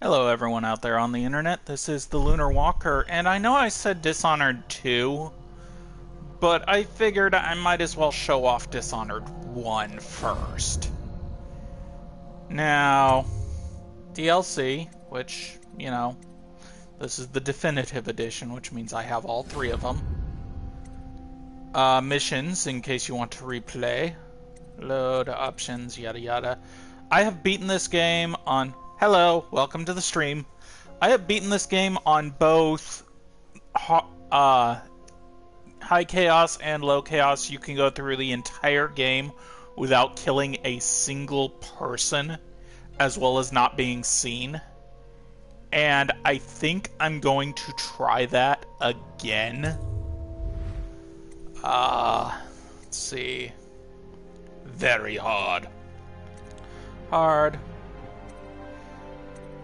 Hello everyone out there on the internet, this is the lunar-walker, and I know I said Dishonored 2, but I figured I might as well show off Dishonored 1 first. Now, DLC, which, this is the definitive edition, which means I have all three of them. Missions, in case you want to replay. Load, options, yada yada. I have beaten this game on... Hello, welcome to the stream. I have beaten this game on both high chaos and low chaos. You can go through the entire game without killing a single person, as well as not being seen. And I think I'm going to try that again. Let's see. Very hard. Hard.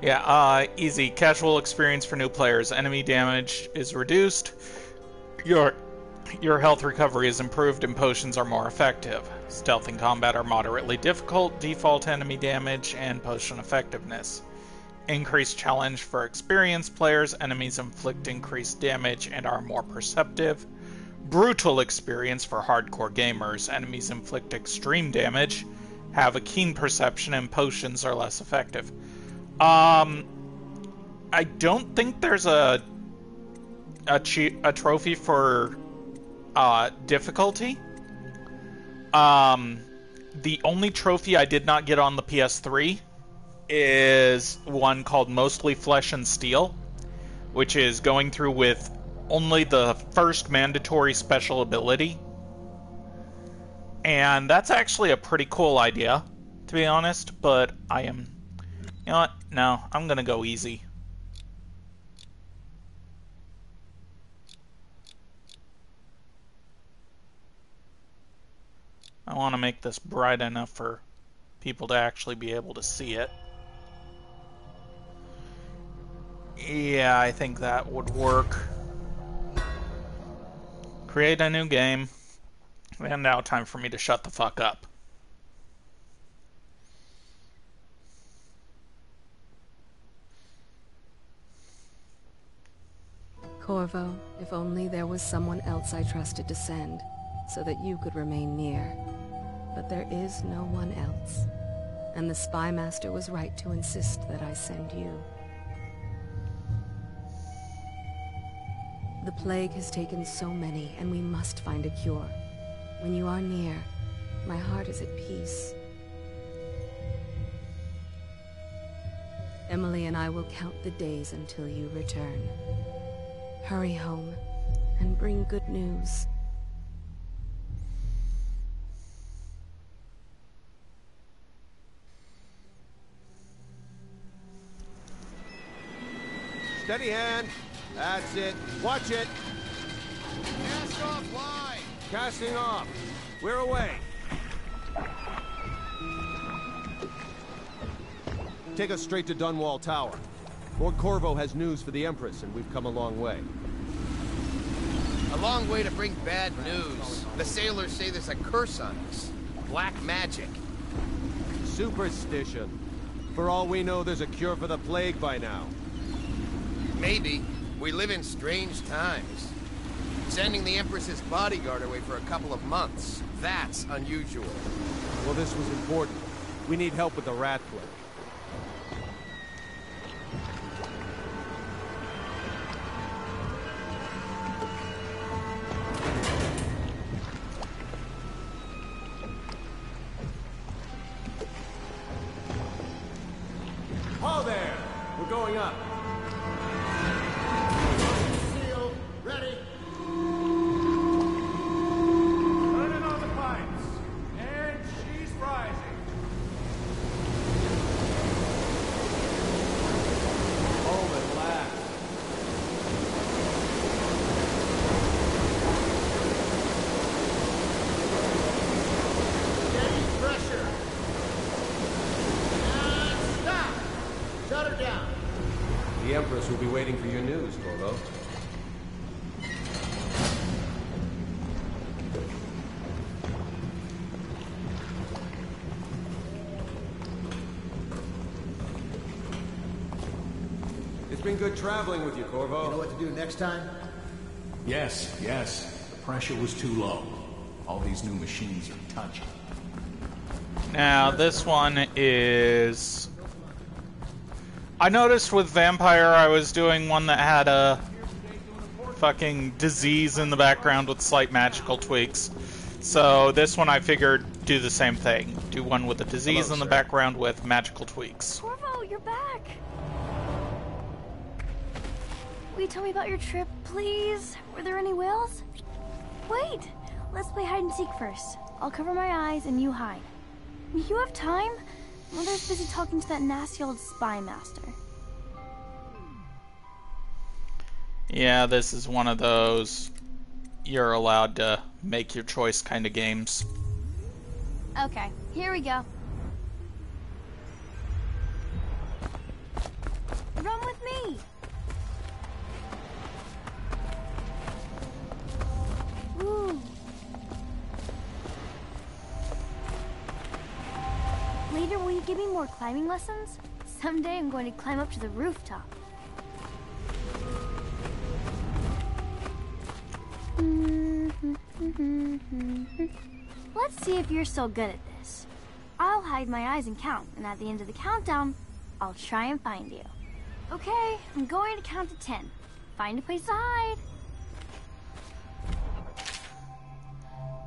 Yeah, easy. Casual experience for new players. Enemy damage is reduced. Your health recovery is improved and potions are more effective. Stealth and combat are moderately difficult. Default enemy damage and potion effectiveness. Increased challenge for experienced players. Enemies inflict increased damage and are more perceptive. Brutal experience for hardcore gamers. Enemies inflict extreme damage, have a keen perception, and potions are less effective. I don't think there's a trophy for difficulty. The only trophy I did not get on the PS3 is one called Mostly Flesh and Steel, which is going through with only the first mandatory special ability. And that's actually a pretty cool idea, to be honest, but I am... You know what? No, I'm gonna go easy. I want to make this bright enough for people to actually be able to see it. Yeah, I think that would work. Create a new game. And now time for me to shut the fuck up. Corvo, if only there was someone else I trusted to send, so that you could remain near. But there is no one else, and the Spy Master was right to insist that I send you. The plague has taken so many, and we must find a cure. When you are near, my heart is at peace. Emily and I will count the days until you return. Hurry home, and bring good news. Steady hand. That's it. Watch it. Cast off line. Casting off. We're away. Take us straight to Dunwall Tower. Lord Corvo has news for the Empress, and we've come a long way. A long way to bring bad news. The sailors say there's a curse on us. Black magic. Superstition. For all we know, there's a cure for the plague by now. Maybe. We live in strange times. Sending the Empress's bodyguard away for a couple of months. That's unusual. Well, this was important. We need help with the rat plague. Ho there! We're going up. Sealed. Ready. Turning on the pipes. And she's rising. Home at last. Steady pressure. And stop. Shut her down. The Empress will be waiting for your news, Corvo. been good traveling with you, Corvo. You know what to do next time? Yes, yes. The pressure was too low. All these new machines are touchy. Now, this one is... I noticed with Vampire I was doing one that had a fucking disease in the background with slight magical tweaks. So this one I figured do the same thing. Do one with a disease in the background with magical tweaks. Corvo, you're back! Will you tell me about your trip, please? Were there any whales? Wait! Let's play hide and seek first. I'll cover my eyes and you hide. You have time? Mother's busy talking to that nasty old spy master. Yeah, this is one of those you're allowed to make your choice kind of games. Okay, here we go. Run with me! Ooh. Later, will you give me more climbing lessons? Someday I'm going to climb up to the rooftop. Let's see if you're so good at this. I'll hide my eyes and count, and at the end of the countdown, I'll try and find you. Okay, I'm going to count to 10. Find a place to hide.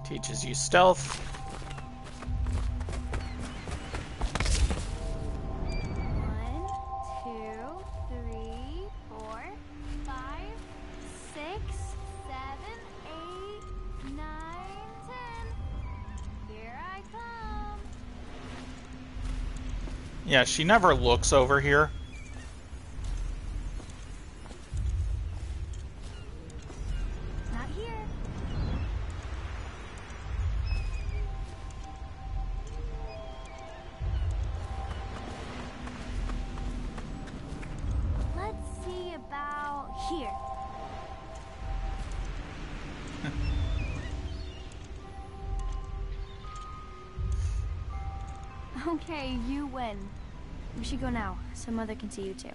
Teaches you stealth. 1, 2, 3, 4, 5, 6, 7, 8, 9, 10. Here I come. Yeah, she never looks over here. Not here. Let's see about here. Okay, you win. We should go now, so Mother can see you too.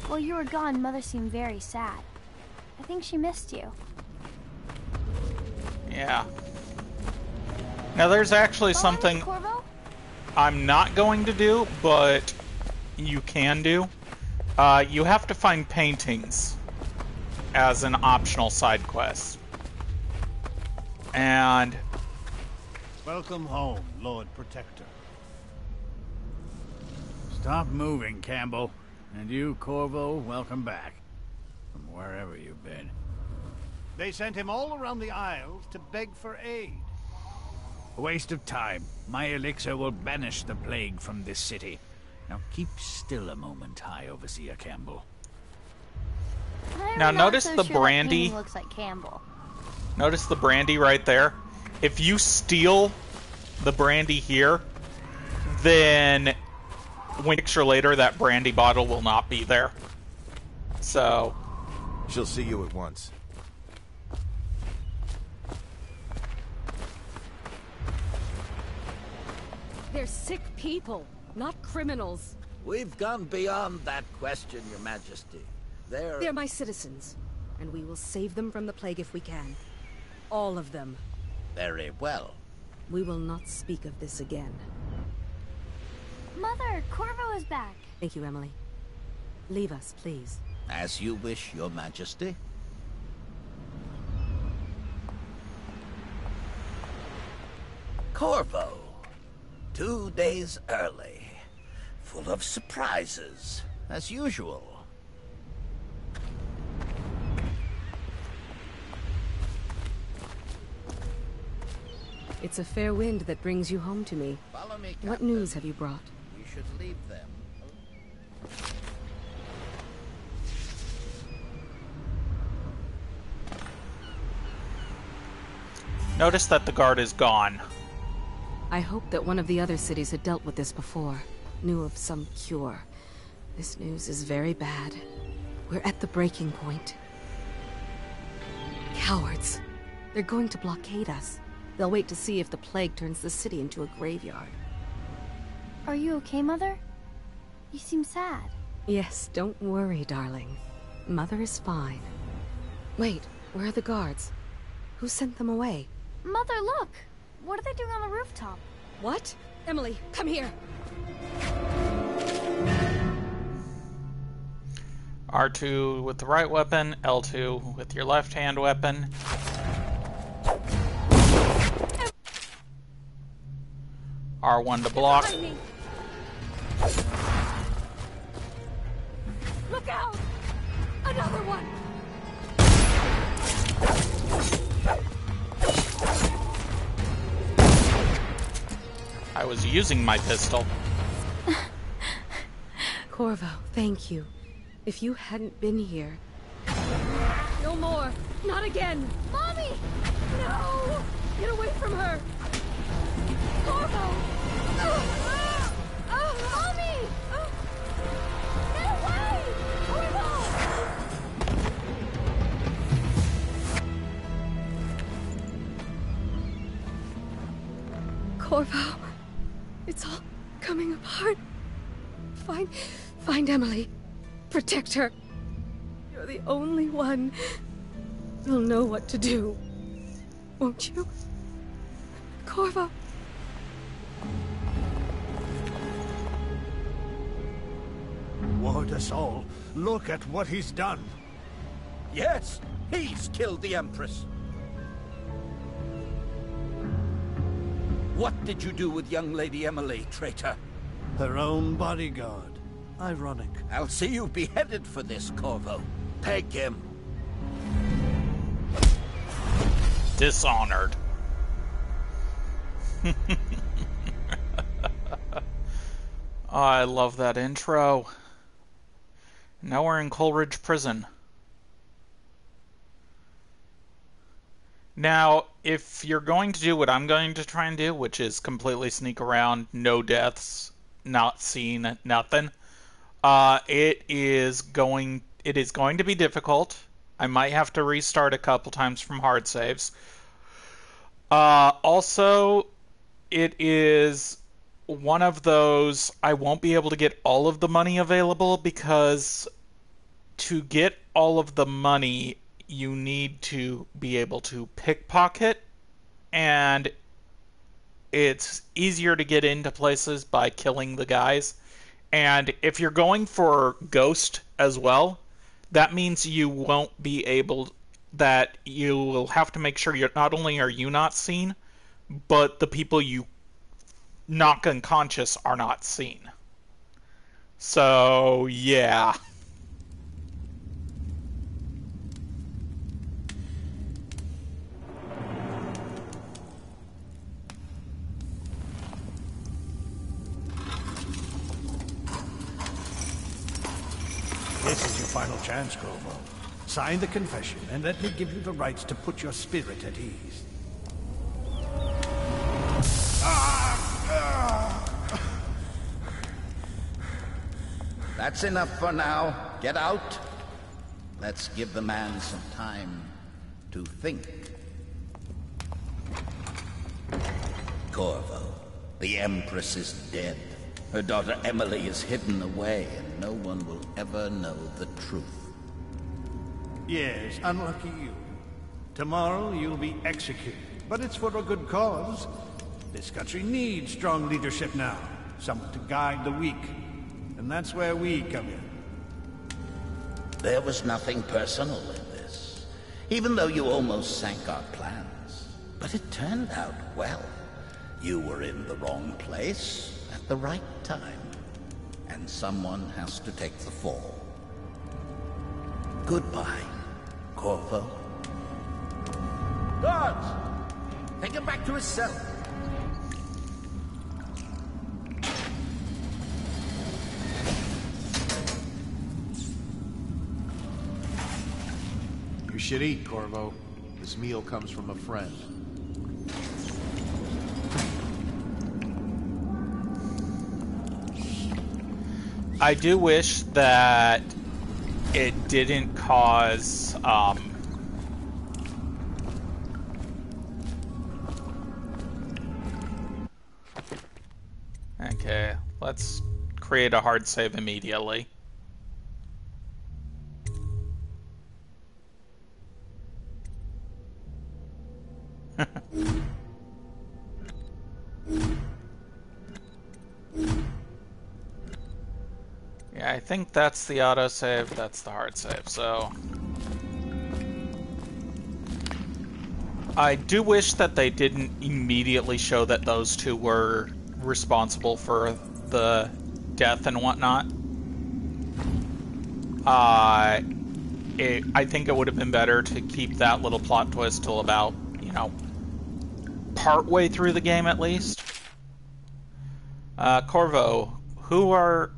While you were gone, Mother seemed very sad. I think she missed you. Yeah. Now there's actually something Corvo? I'm not going to do, but you can do. You have to find paintings as an optional side quest. And Welcome home, Lord Protector. Stop moving, Campbell. And you, Corvo, welcome back. From wherever you've been. They sent him all around the Isles to beg for aid. A waste of time. My elixir will banish the plague from this city. Now keep still a moment, High Overseer Campbell. now I'm not notice so the sure that brandy. painting looks like Campbell. Notice the brandy right there. If you steal the brandy here, then one picture later that brandy bottle will not be there. So She'll see you at once. They're sick people, not criminals. We've gone beyond that question, Your Majesty. They're my citizens, and we will save them from the plague if we can. All of them. Very well. We will not speak of this again. Mother, Corvo is back. Thank you, Emily. Leave us, please. As you wish, Your Majesty. Corvo. 2 days early. Full of surprises, as usual. It's a fair wind that brings you home to me. Follow me, What Captain. news have you brought? We should leave them. notice that the guard is gone. I hoped that one of the other cities had dealt with this before. Knew of some cure. This news is very bad. We're at the breaking point. Cowards. They're going to blockade us. They'll wait to see if the plague turns the city into a graveyard. Are you okay, Mother? You seem sad. Yes, don't worry, darling. Mother is fine. Wait, where are the guards? Who sent them away? Mother, look! What are they doing on the rooftop? What? Emily, come here! R2 with the right weapon, L2 with your left-hand weapon. R1 to block. Look out! Another one! I was using my pistol. Corvo, thank you. If you hadn't been here... No more! Not again! Mommy! No! Get away from her! Corvo! Mommy! Get away! Corvo! Corvo, it's all coming apart. Find Emily. Protect her. You're the only one who'll know what to do. Won't you? Corvo. Ward us all. Look at what he's done. Yes, he's killed the Empress. What did you do with young Lady Emily, traitor? Her own bodyguard. Ironic. I'll see you beheaded for this, Corvo. Take him. DisHonored. Oh, I love that intro. Now we're in Coleridge Prison. Now, if you're going to do what I'm going to try and do, which is completely sneak around, no deaths, not seen, nothing, it is going to be difficult. I might have to restart a couple times from hard saves. Also, it is one of those I won't be able to get all of the money available, because to get all of the money you need to be able to pickpocket, and it's easier to get into places by killing the guys. And if you're going for Ghost as well, that means you won't be able, that you will have to make sure you're, not only are you not seen, but the people you knock unconscious are not seen. So, yeah. This is your final chance, Corvo. Sign the confession, and let me give you the rights to put your spirit at ease. That's enough for now. Get out. Let's give the man some time to think. Corvo, the Empress is dead. Her daughter Emily is hidden away, and no one will ever know the truth. Yes, unlucky you. Tomorrow you'll be executed, but it's for a good cause. This country needs strong leadership now, someone to guide the weak. And that's where we come in. There was nothing personal in this, even though you almost sank our plans. But it turned out well. You were in the wrong place at the right time, and someone has to take the fall. Goodbye, Corvo. Guards! Take him back to his cell. You should eat, Corvo. This meal comes from a friend. I do wish that it didn't cause, Okay, let's create a hard save immediately. Yeah, I think that's the autosave, that's the hard save, so... I do wish that they didn't immediately show that those two were responsible for the death and whatnot. I think it would have been better to keep that little plot twist till about, you know, partway through the game at least. Corvo, who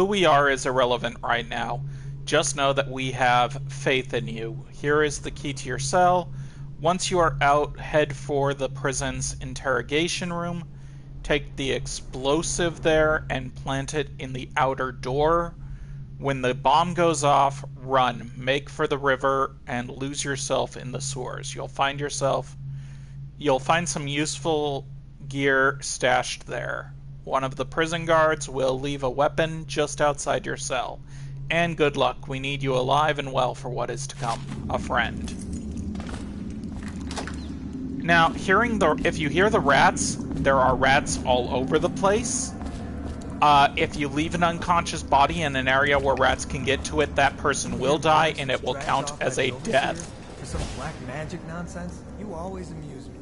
we are is irrelevant right now. Just know that we have faith in you. Here is the key to your cell. Once you are out, head for the prison's interrogation room. Take the explosive there and plant it in the outer door. When the bomb goes off, run. Make for the river and lose yourself in the sewers. You'll find some useful gear stashed there. One of the prison guards will leave a weapon just outside your cell. And good luck. We need you alive and well for what is to come. A friend. Now, if you hear the rats, there are rats all over the place. If you leave an unconscious body in an area where rats can get to it, that person will die, and it will count as a death. For some black magic nonsense? You always amuse me.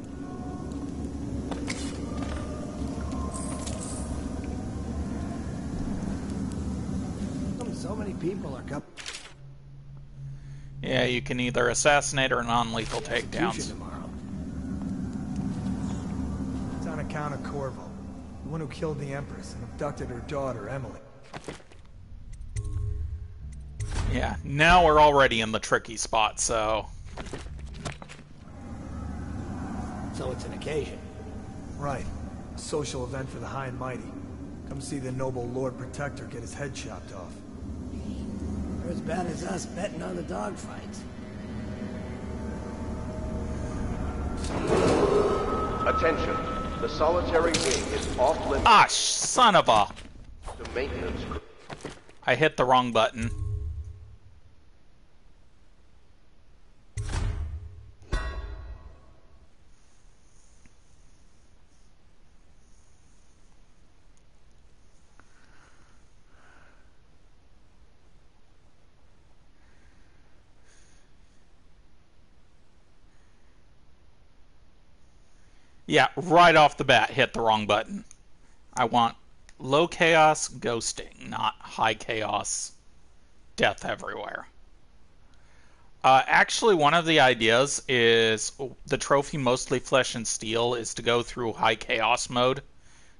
So many people are coming. Yeah, you can either assassinate or non-lethal takedowns. It's on account of Corvo, the one who killed the Empress and abducted her daughter, Emily. Yeah, now we're already in the tricky spot, so... So it's an occasion. Right. A social event for the high and mighty. Come see the noble Lord Protector get his head chopped off. You're as bad as us betting on the dogfights. Attention. The solitary wing is off limits. Ah, son of a... To maintenance. I hit the wrong button. Yeah, right off the bat, hit the wrong button. I want low chaos ghosting, not high chaos death everywhere. Actually, one of the ideas is the trophy Mostly Flesh and Steel is to go through high chaos mode.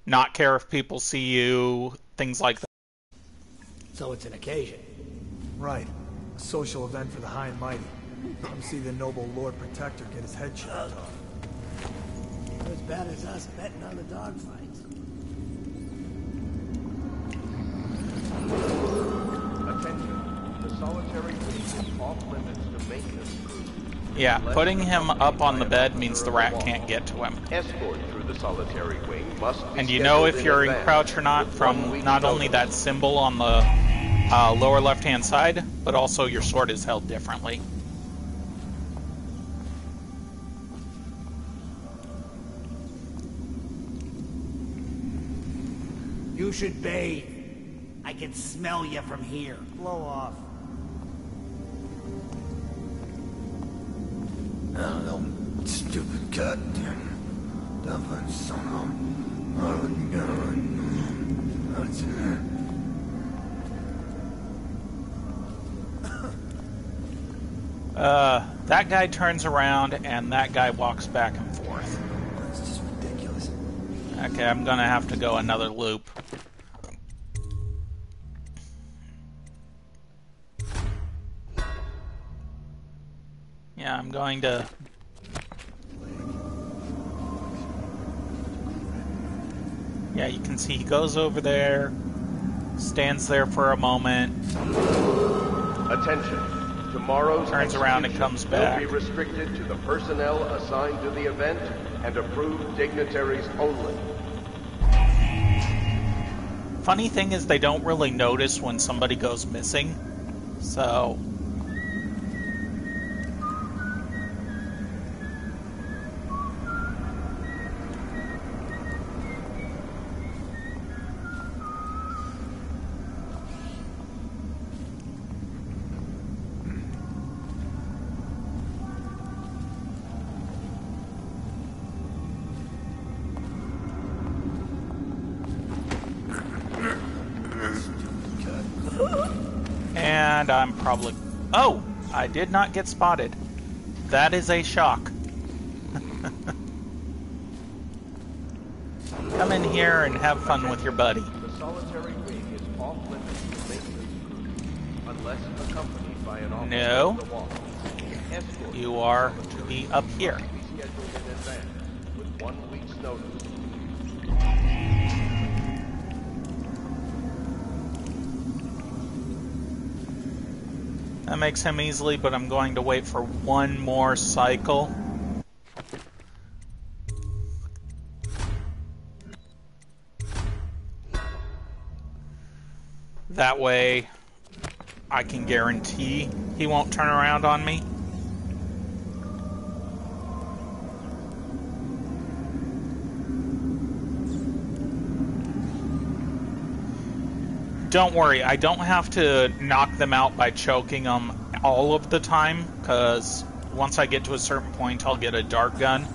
Not care if people see you, things like that. So it's an occasion. Right. A social event for the high and mighty. Come see the noble Lord Protector get his head chopped off. You're as bad as us betting on the dogfights. Attention. The solitary wing is off limits to maintenance crew. Yeah, putting him up on the bed means the rat can't get to him. Escort through the solitary wing must be and you know if you're in crouch or not from not only that symbol on the lower left-hand side, but also your sword is held differently. You should bathe. I can smell you from here. Blow off. Oh, stupid goddamn. Dublin son that guy turns around and that guy walks back and forth. That's just ridiculous. Okay, I'm gonna have to go another loop. Yeah, I'm going to... Yeah, you can see he goes over there, stands there for a moment. Attention. Tomorrow's turns around and comes back. Will be restricted to the personnel assigned to the event and approved dignitaries only. Funny thing is they don't really notice when somebody goes missing, so... And I'm probably... Oh! I did not get spotted. That is a shock. Come in here and have fun with your buddy. The solitary wing is off limits to maintenance crew, unless accompanied by an officer No. of the wall. Escort You are to be up here. must be scheduled in advance with 1 week's notice. That makes him easily, but I'm going to wait for one more cycle. That way, I can guarantee he won't turn around on me. Don't worry, I don't have to knock them out by choking them all of the time, because once I get to a certain point, I'll get a dart gun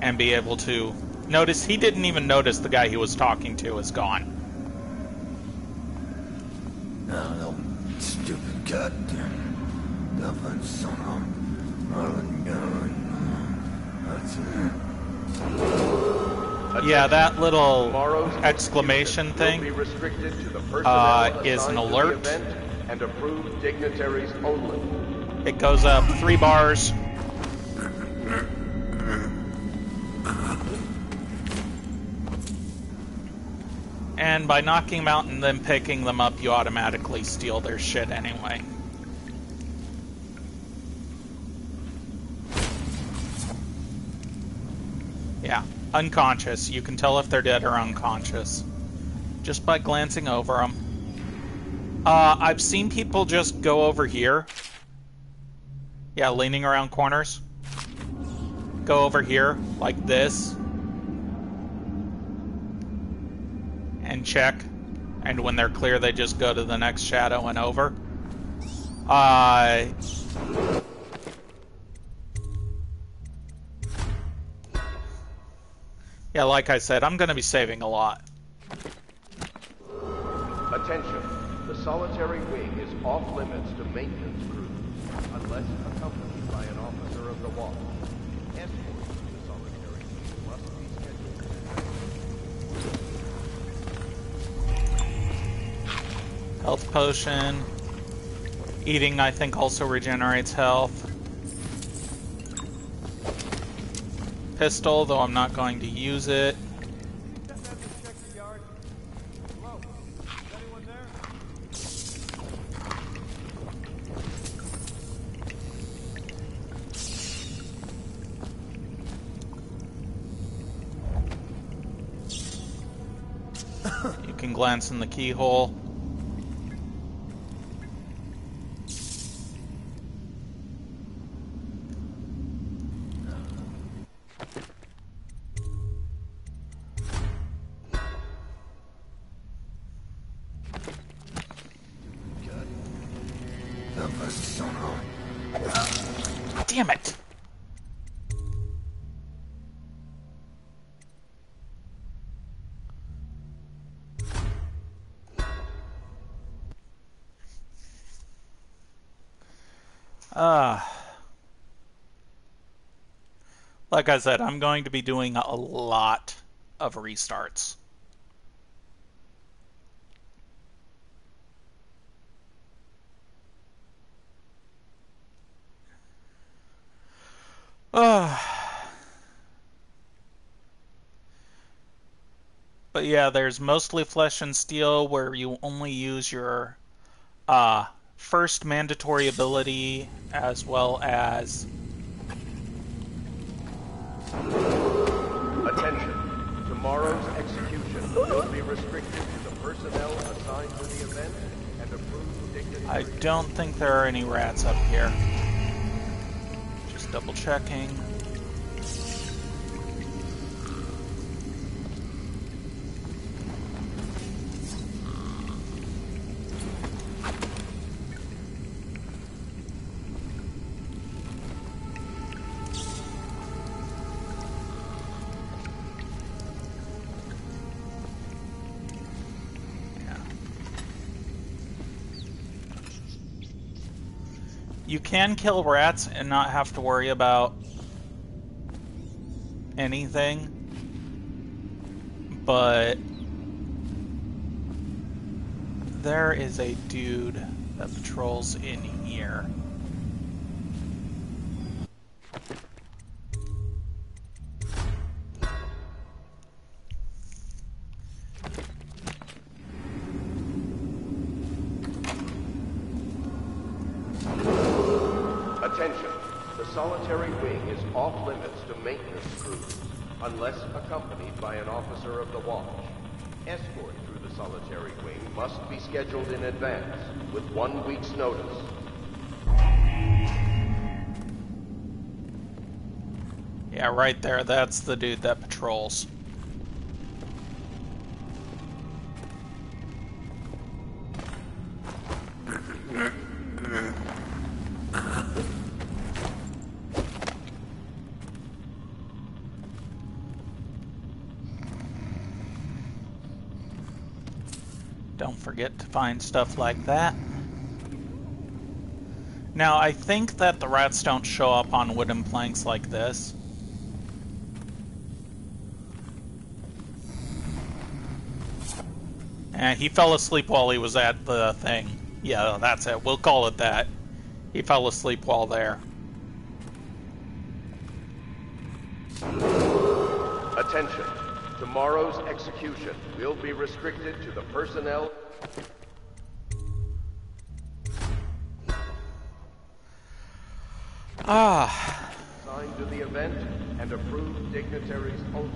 and be able to... Notice, he didn't even notice the guy he was talking to is gone. No, stupid goddamn. Nothing, son of... Yeah, that little exclamation thing is an alert. And approved dignitaries only. It goes up 3 bars. And by knocking them out and then picking them up, you automatically steal their shit anyway. Yeah, unconscious. You can tell if they're dead or unconscious just by glancing over them. I've seen people just go over here. Yeah, leaning around corners. Go over here, like this. And check. And when they're clear, they just go to the next shadow and over. Yeah, like I said, I'm going to be saving a lot. Attention. The solitary wing is off limits to maintenance crew, unless accompanied by an officer of the wall. Escort to the solitary wing must be scheduled. Health potion. Eating, I think, also regenerates health. Pistol, though I'm not going to use it. You can glance in the keyhole. Damn it! Like I said, I'm going to be doing a lot of restarts. But yeah, there's mostly Flesh and Steel, where you only use your first mandatory ability, as well as... Attention. Tomorrow's execution will be restricted to the personnel assigned to the event and approved dignitaries. I don't think there are any rats up here. Just double checking. You can kill rats and not have to worry about anything, but there is a dude that patrols in here. Attention, the solitary wing is off limits to maintenance crews, unless accompanied by an officer of the watch. Escort through the solitary wing must be scheduled in advance, with 1 week's notice. Yeah, right there, that's the dude that patrols. Don't forget to find stuff like that. Now, I think that the rats don't show up on wooden planks like this. And he fell asleep while he was at the thing. Yeah, that's it. We'll call it that. He fell asleep while there. Attention. Tomorrow's execution will be restricted to the personnel assigned to the event and approved dignitaries only.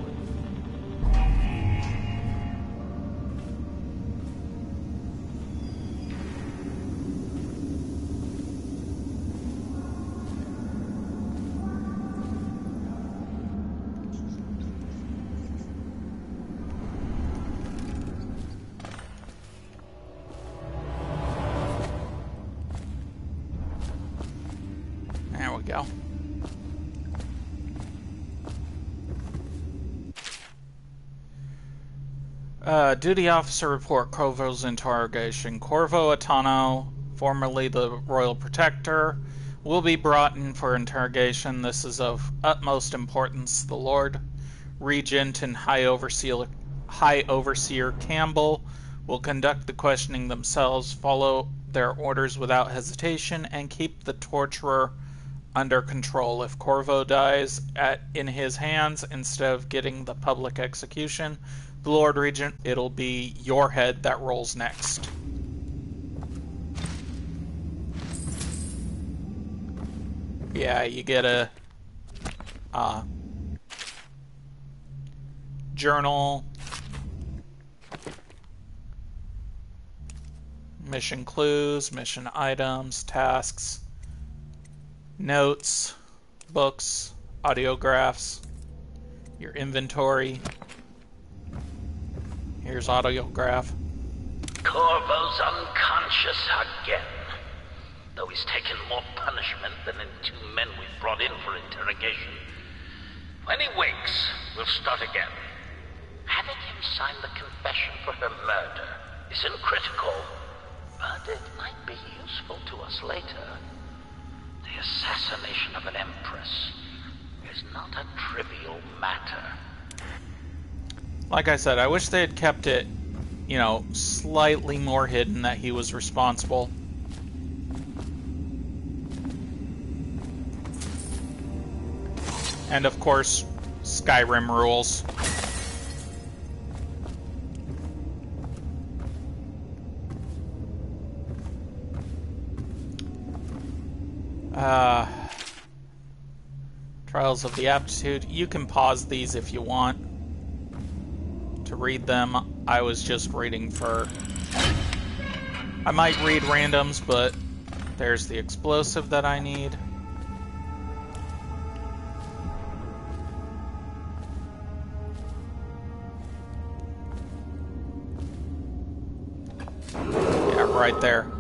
There we go. Duty officer report Corvo's interrogation. Corvo Atano, formerly the Royal Protector, will be brought in for interrogation. This is of utmost importance. The Lord Regent and High Overseer Campbell will conduct the questioning themselves, follow their orders without hesitation, and keep the torturer under control. If Corvo dies in his hands instead of getting the public execution, the Lord Regent, it'll be your head that rolls next. Yeah, you get a journal, mission clues, mission items, tasks, notes, books, audiographs, your inventory. Here's audiograph. Corvo's unconscious again. Though he's taken more punishment than the 2 men we've brought in for interrogation. When he wakes, we'll start again. Having him sign the confession for her murder isn't critical, but it might be useful to us later. The assassination of an empress is not a trivial matter. Like I said, I wish they had kept it, you know, slightly more hidden that he was responsible. And of course, Skyrim rules. Trials of the Aptitude. You can pause these if you want. to read them. I was just reading for... I might read randoms, but there's the explosive that I need. Yeah, right there.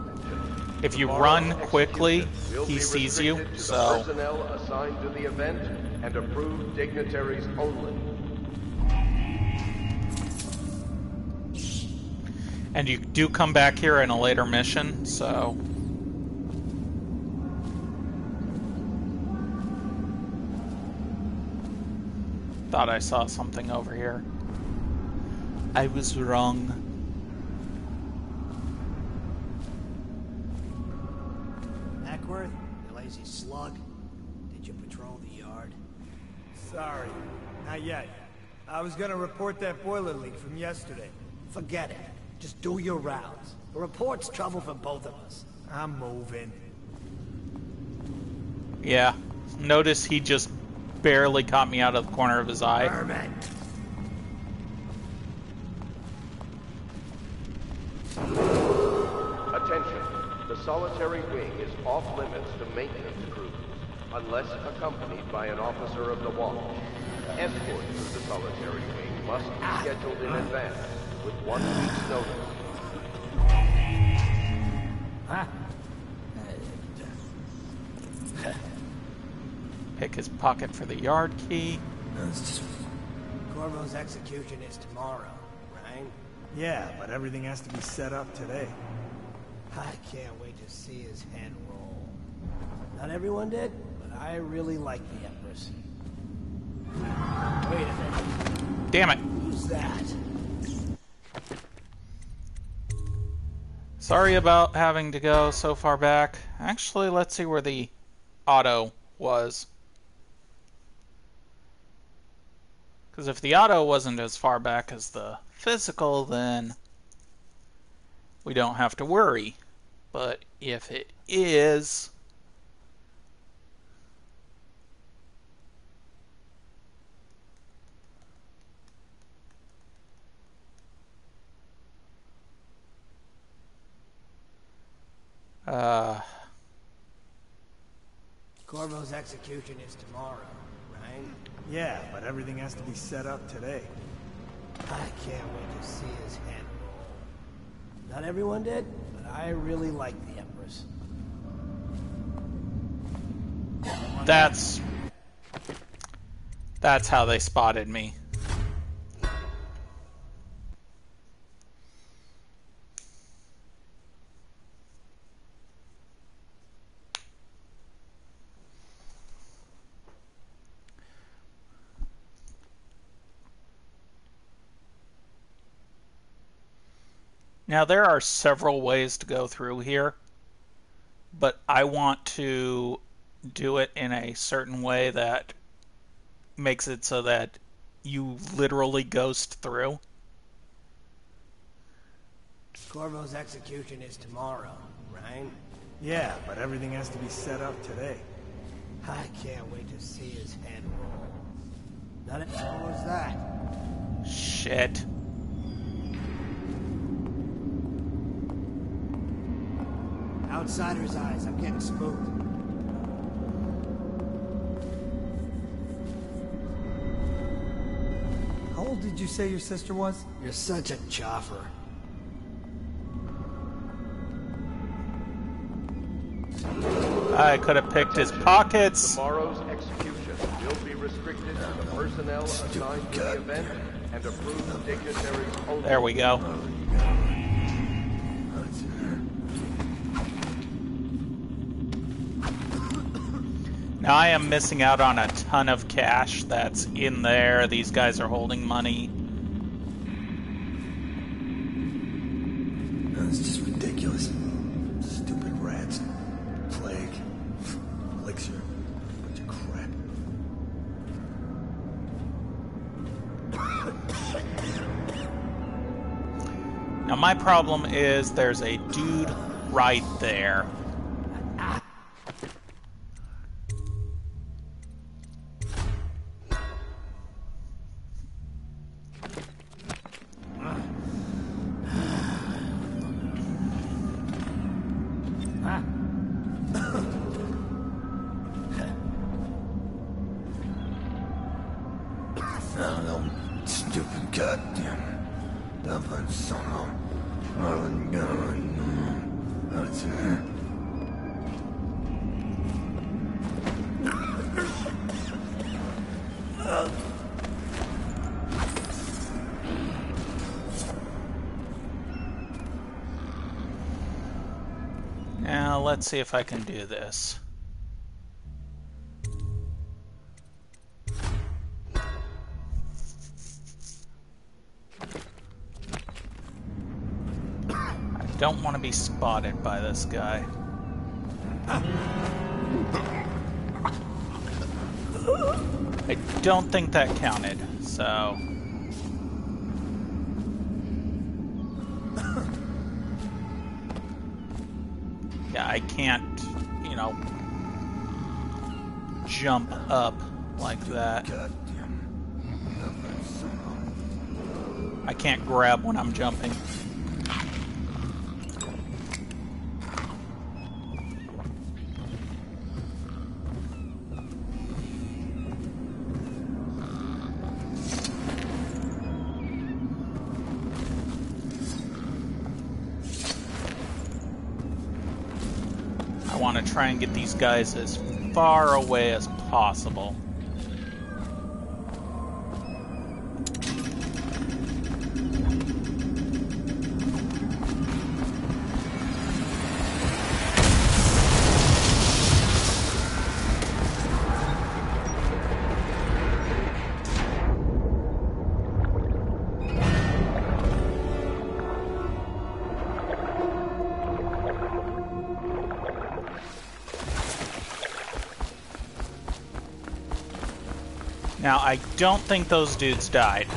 If you run quickly, he sees you, so... Personnel assigned to the event and approved dignitaries only. And you do come back here in a later mission, so... Thought I saw something over here. I was wrong. Ackworth, you lazy slug. Did you patrol the yard? Sorry, not yet. I was gonna report that boiler leak from yesterday. Forget it. Just do your rounds. The report's trouble for both of us. I'm moving. Yeah. Notice he just barely caught me out of the corner of his eye. Vermin. Attention. The solitary wing is off limits to maintenance crews, unless accompanied by an officer of the watch. Escort through the solitary wing must be scheduled in advance, with 1 week's notice. Pick his pocket for the yard key. Corvo's execution is tomorrow, right? Yeah, but everything has to be set up today. I can't wait to see his head roll. Not everyone did, but I really like the Empress. Wait a minute. Damn it. Who's that? Sorry about having to go so far back. Actually, let's see where the auto was. Because if the auto wasn't as far back as the physical, then we don't have to worry. But if it is... Corvo's execution is tomorrow, right? Yeah, but everything has to be set up today. I can't wait to see his head roll. Not everyone did, but I really like the Empress. That's how they spotted me. Now there are several ways to go through here, but I want to do it in a certain way that makes it so that you literally ghost through. Corvo's execution is tomorrow, right? Yeah, but everything has to be set up today. I can't wait to see his head roll. Not it. What was that? Shit. Outsider's eyes. I'm getting spooked. How old did you say your sister was? You're such a choffer. I could have picked his pockets. Tomorrow's execution will be restricted to the personnel assigned to the event and approved dignitaries only. There we go. Now I am missing out on a ton of cash that's in there. These guys are holding money. It's just ridiculous. Stupid rats. Plague. Elixir. Bunch of crap. Now my problem is there's a dude right there. no, stupid goddamn. Dapat solo. Now, let's see if I can do this. I don't want to be spotted by this guy. I don't think that counted, so... Yeah, I can't, you know, jump up like that. I can't grab when I'm jumping. I want to try and get these guys as far away as possible. Now, I don't think those dudes died.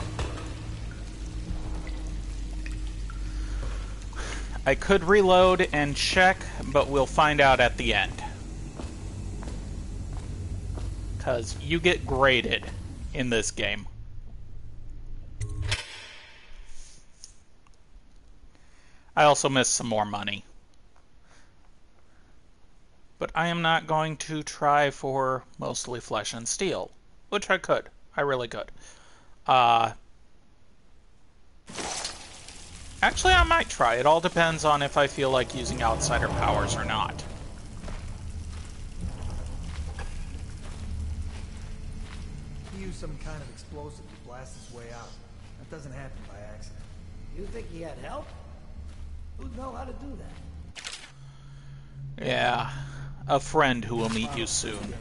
I could reload and check, but we'll find out at the end. Because you get graded in this game. I also missed some more money. But I am not going to try for mostly flesh and steel. Which I could. I really could. Actually, I might try. It all depends on if I feel like using outsider powers or not. He used some kind of explosive to blast his way out. That doesn't happen by accident. You think he had help? Who'd know how to do that? Yeah. A friend who will meet you soon. Maybe.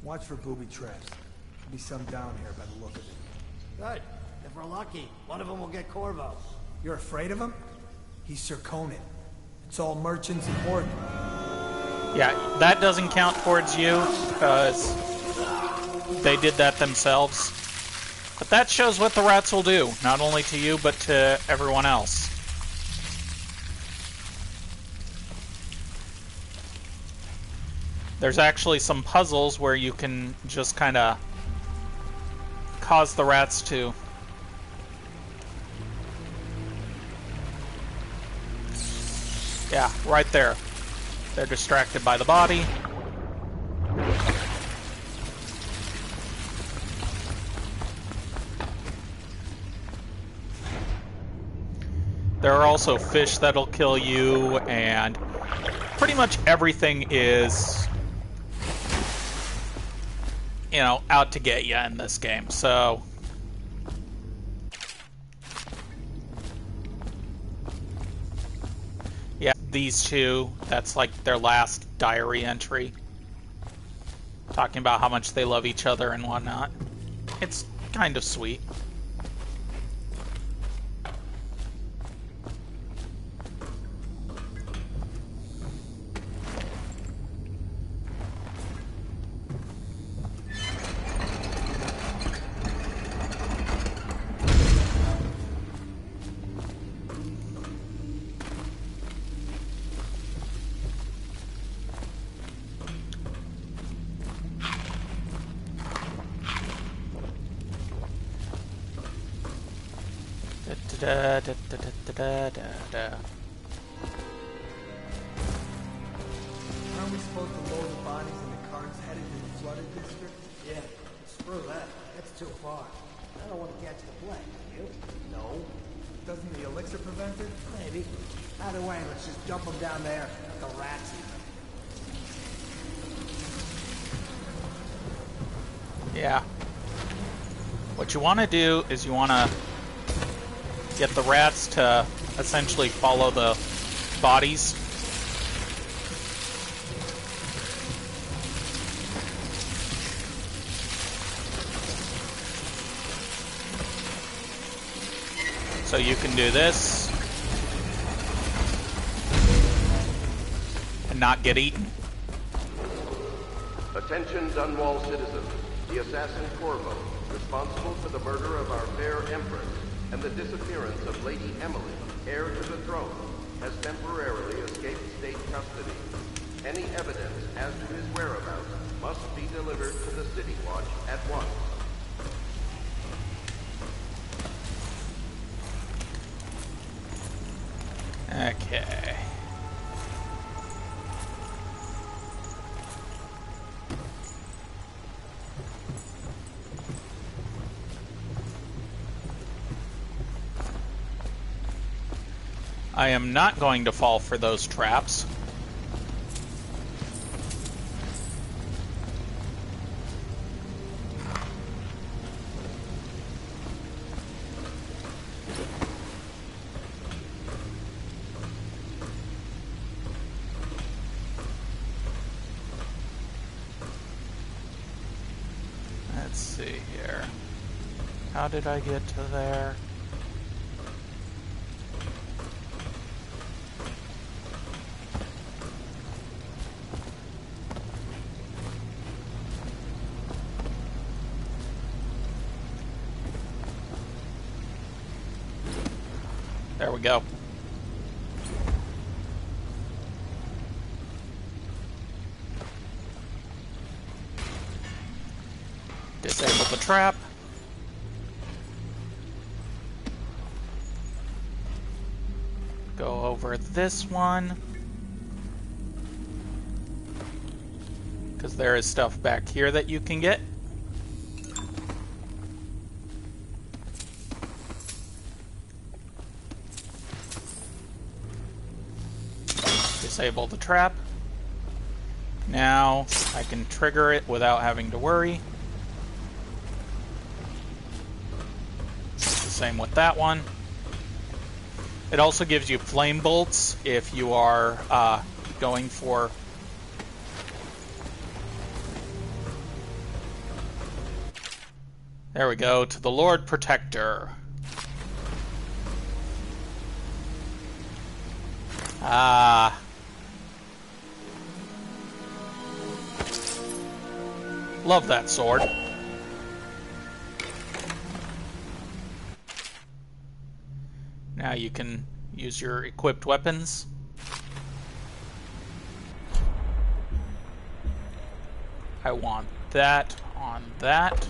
Watch for booby traps. Be some down here by the look of it. Good. If we're lucky, one of them will get Corvo. You're afraid of him? He's Sir Conan. It's all merchants and horde. Yeah, that doesn't count towards you, because they did that themselves. But that shows what the rats will do, not only to you, but to everyone else. There's actually some puzzles where you can just kind of cause the rats to... Yeah, right there. They're distracted by the body. There are also fish that'll kill you, and pretty much everything is, you know, out to get you in this game, so... Yeah, these two, that's like their last diary entry. Talking about how much they love each other and whatnot. It's kind of sweet. Da, da, da, da, da, da, da. Aren't we supposed to load the bodies in the carts headed to the flooded district? Yeah, screw that. That's too far. I don't want to catch the plague, do you? No. Doesn't the elixir prevent it? Maybe. Either way, let's just dump them down there. Let the rats eat them. Yeah. What you want to do is you want to get the rats to essentially follow the bodies. So you can do this and not get eaten. Attention, Dunwall citizens. The assassin Corvo, responsible for the murder of our fair Empress and the disappearance of Lady Emily, heir to the throne, has temporarily escaped state custody. Any evidence as to his whereabouts must be delivered to the City Watch at once. Okay. I am not going to fall for those traps. Let's see here. How did I get to there? There we go. Disable the trap. Go over this one. Because there is stuff back here that you can get. Disable the trap. Now I can trigger it without having to worry. The same with that one. It also gives you flame bolts if you are going for... There we go, to the Lord Protector. Ah. Love that sword. Now you can use your equipped weapons. I want that on that.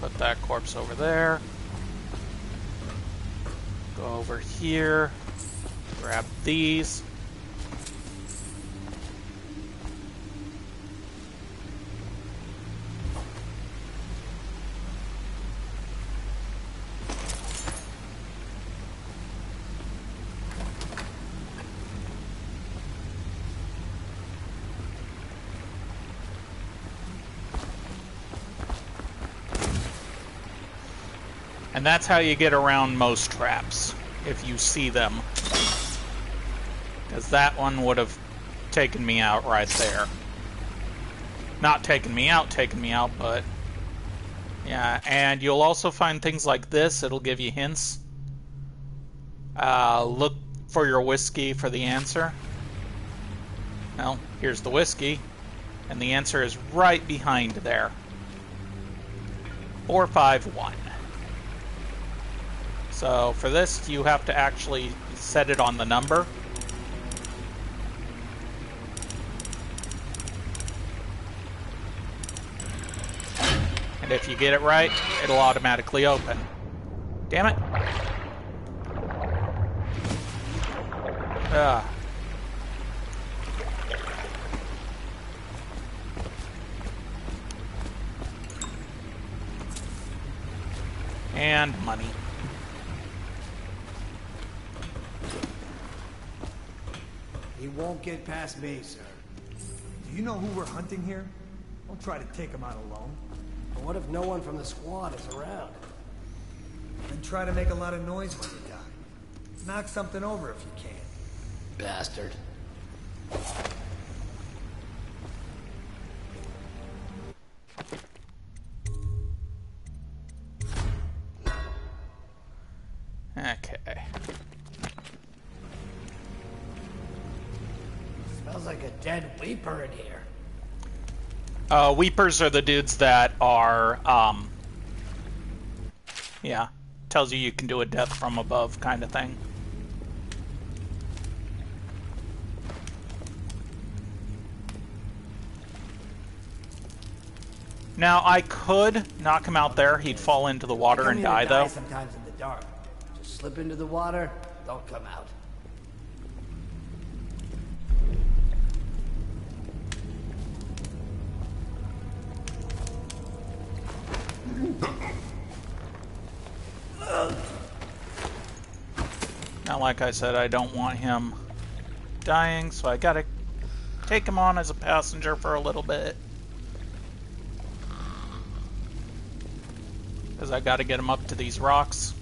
Put that corpse over there. Go over here. Grab these. And that's how you get around most traps, if you see them. Because that one would have taken me out right there. Not taken me out, but... Yeah, and you'll also find things like this. It'll give you hints. Look for your whiskey for the answer. Well, here's the whiskey. And the answer is right behind there. 451. So for this, you have to actually set it on the number. And if you get it right, it'll automatically open. Damn it. and money. He won't get past me, sir. Do you know who we're hunting here? Don't try to take him out alone. But what if no one from the squad is around? Then try to make a lot of noise when you die. Knock something over if you can. Bastard. Okay. Smells like a dead Weeper in here. Weepers are the dudes that are, yeah, tells you can do a death from above kind of thing. Now, I could knock him out there. He'd fall into the water and die, though. Sometimes in the dark. Just slip into the water, don't come out. Now, like I said, I don't want him dying, so I gotta take him on as a passenger for a little bit. Because I gotta get him up to these rocks.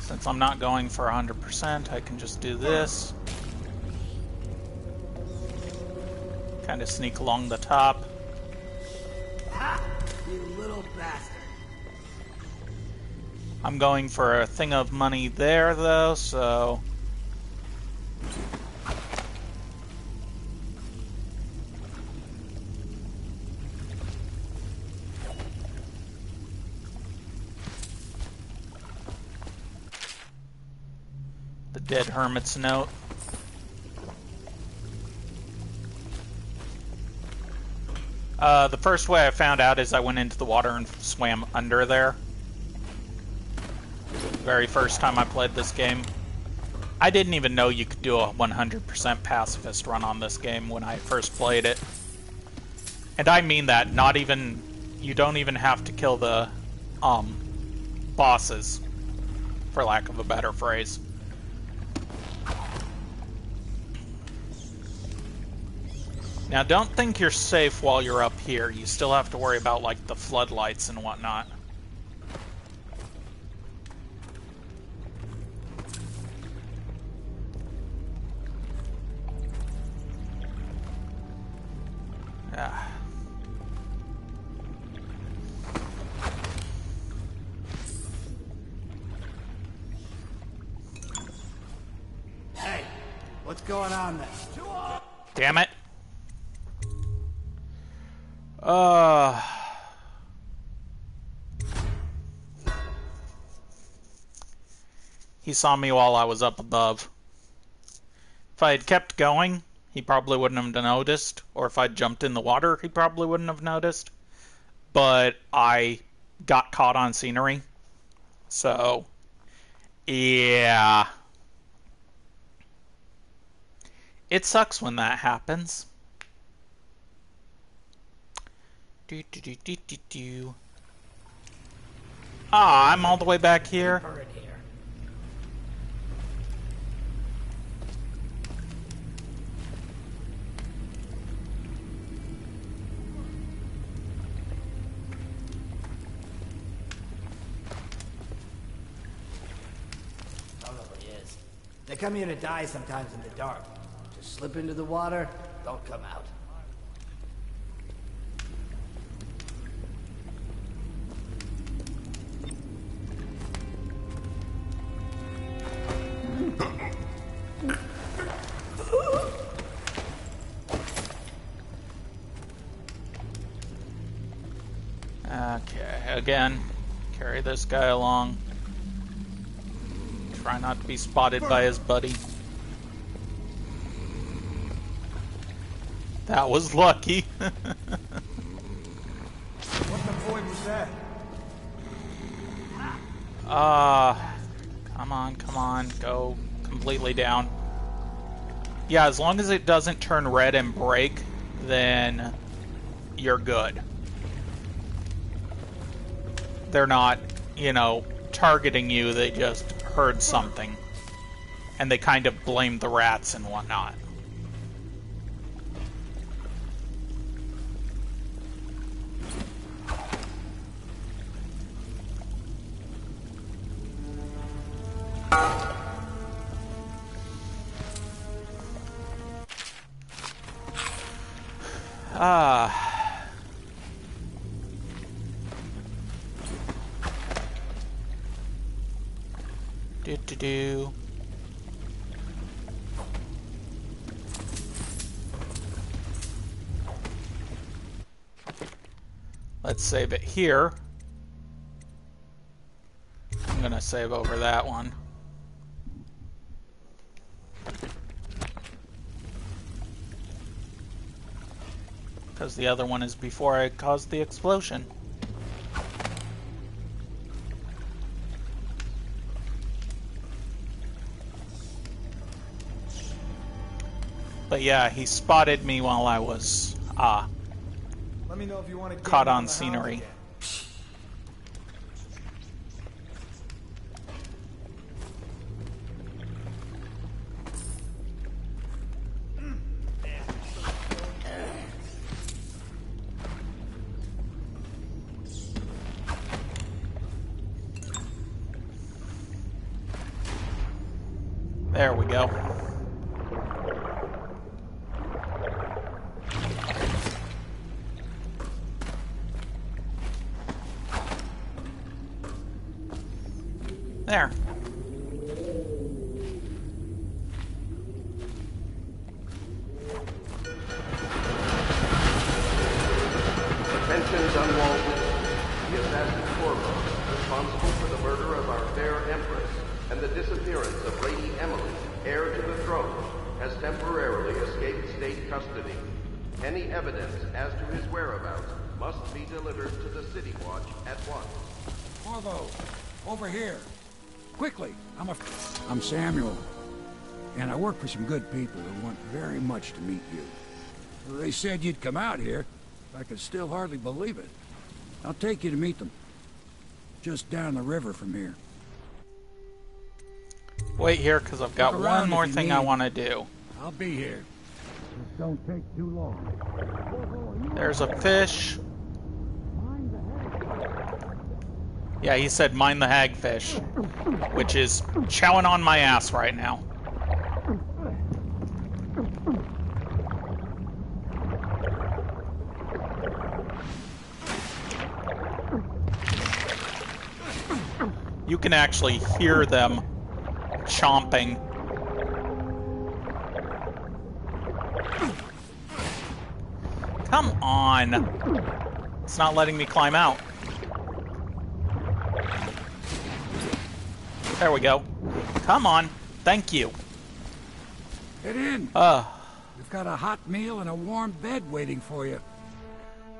Since I'm not going for 100%, I can just do this. Kind of sneak along the top. Ha! You little bastard. I'm going for a thing of money there, though, so... The dead hermit's note. The first way I found out is I went into the water and swam under there. Very first time I played this game. I didn't even know you could do a 100% pacifist run on this game when I first played it. And I mean that, not even... You don't even have to kill the, bosses, for lack of a better phrase. Now, don't think you're safe while you're up here. You still have to worry about, like, the floodlights and whatnot. Ah. Hey, what's going on there? Damn it. He saw me while I was up above. If I had kept going, he probably wouldn't have noticed. Or if I'd jumped in the water, he probably wouldn't have noticed. But I got caught on scenery. So, yeah. It sucks when that happens. Ah, I'm all the way back here. Probably is. They come here to die sometimes in the dark. Just slip into the water, don't come out. Okay, again, carry this guy along. Try not to be spotted by his buddy. That was lucky. What the void was that? Come on, come on. Go completely down. Yeah, as long as it doesn't turn red and break, then you're good. They're not, you know, targeting you, they just heard something. And they kind of blame the rats and whatnot. Do. Let's save it here. I'm gonna save over that one. Because the other one is before I caused the explosion. But yeah, he spotted me while I was Let me know if you want to caught on scenery. There we go. There. Attention, Dunwall. The assassin Corvo, responsible for the murder of our fair Empress and the disappearance of Lady Emily, heir to the throne, has temporarily escaped state custody. Any evidence as to his whereabouts must be delivered to the City Watch at once. Corvo, over here. Quickly, I'm Samuel, and I work for some good people who want very much to meet you. They said you'd come out here. I could still hardly believe it. I'll take you to meet them. Just down the river from here. Wait here, because I've got one more thing I want to do. I'll be here. Just don't take too long. There's a fish. Yeah, he said mind the hagfish, which is chowing on my ass right now. You can actually hear them chomping. Come on. It's not letting me climb out. There we go. Come on. Thank you. Get in. We've got a hot meal and a warm bed waiting for you.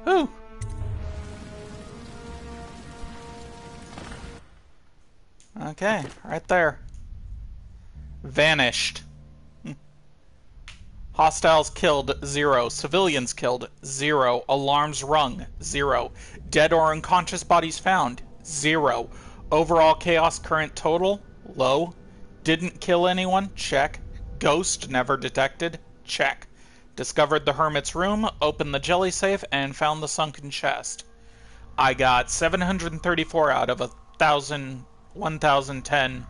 Whew. Okay, right there. Vanished. Hostiles killed, 0. Civilians killed, 0. Alarms rung, 0. Dead or unconscious bodies found, 0. Overall chaos current total, low. Didn't kill anyone, check. Ghost never detected, check. Discovered the hermit's room, opened the jelly safe, and found the sunken chest. I got 734 out of 1,010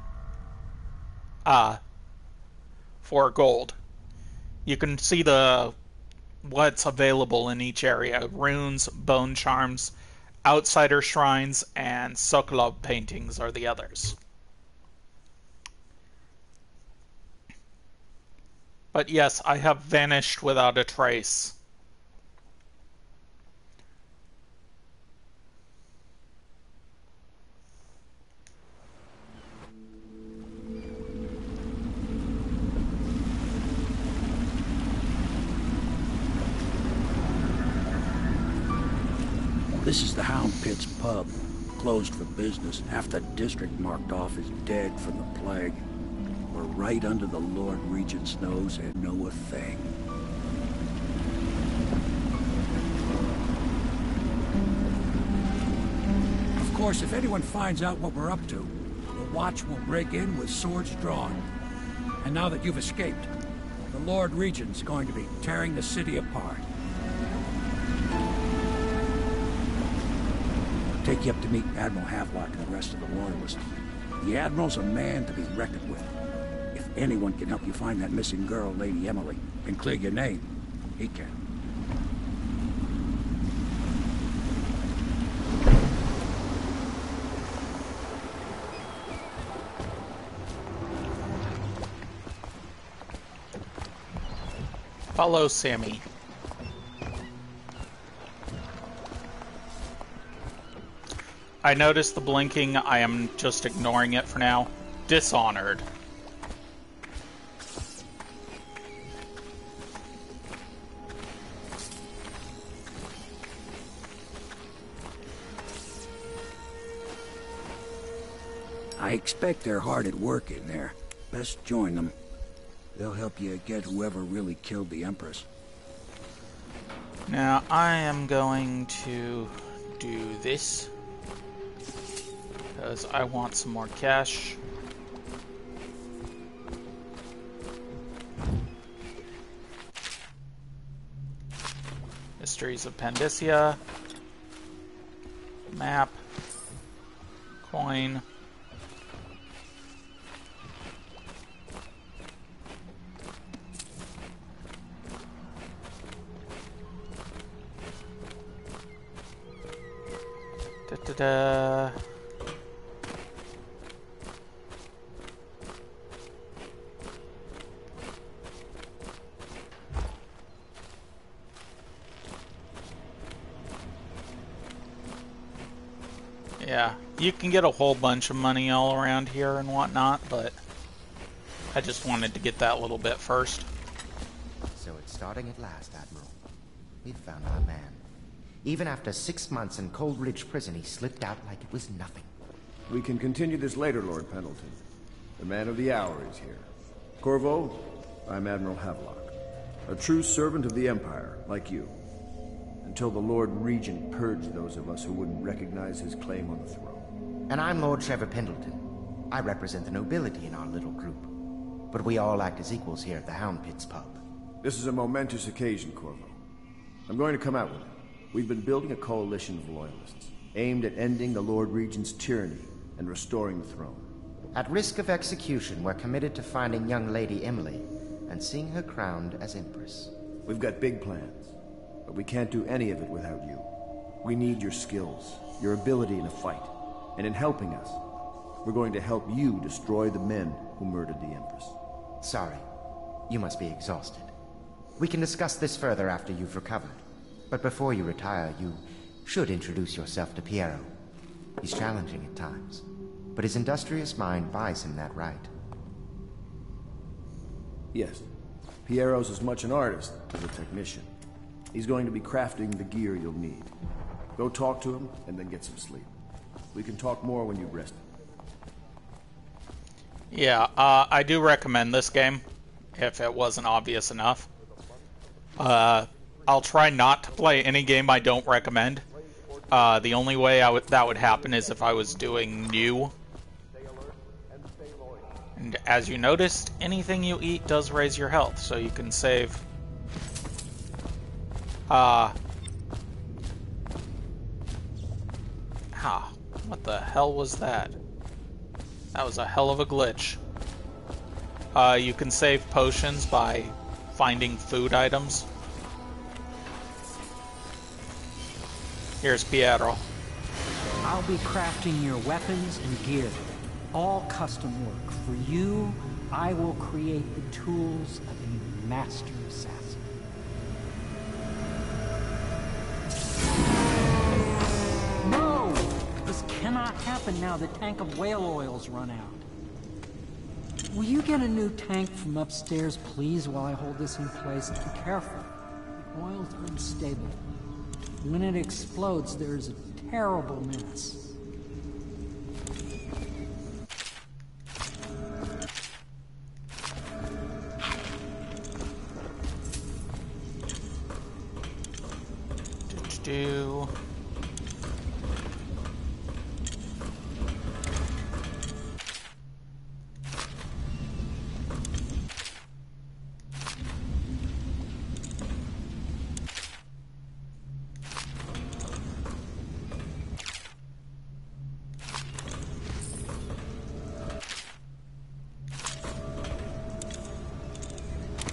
for gold. You can see what's available in each area. Runes, bone charms, outsider shrines, and Sokolov paintings are the others. But yes, I have vanished without a trace. This is the Hound Pit's pub. closed for business. Half the district marked off as dead from the plague. We're right under the Lord Regent's nose and know a thing. Of course, if anyone finds out what we're up to, the Watch will break in with swords drawn. And now that you've escaped, the Lord Regent's going to be tearing the city apart. I'll take you up to meet Admiral Havelock and the rest of the Loyalists. The Admiral's a man to be reckoned with. If anyone can help you find that missing girl, Lady Emily, and clear your name, he can. Follow Sammy. I noticed the blinking. I am just ignoring it for now. DisHonored. I expect they're hard at work in there. Best join them. They'll help you get whoever really killed the Empress. Now, I am going to do this, because I want some more cash. Mysteries of Pandacia. Map. Coin. Da-da-da. Yeah, you can get a whole bunch of money all around here and whatnot, but I just wanted to get that little bit first. So it's starting at last, Admiral. We've found our man. Even after 6 months in Cold Ridge Prison, he slipped out like it was nothing. We can continue this later, Lord Pendleton. The man of the hour is here. Corvo, I'm Admiral Havelock. A true servant of the Empire, like you. Until the Lord Regent purged those of us who wouldn't recognize his claim on the throne. And I'm Lord Trevor Pendleton. I represent the nobility in our little group. But we all act as equals here at the Hound Pits pub. This is a momentous occasion, Corvo. I'm going to come out with it. We've been building a coalition of loyalists, aimed at ending the Lord Regent's tyranny and restoring the throne. At risk of execution, we're committed to finding young Lady Emily and seeing her crowned as Empress. We've got big plans, but we can't do any of it without you. We need your skills, your ability in a fight, and in helping us, we're going to help you destroy the men who murdered the Empress. Sorry, you must be exhausted. We can discuss this further after you've recovered. But before you retire, you should introduce yourself to Piero. He's challenging at times, but his industrious mind buys him that right. Yes, Piero's as much an artist as a technician. He's going to be crafting the gear you'll need. Go talk to him, and then get some sleep. We can talk more when you've rested. Yeah, I do recommend this game, if it wasn't obvious enough. I'll try not to play any game I don't recommend. The only way that would happen is if I was doing new. And as you noticed, anything you eat does raise your health, so you can save. What the hell was that? That was a hell of a glitch. You can save potions by finding food items. Here's Pietro. I'll be crafting your weapons and gear. All custom work. For you, I will create the tools of a master assassin. No! This cannot happen now. The tank of whale oil's run out. Will you get a new tank from upstairs, please, while I hold this in place? Be careful. The oil's unstable. When it explodes, there's a terrible mess. do...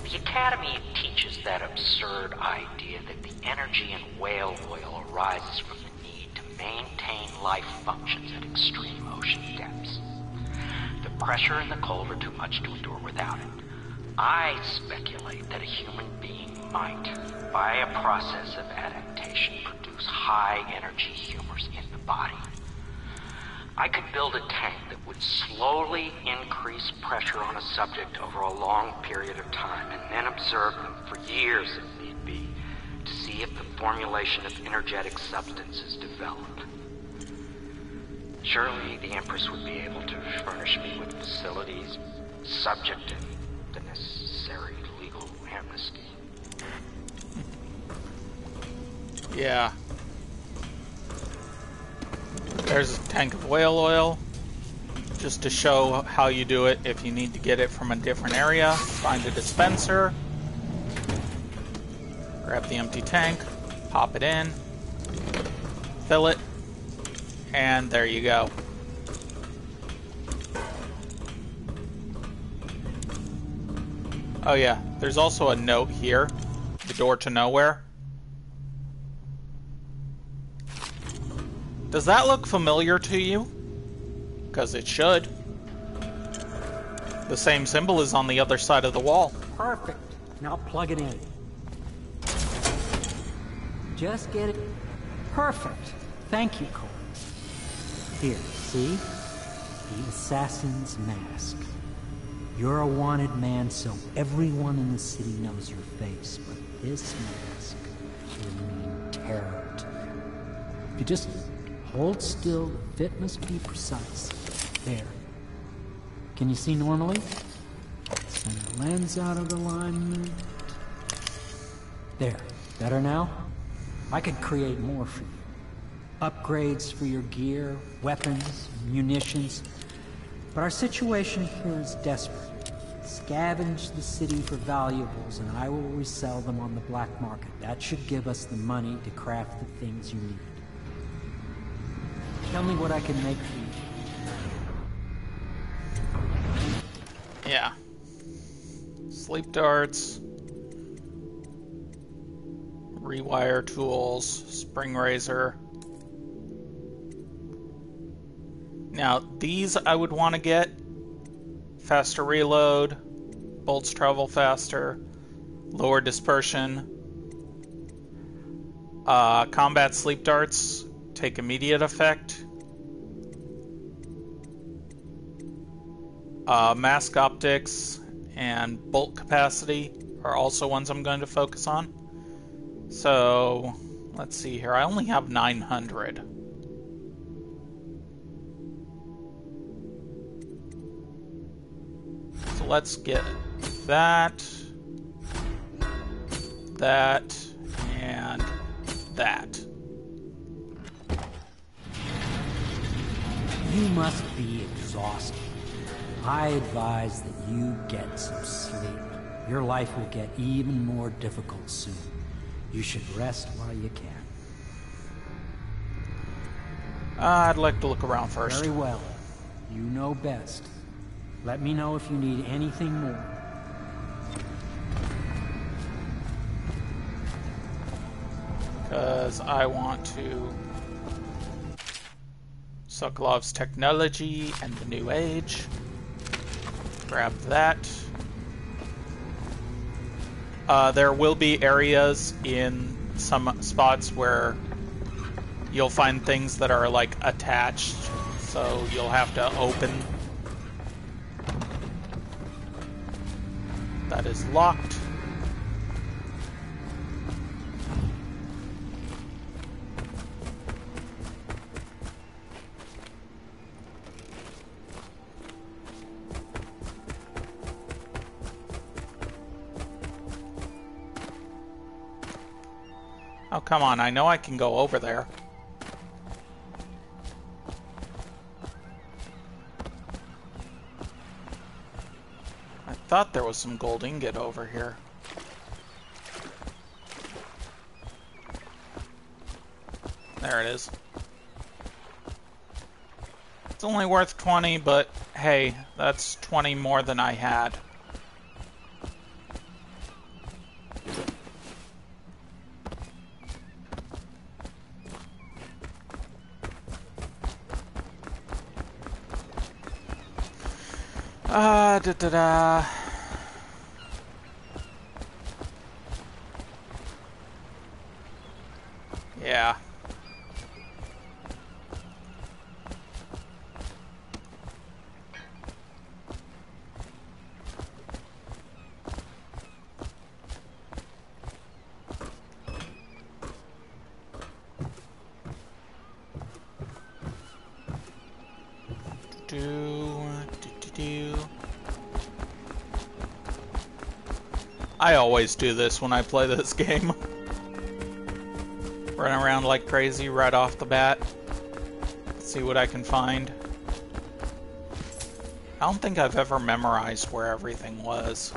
The Academy teaches that absurd idea that the energy in whale oil arises from the need to maintain life functions at extreme ocean depths. The pressure and the cold are too much to endure without it. I speculate that a human being might, by a process of adaptation, produce high-energy humors in the body. I could build a tank that would slowly increase pressure on a subject over a long period of time and then observe them for years if need be to see if the formulation of energetic substances developed. Surely the Empress would be able to furnish me with facilities subject to the necessary legal amnesty. Yeah. There's a tank of whale oil, just to show how you do it. If you need to get it from a different area, find a dispenser, grab the empty tank, pop it in, fill it, and there you go. Oh yeah, there's also a note here, the door to nowhere. Does that look familiar to you? Because it should. The same symbol is on the other side of the wall. Perfect. Now plug it in. Just get it. Perfect. Thank you, Cole. Here, see? The assassin's mask. You're a wanted man, so everyone in the city knows your face, but this mask will mean terror to you. If you just hold still, the fit must be precise. There. Can you see normally? Send the lens out of alignment. There. Better now? I could create more for you. Upgrades for your gear, weapons, munitions. But our situation here is desperate. Scavenge the city for valuables, and I will resell them on the black market. That should give us the money to craft the things you need. Tell me what I can make for you. Yeah. Sleep darts. Rewire tools. Spring razor. Now, these I would want to get. Faster reload. Bolts travel faster. Lower dispersion. Combat sleep darts take immediate effect. Mask optics and bolt capacity are also ones I'm going to focus on. So, let's see here. I only have 900. So let's get that, and that. You must be exhausted. I advise that you get some sleep. Your life will get even more difficult soon. You should rest while you can. I'd like to look around first. Very well. You know best. Let me know if you need anything more. Because I want to... Sokolov's technology and the new age. Grab that. There will be areas in some spots where you'll find things that are like attached, so you'll have to open. That is locked. Oh, come on. I know I can go over there. I thought there was some gold ingot over here. There it is. It's only worth 20, but hey, that's 20 more than I had. Da-da-da. Yeah. I always do this when I play this game. Run around like crazy right off the bat. See what I can find. I don't think I've ever memorized where everything was.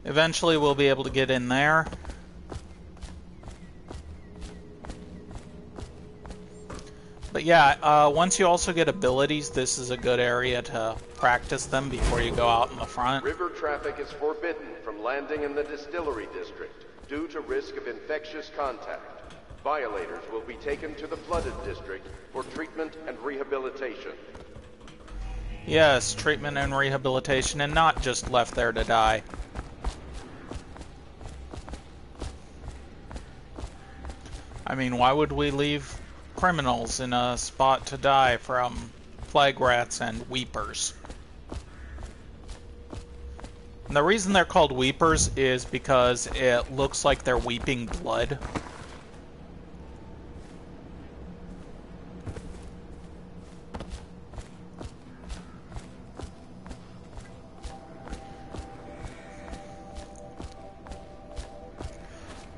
Eventually we'll be able to get in there. But yeah, once you also get abilities, this is a good area to practice them before you go out in the front. River traffic is forbidden from landing in the distillery district due to risk of infectious contact. Violators will be taken to the flooded district for treatment and rehabilitation. Yes, treatment and rehabilitation, and not just left there to die. I mean, why would we leave criminals in a spot to die from plague rats and weepers? And the reason they're called weepers is because it looks like they're weeping blood.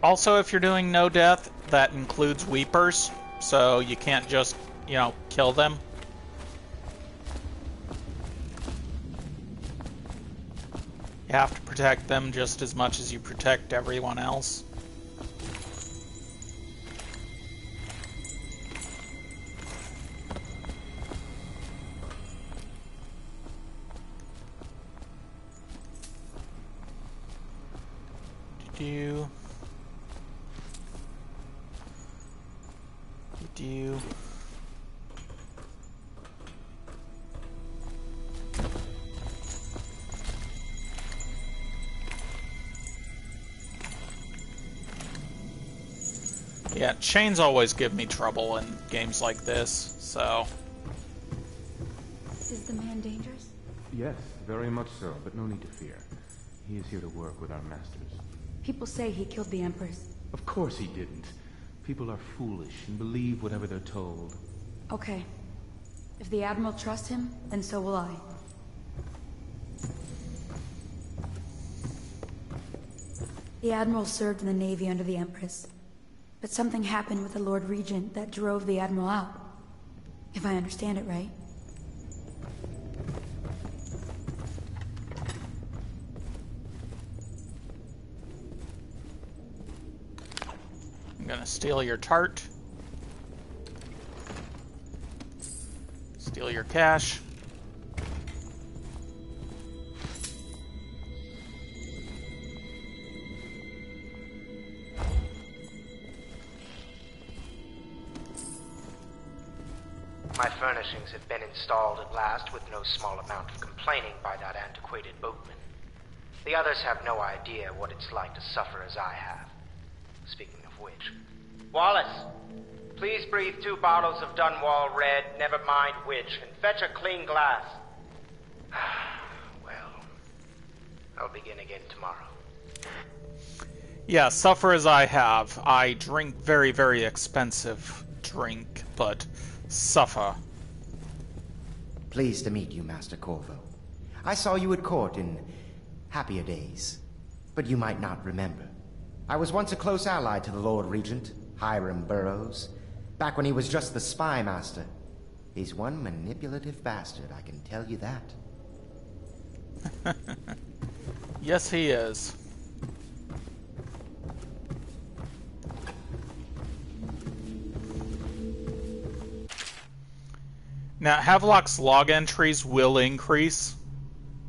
Also, if you're doing no death, that includes weepers, so you can't just, you know, kill them. You have to protect them just as much as you protect everyone else. Do yeah, chains always give me trouble in games like this, so... Is the man dangerous? Yes, very much so, but no need to fear. He is here to work with our masters. People say he killed the Empress. Of course he didn't. People are foolish and believe whatever they're told. Okay. If the Admiral trusts him, then so will I. The Admiral served in the Navy under the Empress. But something happened with the Lord Regent that drove the Admiral out. If I understand it right. I'm gonna steal your tart. Steal your cash. My furnishings have been installed at last with no small amount of complaining by that antiquated boatman. The others have no idea what it's like to suffer as I have. Speaking of which... Wallace! Please breathe 2 bottles of Dunwall Red, never mind which, and fetch a clean glass. Well, again tomorrow. Yeah, suffer as I have. I drink very, very expensive drink, but suffer. Pleased to meet you, Master Corvo. I saw you at court in happier days, but you might not remember. I was once a close ally to the Lord Regent, Hiram Burroughs, back when he was just the spy master. He's one manipulative bastard, I can tell you that. Yes, he is. Now, Havelock's log entries will increase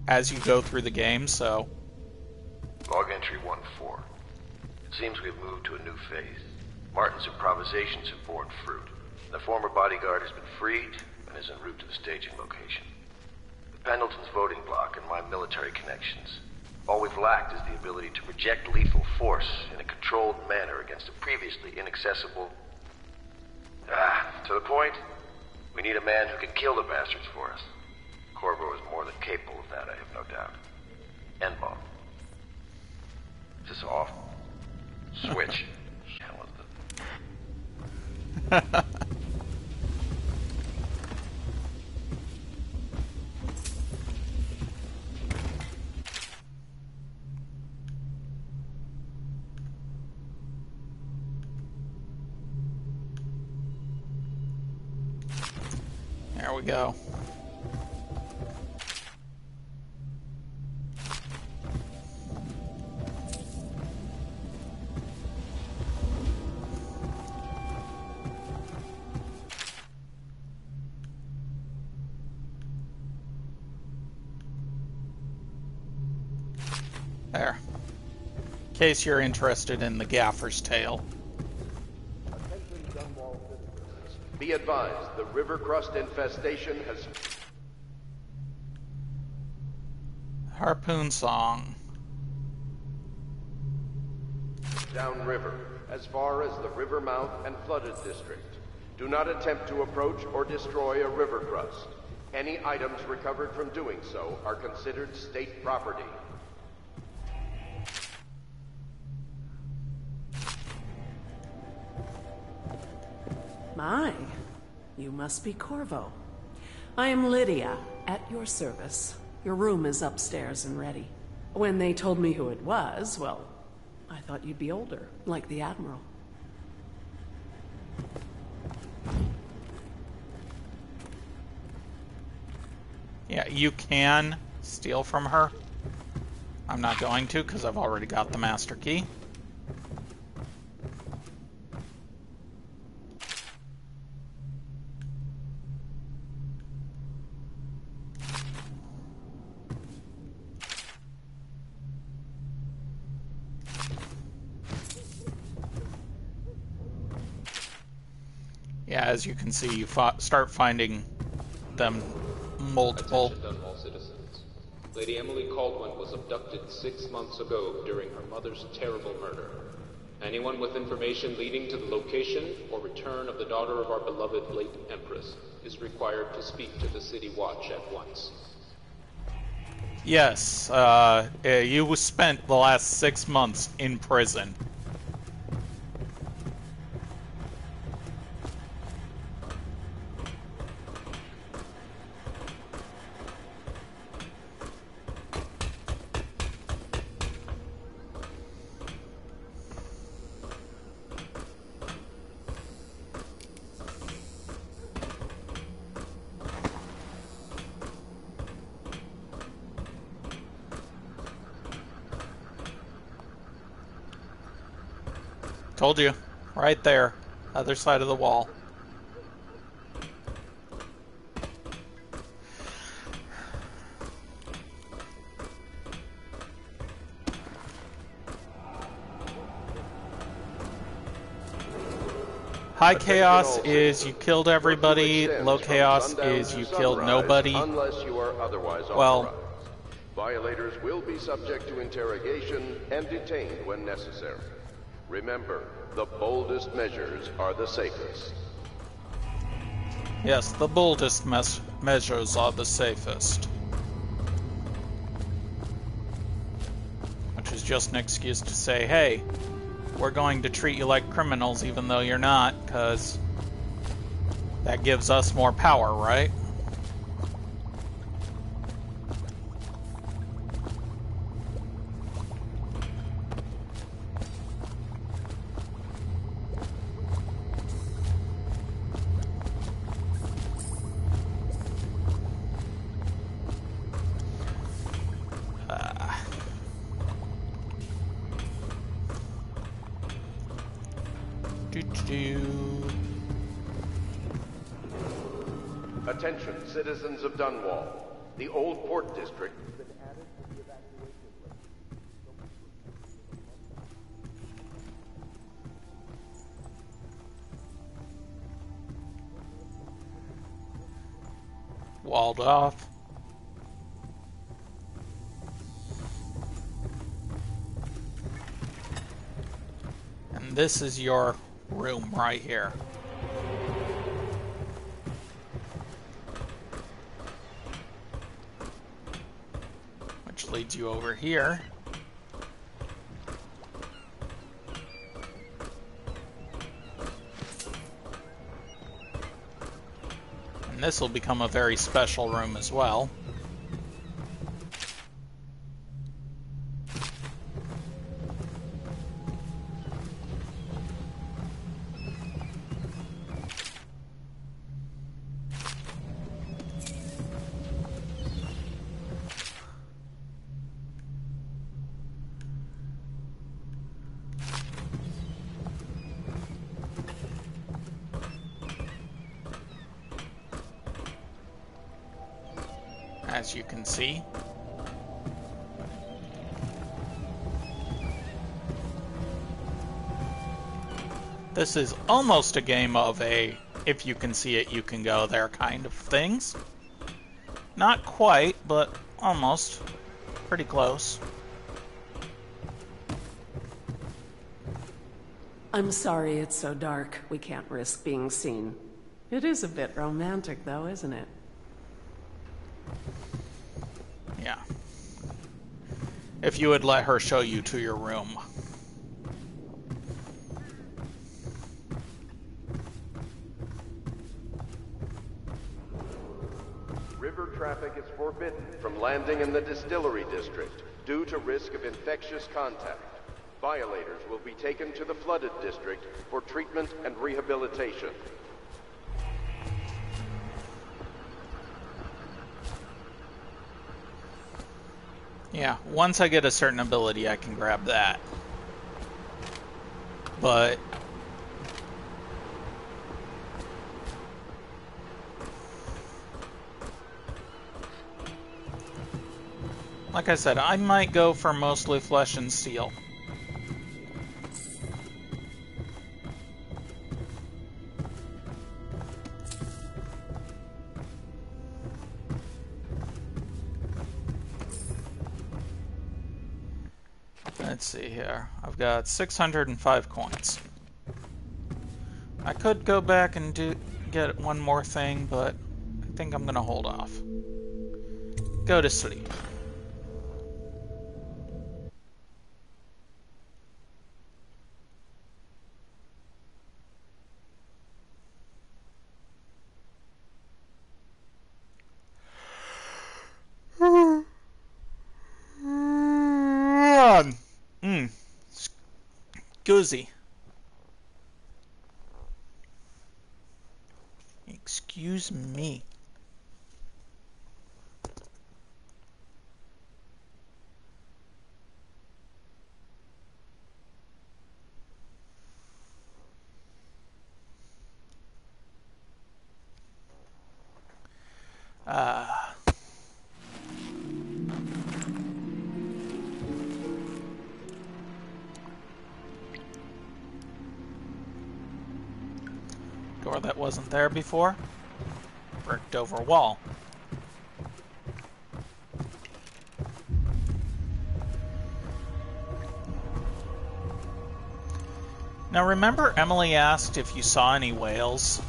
as you go through the game, so... Log entry 1-4. It seems we've moved to a new phase. Martin's improvisations have borne fruit. The former bodyguard has been freed and is en route to the staging location. The Pendleton's voting bloc and my military connections. All we've lacked is the ability to project lethal force in a controlled manner against a previously inaccessible... to the point, we need a man who can kill the bastards for us. Corvo is more than capable of that, I have no doubt. N-bomb. Is this off? Switch. Hell is the... There we go. There. In case you're interested in the Gaffer's Tale. Be advised, the river crust infestation has... Harpoon Song. Downriver, as far as the river mouth and flooded district. Do not attempt to approach or destroy a river crust. Any items recovered from doing so are considered state property. My, you must be Corvo. I am Lydia, at your service. Your room is upstairs and ready. When they told me who it was, well, I thought you'd be older, like the Admiral. Yeah, you can steal from her. I'm not going to, because I've already got the master key. Yeah, as you can see, you start finding them multiple. Attention Dunwall citizens. Lady Emily Caldwin was abducted 6 months ago during her mother's terrible murder. Anyone with information leading to the location or return of the daughter of our beloved late Empress is required to speak to the City Watch at once. Yes, you spent the last 6 months in prison. Told you. Right there. Other side of the wall. High chaos is you killed everybody. Low chaos is you killed nobody. Unless you are otherwise authorized. Violators will be subject to interrogation and detained when necessary. Remember, the boldest measures are the safest. Yes, the boldest measures are the safest. is just an excuse to say, hey, we're going to treat you like criminals even though you're not, because that gives us more power, right? Attention, citizens of Dunwall. The Old Port District has been added to the evacuation list. Walled off. And this is your room right here. Which leads you over here. And this will become a very special room as well. As you can see. This is almost a game of a, if you can see it, you can go there kind of things. Not quite, but almost. Pretty close. I'm sorry it's so dark. We can't risk being seen. It is a bit romantic, though, isn't it? Yeah. If you would let her show you to your room. River traffic is forbidden from landing in the distillery district due to risk of infectious contact. Violators will be taken to the flooded district for treatment and rehabilitation. Yeah, once I get a certain ability, I can grab that. But like I said, I might go for mostly flesh and steel. Let's see here. I've got 605 coins. I could go back and get one more thing, but I think I'm gonna hold off. Go to sleep. Goozy. Excuse me. Door that wasn't there before. Bricked over wall. Now remember Emily asked if you saw any whales?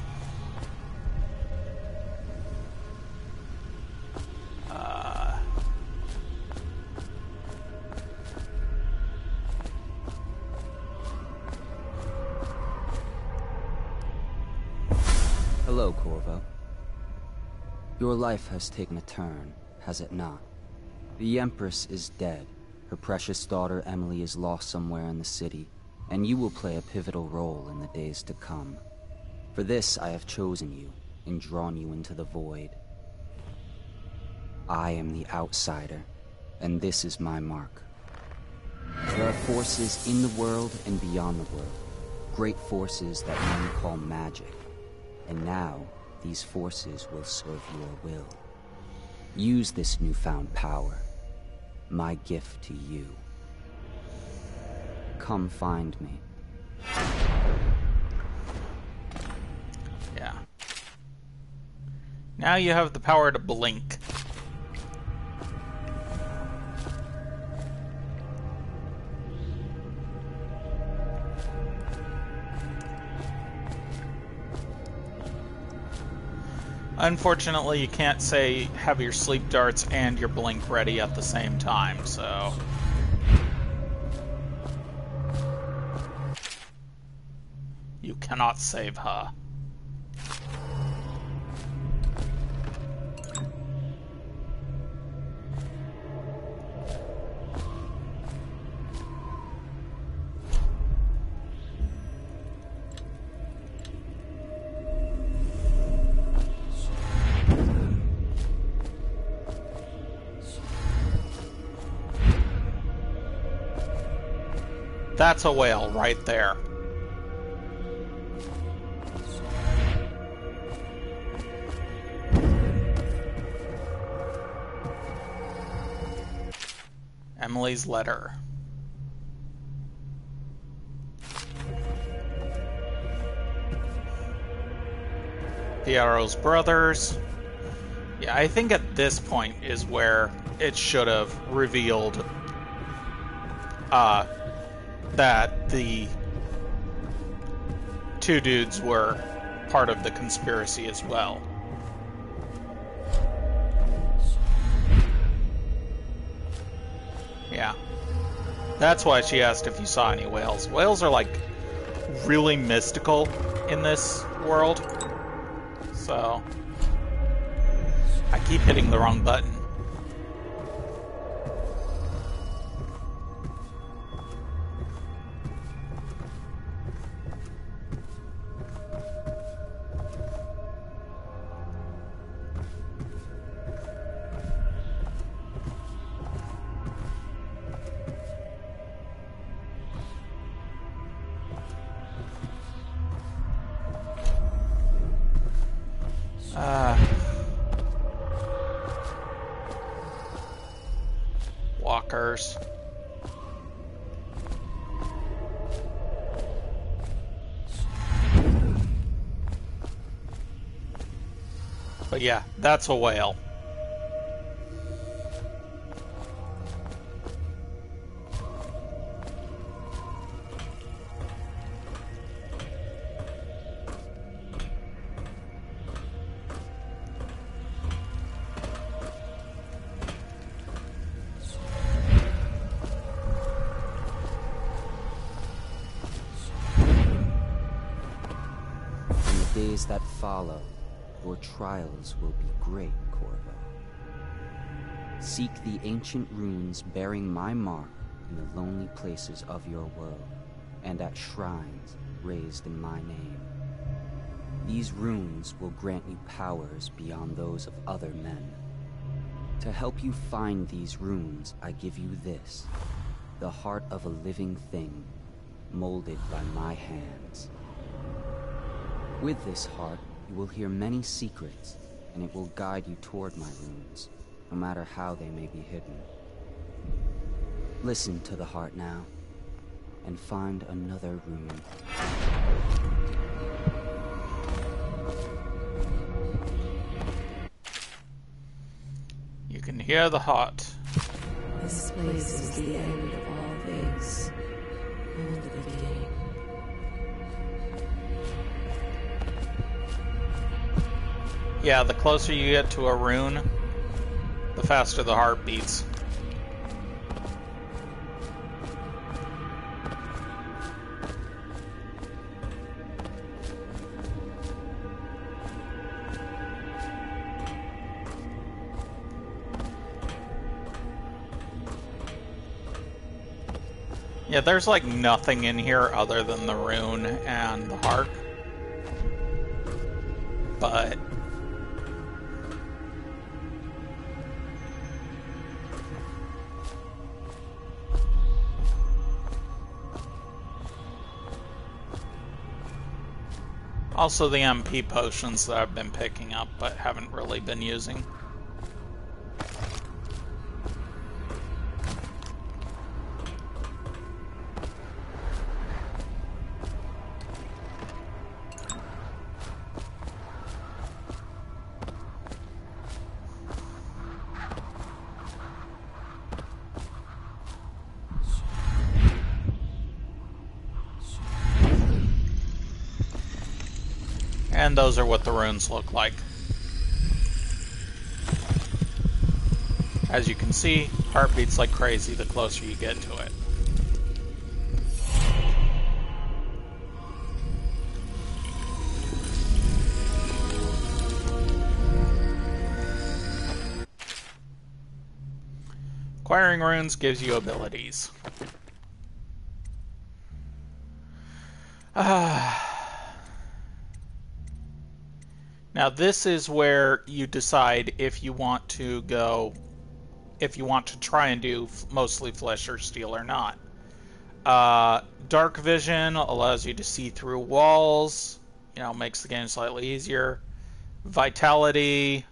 Hello, Corvo. Your life has taken a turn, has it not? The Empress is dead. Her precious daughter Emily is lost somewhere in the city, and you will play a pivotal role in the days to come. For this, I have chosen you and drawn you into the void. I am the outsider, and this is my mark. There are forces in the world and beyond the world, great forces that men call magic. And now, these forces will serve your will. Use this newfound power, my gift to you. Come find me. Yeah. Now you have the power to blink. Unfortunately, you can't say have your sleep darts and your blink ready at the same time, so... You cannot save her. That's a whale right there. Emily's letter. Piero's brothers. Yeah, I think at this point is where it should have revealed that the two dudes were part of the conspiracy as well. Yeah. That's why she asked if you saw any whales. Whales are, like, really mystical in this world. So... I keep hitting the wrong button. Walkers. But yeah, that's a whale. Days that follow, your trials will be great, Corvo. Seek the ancient runes bearing my mark in the lonely places of your world, and at shrines raised in my name. These runes will grant you powers beyond those of other men. To help you find these runes, I give you this, the heart of a living thing, molded by my hands. With this heart, you will hear many secrets, and it will guide you toward my runes, no matter how they may be hidden. Listen to the heart now, and find another rune. You can hear the heart. This place is the end of all things, and the beginning. Yeah, the closer you get to a rune, the faster the heart beats. Yeah, there's like nothing in here other than the rune and the hark. But also the MP potions that I've been picking up but haven't really been using. And those are what the runes look like. As you can see, heart beats like crazy the closer you get to it. Acquiring runes gives you abilities. Now this is where you decide if you want to try and do mostly flesh or steel or not. Dark vision allows you to see through walls, makes the game slightly easier. Vitality,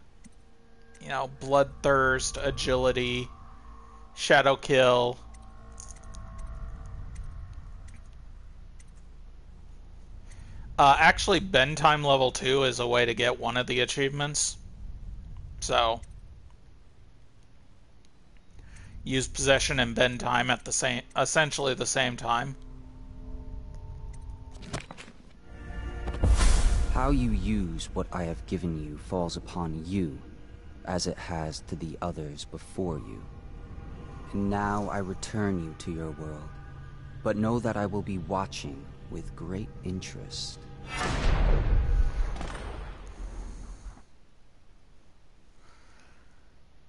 bloodthirst, agility, shadow kill. Actually, bend time level 2 is a way to get one of the achievements. So, use possession and bend time at essentially the same time. How you use what I have given you falls upon you, as it has to the others before you. And now I return you to your world, but know that I will be watching with great interest.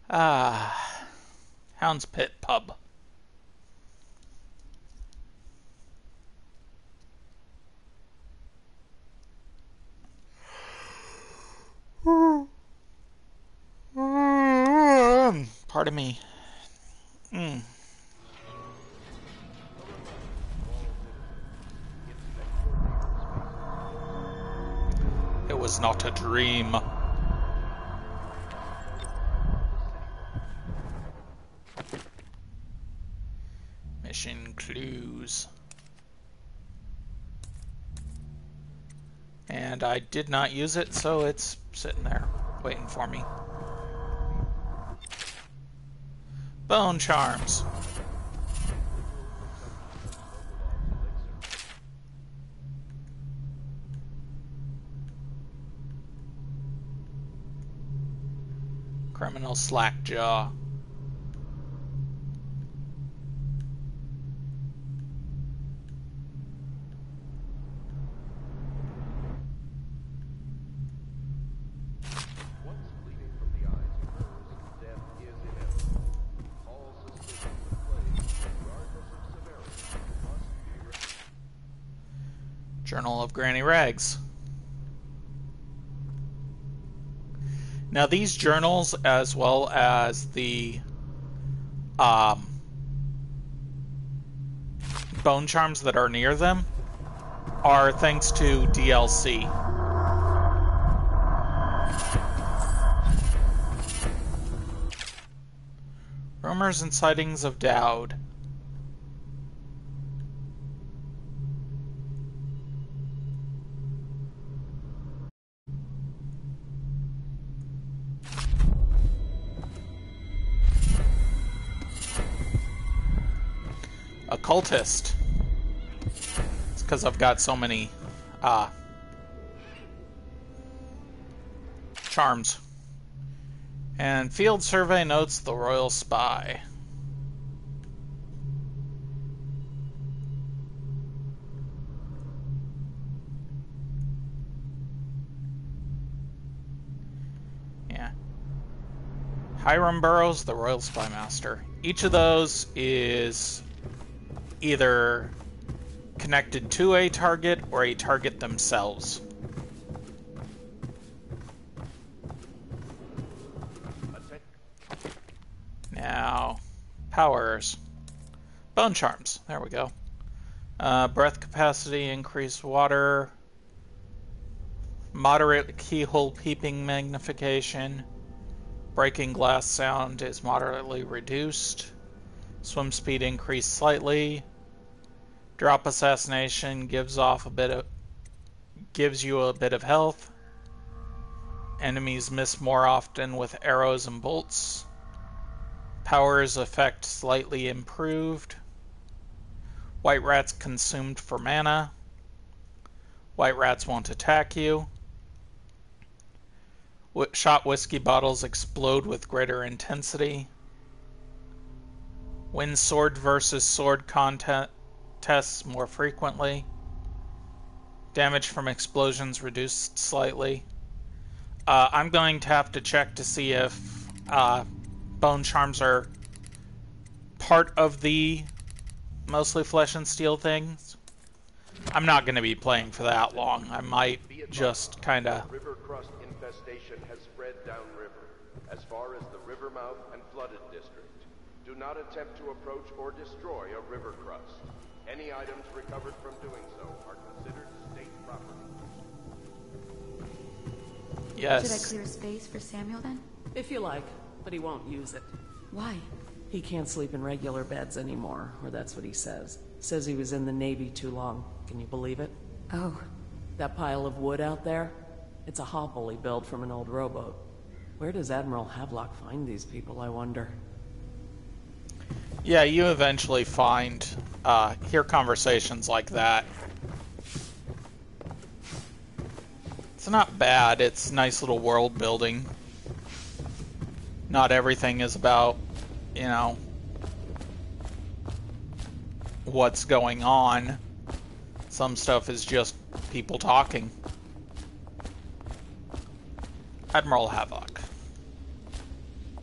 Hound's Pit Pub. Pardon me. It was not a dream. Mission clues. And I did not use it, so it's sitting there, waiting for me. Bone charms. Criminal slackjaw. Journal of Granny Rags. Now these journals, as well as the bone charms that are near them, are thanks to DLC. Rumors and sightings of Dowd. Occultist. It's because I've got so many charms. And field survey notes the royal spy. Yeah. Hiram Burroughs, the royal spy master. Each of those is either connected to a target or a target themselves. Now, powers. Bone charms. There we go. Breath capacity, increased water. Moderate keyhole peeping magnification. Breaking glass sound is moderately reduced. Swim speed increased slightly. Drop assassination gives you a bit of health. Enemies miss more often with arrows and bolts. Powers effect slightly improved. White rats consumed for mana. White rats won't attack you. Shot whiskey bottles explode with greater intensity. Win sword versus sword contests more frequently. Damage from explosions reduced slightly. I'm going to have to check to see if bone charms are part of the mostly flesh and steel things. I'm not going to be playing for that long. I might just kind of... River crust infestation has spread downriver, as far as the river mouth and flooded district. Do not attempt to approach or destroy a river crust. Any items recovered from doing so are considered state property. Should I clear a space for Samuel then? If you like, but he won't use it. Why? He can't sleep in regular beds anymore, or that's what he says. Says he was in the Navy too long. Can you believe it? Oh. That pile of wood out there? It's a hovel he built from an old rowboat. Where does Admiral Havelock find these people, I wonder? Yeah, you eventually hear conversations like that. It's not bad, it's nice little world building. Not everything is about, you know, what's going on. Some stuff is just people talking. Admiral Havelock.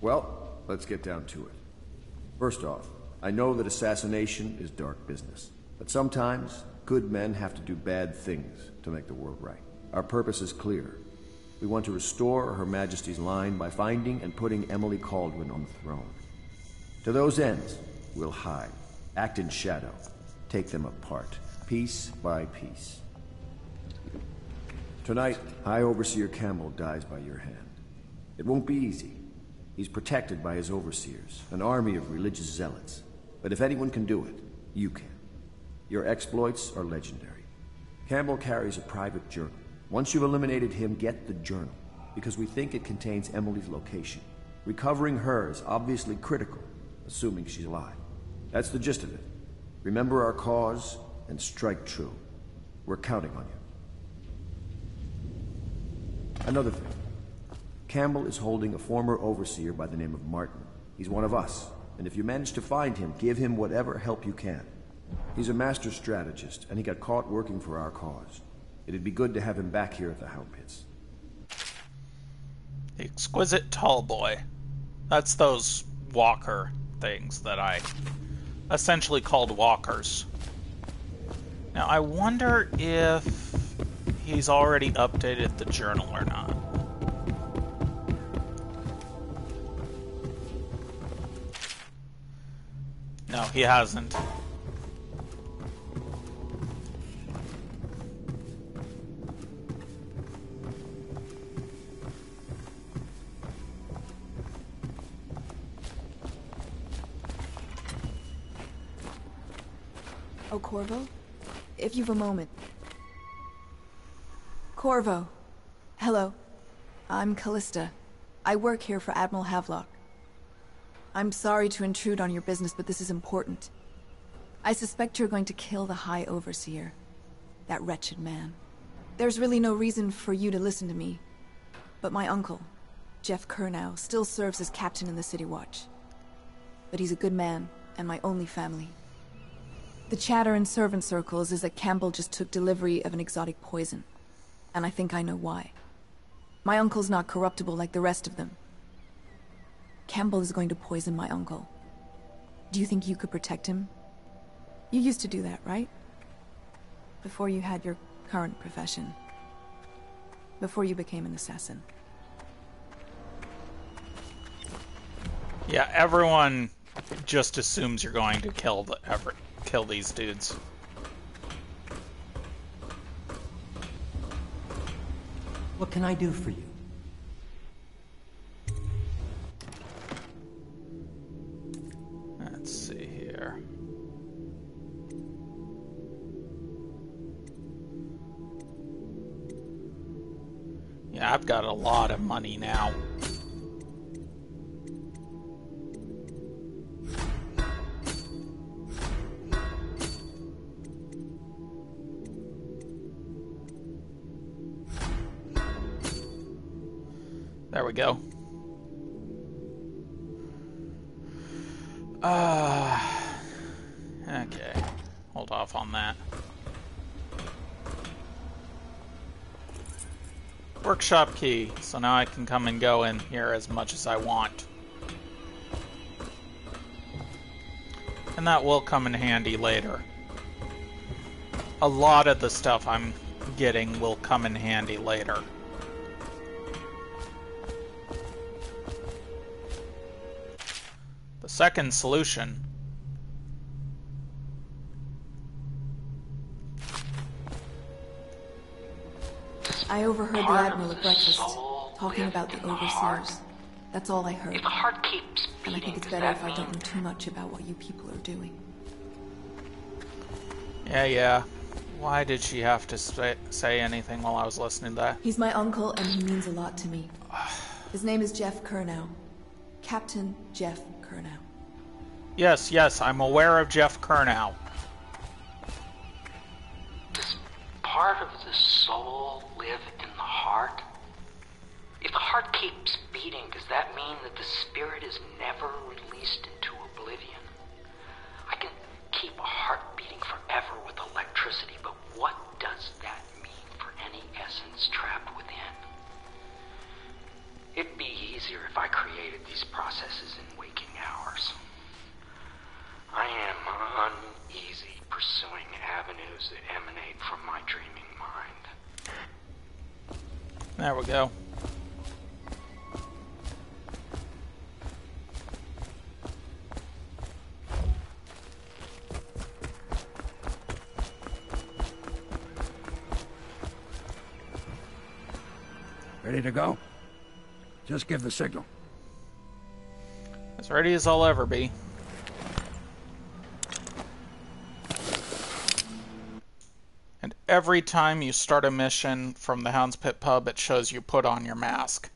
Well, let's get down to it. First off, I know that assassination is dark business, but sometimes good men have to do bad things to make the world right. Our purpose is clear. We want to restore Her Majesty's line by finding and putting Emily Caldwin on the throne. To those ends, we'll hide, act in shadow, take them apart, piece by piece. Tonight, High Overseer Campbell dies by your hand. It won't be easy. He's protected by his overseers, an army of religious zealots. But if anyone can do it, you can. Your exploits are legendary. Campbell carries a private journal. Once you've eliminated him, get the journal, because we think it contains Emily's location. Recovering her is obviously critical, assuming she's alive. That's the gist of it. Remember our cause, and strike true. We're counting on you. Another thing. Campbell is holding a former overseer by the name of Martin. He's one of us, and if you manage to find him, give him whatever help you can. He's a master strategist, and he got caught working for our cause. It'd be good to have him back here at the Hound Pits. The exquisite tall boy. That's those walker things that I essentially called walkers. Now, I wonder if he's already updated the journal or not. No, he hasn't. Oh, Corvo? If you've a moment. Corvo. Hello. I'm Callista. I work here for Admiral Havelock. I'm sorry to intrude on your business, but this is important. I suspect you're going to kill the High Overseer. That wretched man. There's really no reason for you to listen to me. But my uncle, Jeff Kernow, still serves as captain in the City Watch. But he's a good man, and my only family. The chatter in servant circles is that Campbell just took delivery of an exotic poison. And I think I know why. My uncle's not corruptible like the rest of them. Campbell is going to poison my uncle. Do you think you could protect him? You used to do that, right? Before you had your current profession. Before you became an assassin. Yeah, everyone just assumes you're going to kill these dudes. What can I do for you? Let's see here. Yeah, I've got a lot of money now. There we go. Okay. Hold off on that. Workshop key, so now I can come and go in here as much as I want. And that will come in handy later. A lot of the stuff I'm getting will come in handy later. The second solution. I overheard the Admiral at breakfast, talking about the Overseers. That's all I heard. If the heart keeps And I think it's better if I don't know too much about what you people are doing. Yeah. Why did she have to say anything while I was listening to that? He's my uncle, and he means a lot to me. His name is Jeff Curnow. Captain Jeff Curnow. Yes, I'm aware of Jeff Curnow. Does part of the soul live in the heart? If the heart keeps beating, does that mean that the spirit is never released into oblivion? I can keep a heart beating forever with electricity, but what does that mean for any essence trapped within? It'd be easier if I created these processes in waking hours. I am uneasy pursuing avenues that emanate from my dreaming mind. There we go. Ready to go? Just give the signal. As ready as I'll ever be. And every time you start a mission from the Hound's Pit pub, it shows you put on your mask.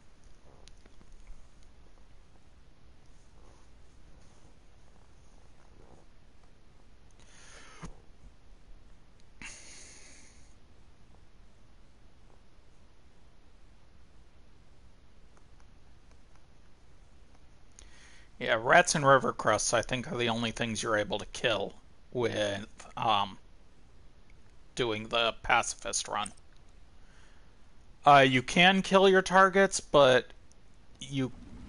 Yeah, rats and river crusts, I think, are the only things you're able to kill with doing the pacifist run. You can kill your targets, but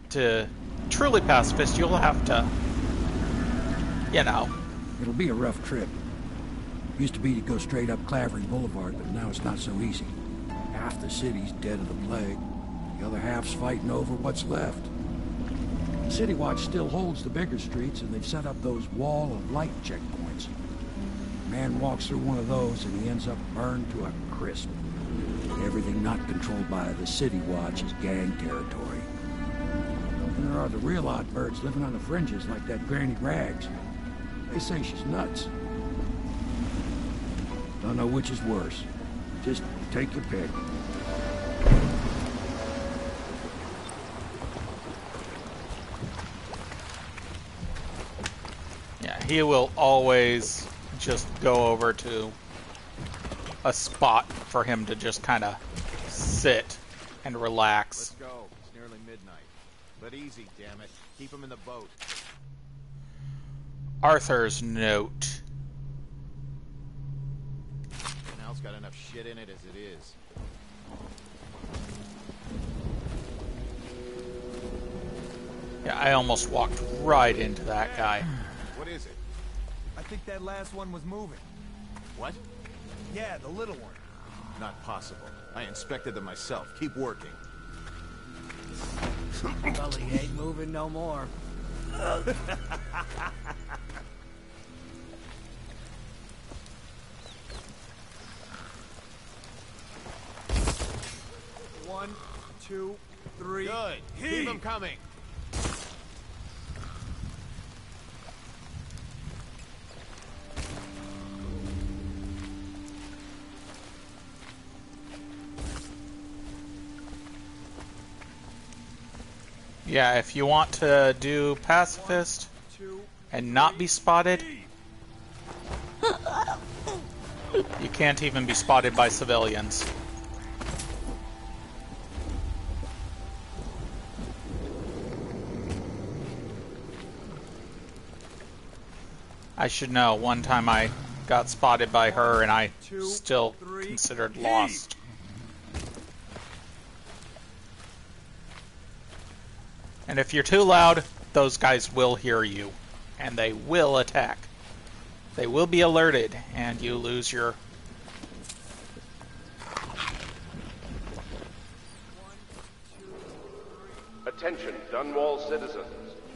to truly pacifist, you'll have to, It'll be a rough trip. Used to be to go straight up Clavering Boulevard, but now it's not so easy. Half the city's dead of the plague. The other half's fighting over what's left. City Watch still holds the bigger streets, and they've set up those wall of light checkpoints. A man walks through one of those, and he ends up burned to a crisp. Everything not controlled by the City Watch is gang territory. And there are the real odd birds living on the fringes, like that Granny Rags. They say she's nuts. Don't know which is worse. Just take your pick. He will always just go over to a spot for him to just kind of sit and relax. Let's go. It's nearly midnight. But easy, damn it. Keep him in the boat. Arthur's note. Canal's got enough shit in it as it is. Yeah, I almost walked right into that guy. What is it? I think that last one was moving. What? Yeah, the little one. Not possible. I inspected them myself. Keep working. Well, he ain't moving no more. One, two, three. Good. Keep them coming. Yeah, if you want to do pacifist and not be spotted, you can't even be spotted by civilians. I should know, one time I got spotted by her and I still considered lost. And if you're too loud, those guys will hear you, and they will attack. They will be alerted, and you lose your... Attention, Dunwall citizens.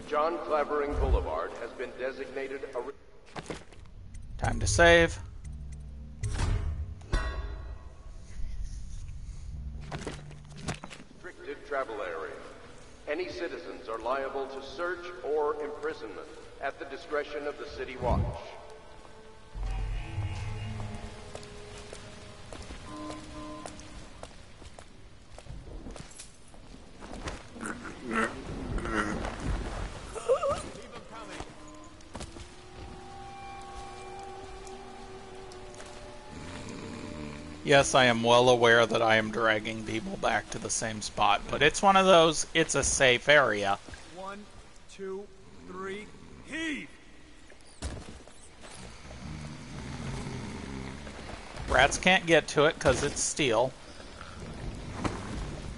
John Clavering Boulevard has been designated a... Time to save. Restricted travel area. Any citizens are liable to search or imprisonment at the discretion of the City Watch. Yes, I am well aware that I am dragging people back to the same spot, but it's one of those, it's a safe area. 1, 2, 3, heave! Rats can't get to it because it's steel.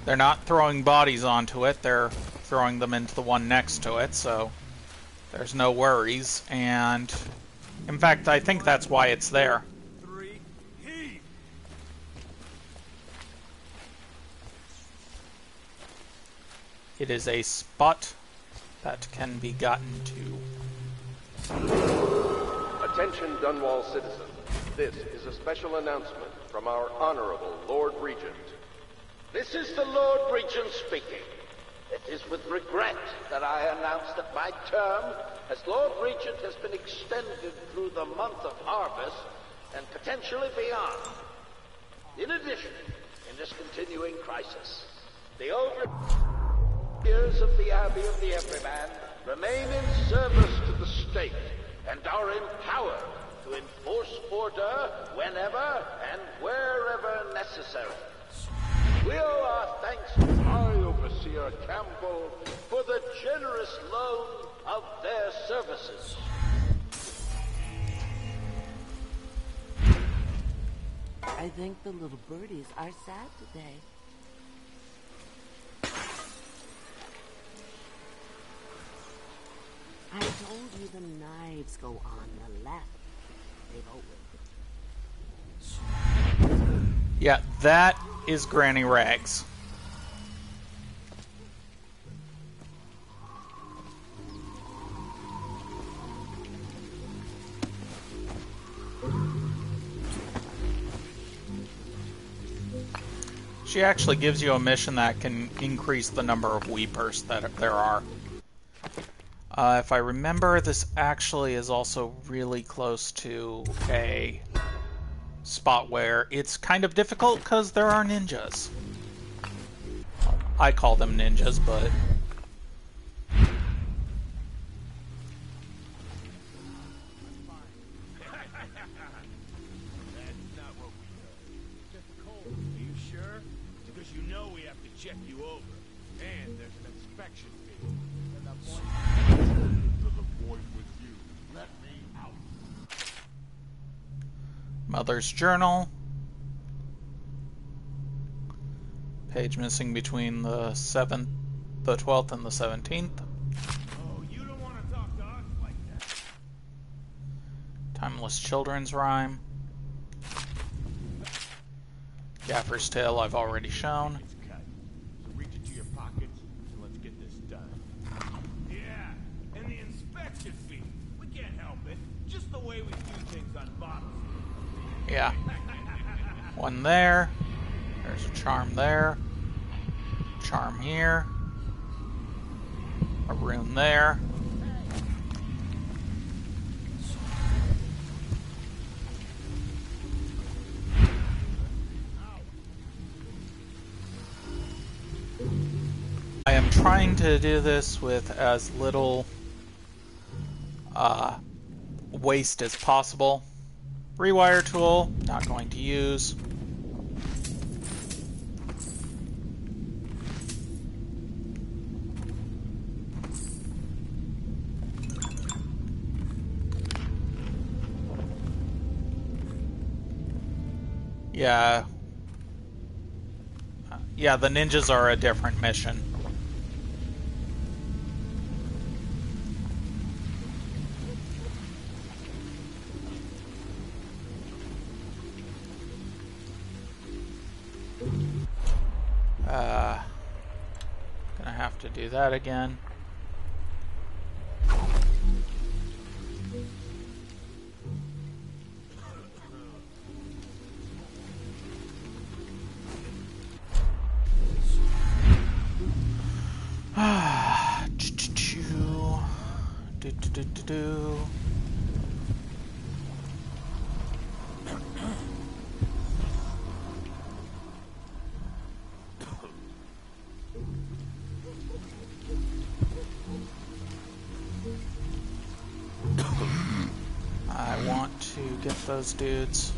They're not throwing bodies onto it, they're throwing them into the one next to it, so there's no worries, and in fact, I think that's why it's there. It is a spot that can be gotten to. Attention, Dunwall citizens. This is a special announcement from our Honorable Lord Regent. This is the Lord Regent speaking. It is with regret that I announce that my term as Lord Regent has been extended through the month of harvest and potentially beyond. In addition, in this continuing crisis, the older years of the Abbey of the Everyman remain in service to the state and are empowered to enforce order whenever and wherever necessary. We owe our thanks to High Overseer Campbell for the generous loan of their services. I think the little birdies are sad today. I told you the knives go on the left. They've opened. Yeah, that is Granny Rags. She actually gives you a mission that can increase the number of weepers that there are. If I remember, this actually is also really close to a spot where it's kind of difficult because there are ninjas. I call them ninjas, but... Mother's journal. Page missing between the 7th, the 12th, and the 17th. Oh, you don't want to talk to us like that. Timeless children's rhyme. Gaffer's Tale I've already shown. So reach into your pockets and let's get this done. Yeah, and the inspection fee. We can't help it. Just the way we do things on bottles. Yeah. One there. There's a charm there. Charm here. A rune there. I am trying to do this with as little waste as possible. Rewire tool, not going to use. Yeah. Yeah, the ninjas are a different mission. Gonna have to do that again. I want to get those dudes.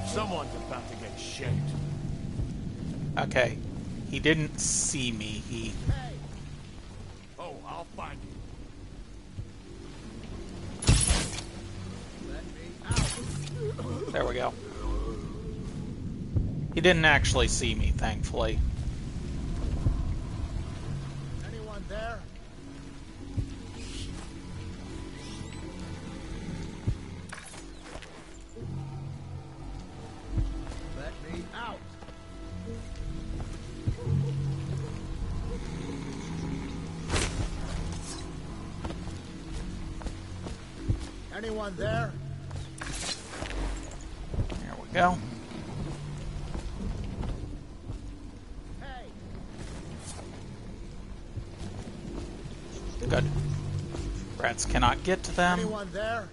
Someone's about to get shaped. Okay. He didn't see me. He... Oh, I'll find you. There we go. He didn't actually see me, thankfully. Anyone there? Let me out. Anyone there? There we go. Good. Rats cannot get to them. Anyone there?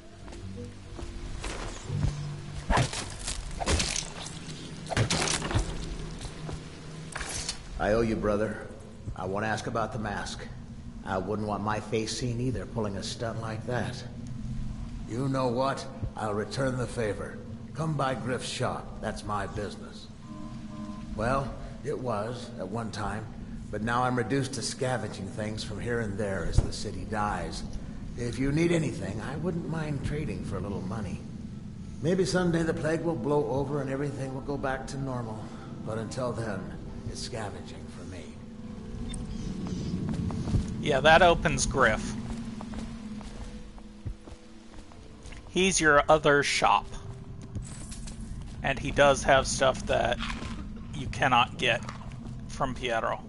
I owe you, brother. I want to ask about the mask. I wouldn't want my face seen either, pulling a stunt like that. You know what? I'll return the favor. Come by Griff's shop. That's my business. Well, it was, at one time, but now I'm reduced to scavenging things from here and there as the city dies. If you need anything, I wouldn't mind trading for a little money. Maybe someday the plague will blow over and everything will go back to normal. But until then, it's scavenging for me. Yeah, that opens Griff. He's your other shop. And he does have stuff that you cannot get from Pietro.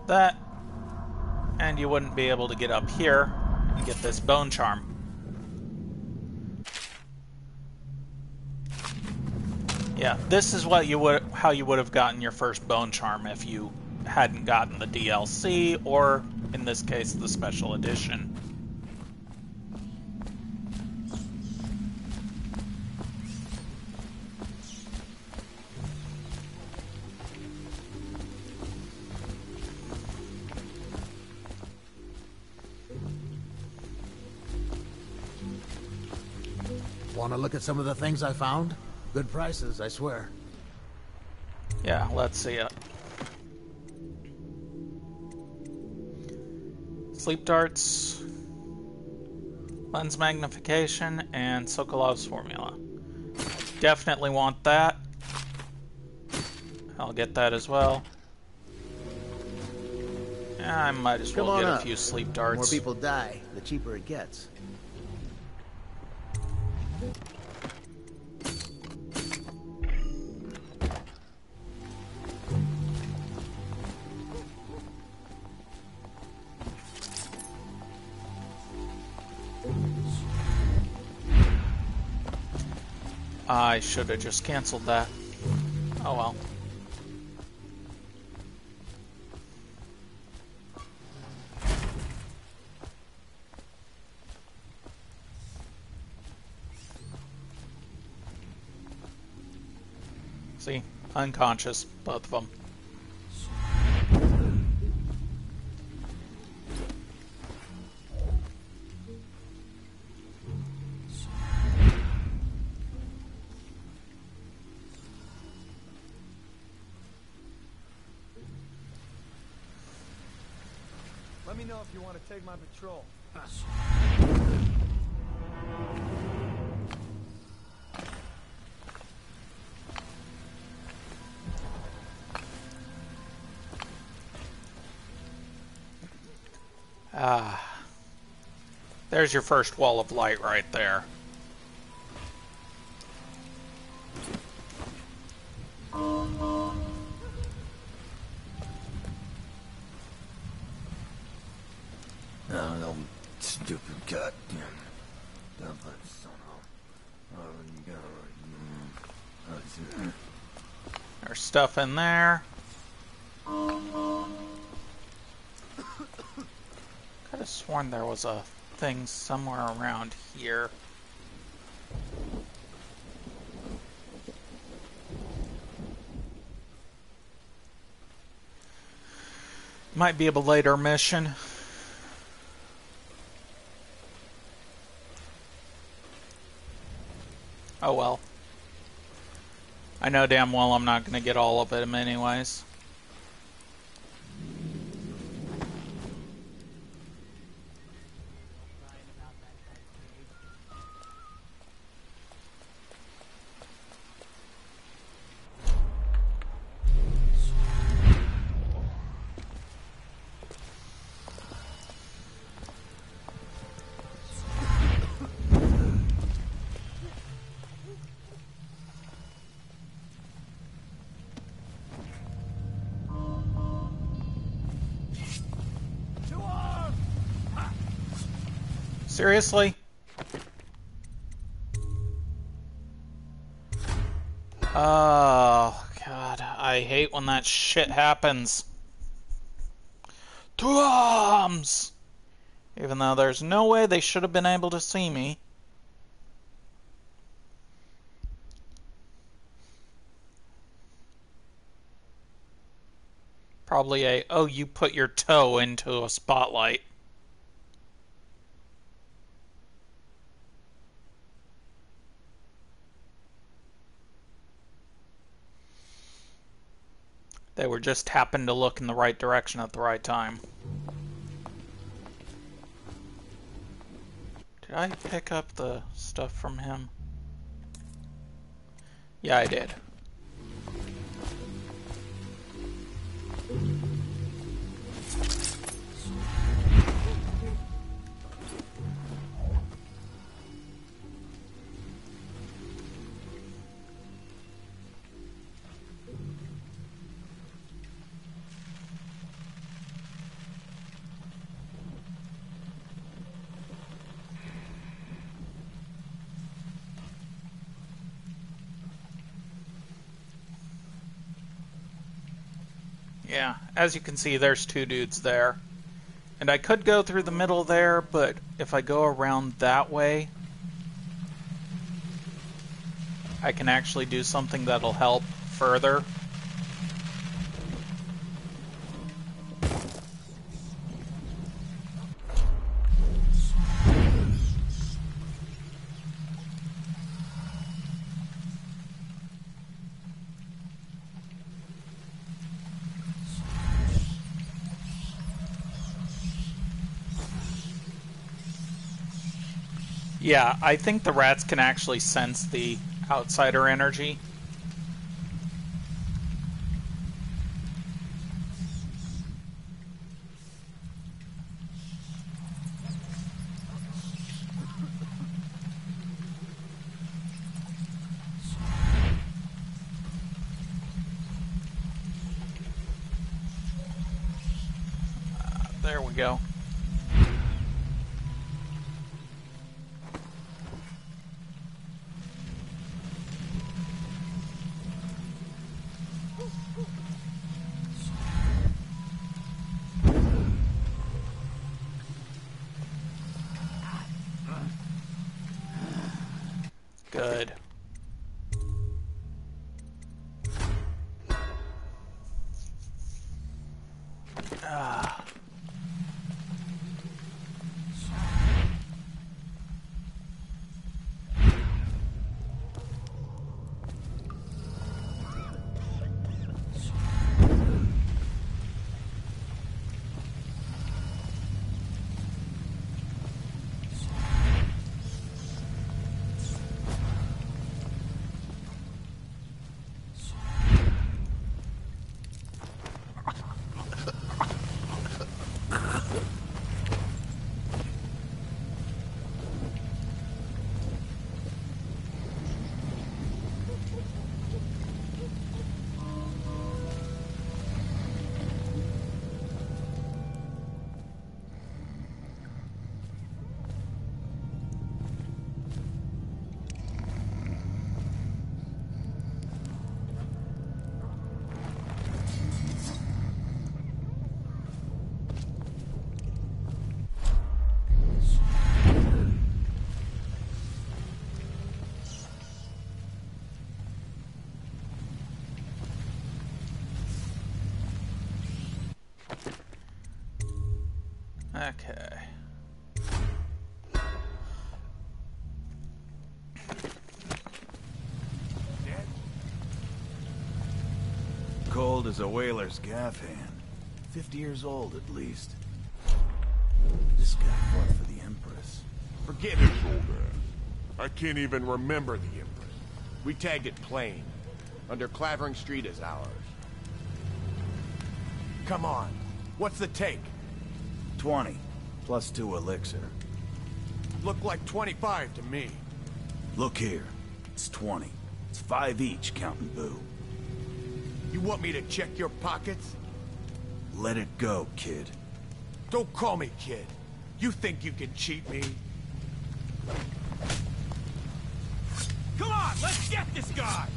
That, and you wouldn't be able to get up here and get this bone charm. Yeah, this is what you would, how you would have gotten your first bone charm if you hadn't gotten the DLC, or in this case, the special edition. Want to look at some of the things I found? Good prices, I swear. Yeah, let's see it. Sleep darts, lens magnification, and Sokolov's formula. Definitely want that. I'll get that as well. I might as well get a few sleep darts. The more people die, the cheaper it gets. I should have just canceled that. Oh well. See? Unconscious, both of them. Let me know if you want to take my patrol. There's your first wall of light right there. No, stupid goddamn Dublin son of... There's stuff in there. Could have sworn there was a thing somewhere around here. Might be a later mission. Oh well. I know damn well I'm not going to get all of it anyways. Seriously? Oh, God. I hate when that shit happens. Drums! Even though there's no way they should have been able to see me. Probably a, oh, you put your toe into a spotlight. They were just happened to look in the right direction at the right time. Did I pick up the stuff from him? Yeah, I did. Yeah, as you can see, there's two dudes there. And I could go through the middle there, but if I go around that way, I can actually do something that'll help further. Yeah, I think the rats can actually sense the outsider energy. There we go. Good. Ah. Okay. Cold as a whaler's gaff hand. 50 years old, at least. This guy fought for the Empress. Forget his old ass. I can't even remember the Empress. We tagged it plain. Under Clavering Street is ours. Come on. What's the take? 20, plus 2 elixir. Look like 25 to me. Look here. It's 20. It's 5 each, counting Boo. You want me to check your pockets? Let it go, kid. Don't call me kid. You think you can cheat me? Come on, let's get this guy!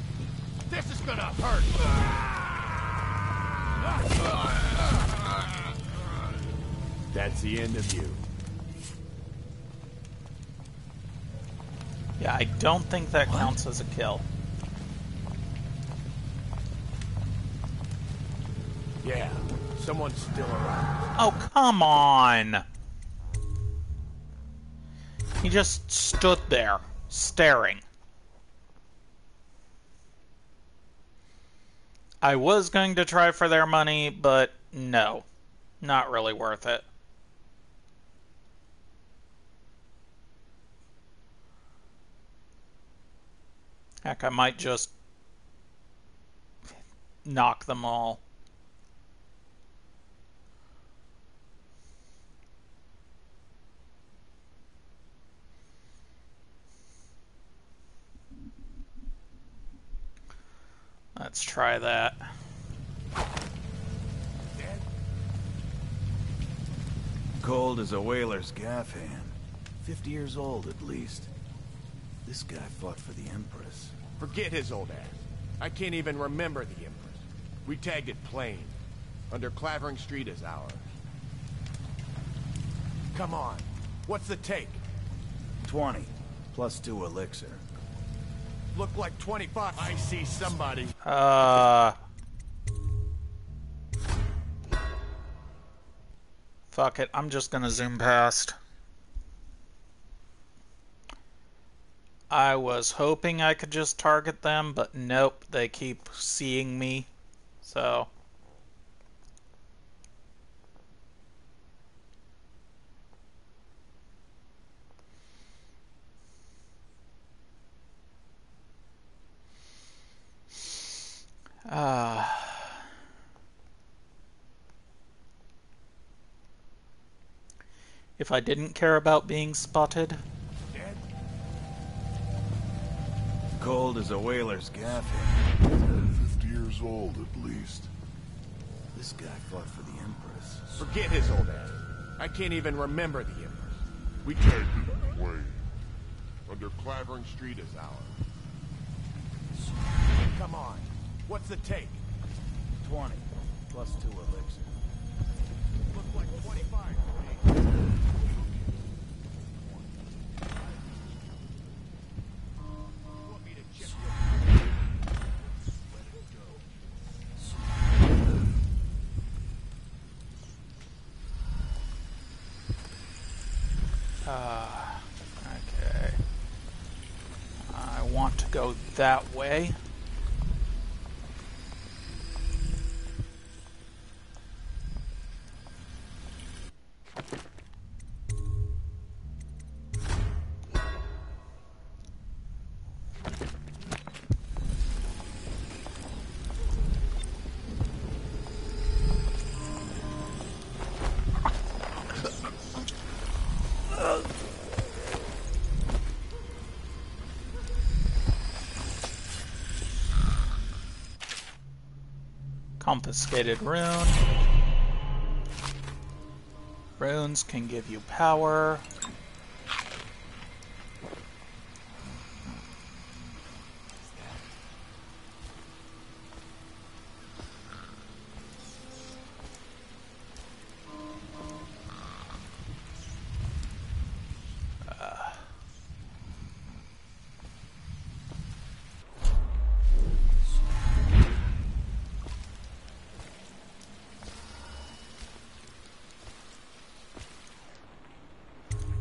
This is gonna hurt! That's the end of you. Yeah, I don't think that counts as a kill. Yeah, someone's still around. Oh, come on! He just stood there, staring. I was going to try for their money, but no. Not really worth it. Heck, I might just knock them all. Let's try that. Cold as a whaler's gaff hand. 50 years old, at least. This guy fought for the Empress. Forget his old ass. I can't even remember the Empress. We tagged it plain. Under Clavering Street is ours. Come on. What's the take? 20, plus 2 elixir. Look like 25. I see somebody. Fuck it, I'm just gonna zoom past. I was hoping I could just target them, but nope, they keep seeing me, so... If I didn't care about being spotted... Cold as a whaler's gaff. 50 years old, at least. This guy fought for the Empress. Forget his old ass. I can't even remember the Empress. We can't be away. Under Clavering Street is ours. Come on. What's the take? 20, plus 2 elixir. Looks like 25 to me. Want me to check your... Let it go. Okay. I want to go that way. Confiscated rune. Runes can give you power.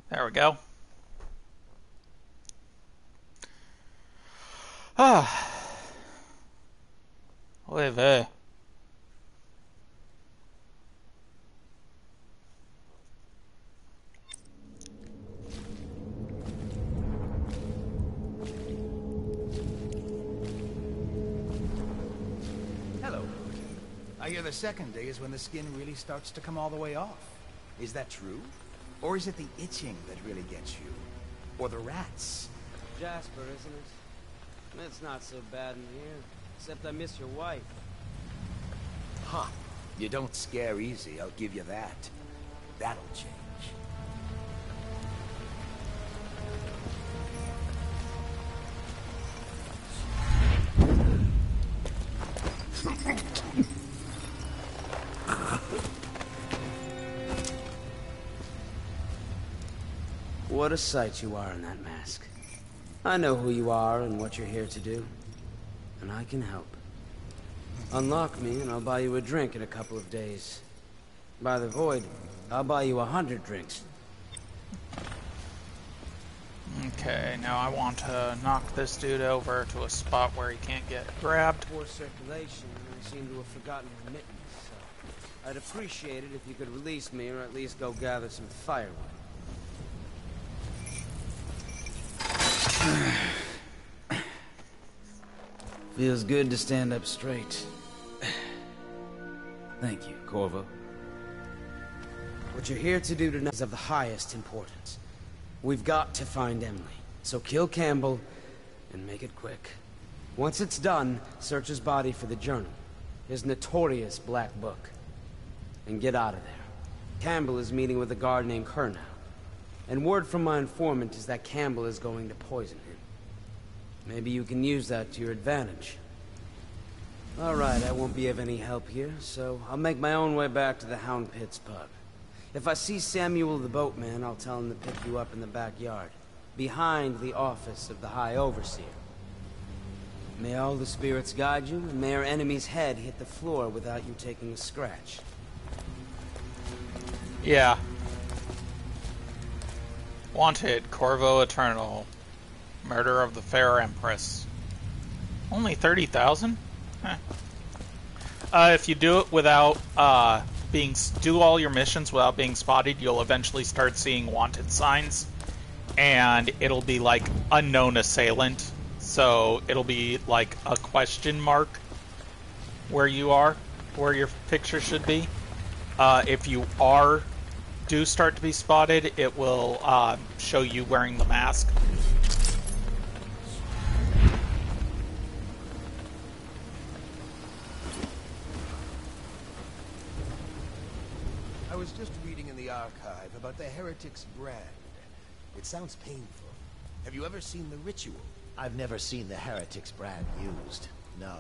There we go. Ah. Oy vey. Hello. I hear the second day is when the skin really starts to come all the way off. Is that true? Or is it the itching that really gets you? Or the rats? Jasper, isn't it? It's not so bad in here. Except I miss your wife. Huh. You don't scare easy, I'll give you that. That'll change. What a sight you are in that mask. I know who you are and what you're here to do. And I can help. Unlock me and I'll buy you a drink in a couple of days. By the Void, I'll buy you 100 drinks. Okay, now I want to knock this dude over to a spot where he can't get grabbed. Poor circulation, and I seem to have forgotten remittance, so I'd appreciate it if you could release me or at least go gather some firewood. Feels good to stand up straight. Thank you, Corvo. What you're here to do tonight is of the highest importance. We've got to find Emily, so kill Campbell and make it quick. Once it's done, search his body for the journal, his notorious black book, and get out of there. Campbell is meeting with a guard named Kernow, and word from my informant is that Campbell is going to poison him. Maybe you can use that to your advantage. Alright, I won't be of any help here, so I'll make my own way back to the Hound Pits pub. If I see Samuel the boatman, I'll tell him to pick you up in the backyard, behind the office of the High Overseer. May all the spirits guide you, and may our enemy's head hit the floor without you taking a scratch. Yeah. Wanted, Corvo Eternal. Murder of the Fair Empress. Only 30,000? If you do it without do all your missions without being spotted, you'll eventually start seeing wanted signs, and it'll be like unknown assailant, so it'll be like a question mark where you are, where your picture should be. If you do start to be spotted, it will show you wearing the mask. I was just reading in the archive about the Heretic's brand. It sounds painful. Have you ever seen the ritual? I've never seen the Heretic's brand used. No,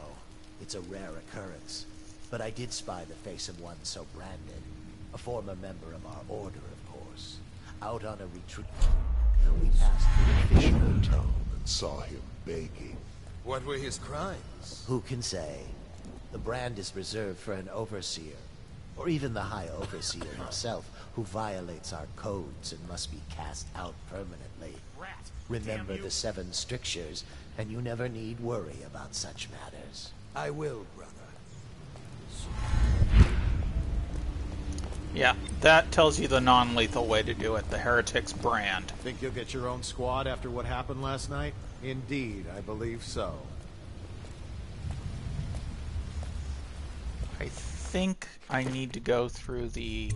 it's a rare occurrence. But I did spy the face of one so branded. A former member of our order, of course. Out on a retreat. We passed through a fishing town and saw him begging. What were his crimes? Who can say? The brand is reserved for an overseer. Or even the High Overseer himself, who violates our codes and must be cast out permanently. Remember the 7 strictures, and you never need worry about such matters. I will, brother. Yeah, that tells you the non-lethal way to do it, the Heretic's brand. Think you'll get your own squad after what happened last night? Indeed, I believe so. I think I need to go through the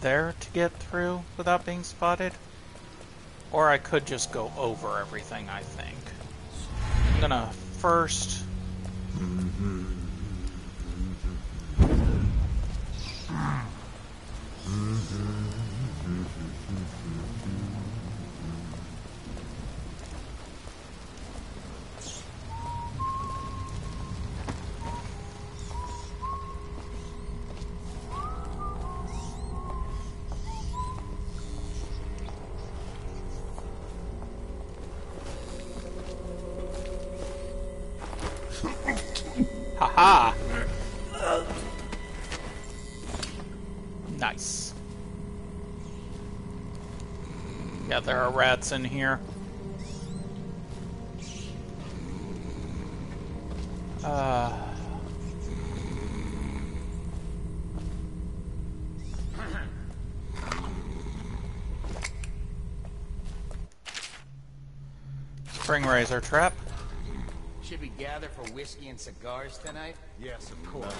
there to get through without being spotted, or I could just go over everything. I think I'm gonna first haha. Nice. Yeah, there are rats in here. Spring razor trap. Should we gather for whiskey and cigars tonight? Yes, of course.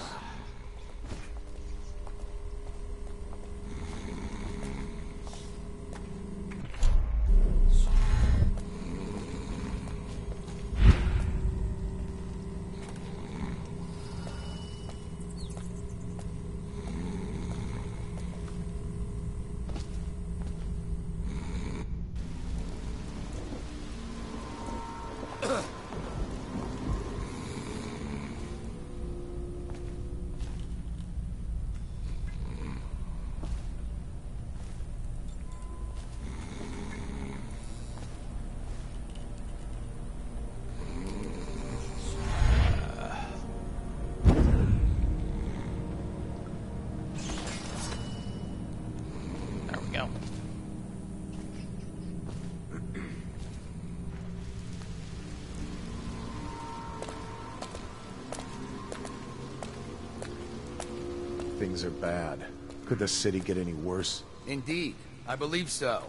Things are bad. Could the city get any worse? Indeed, I believe so.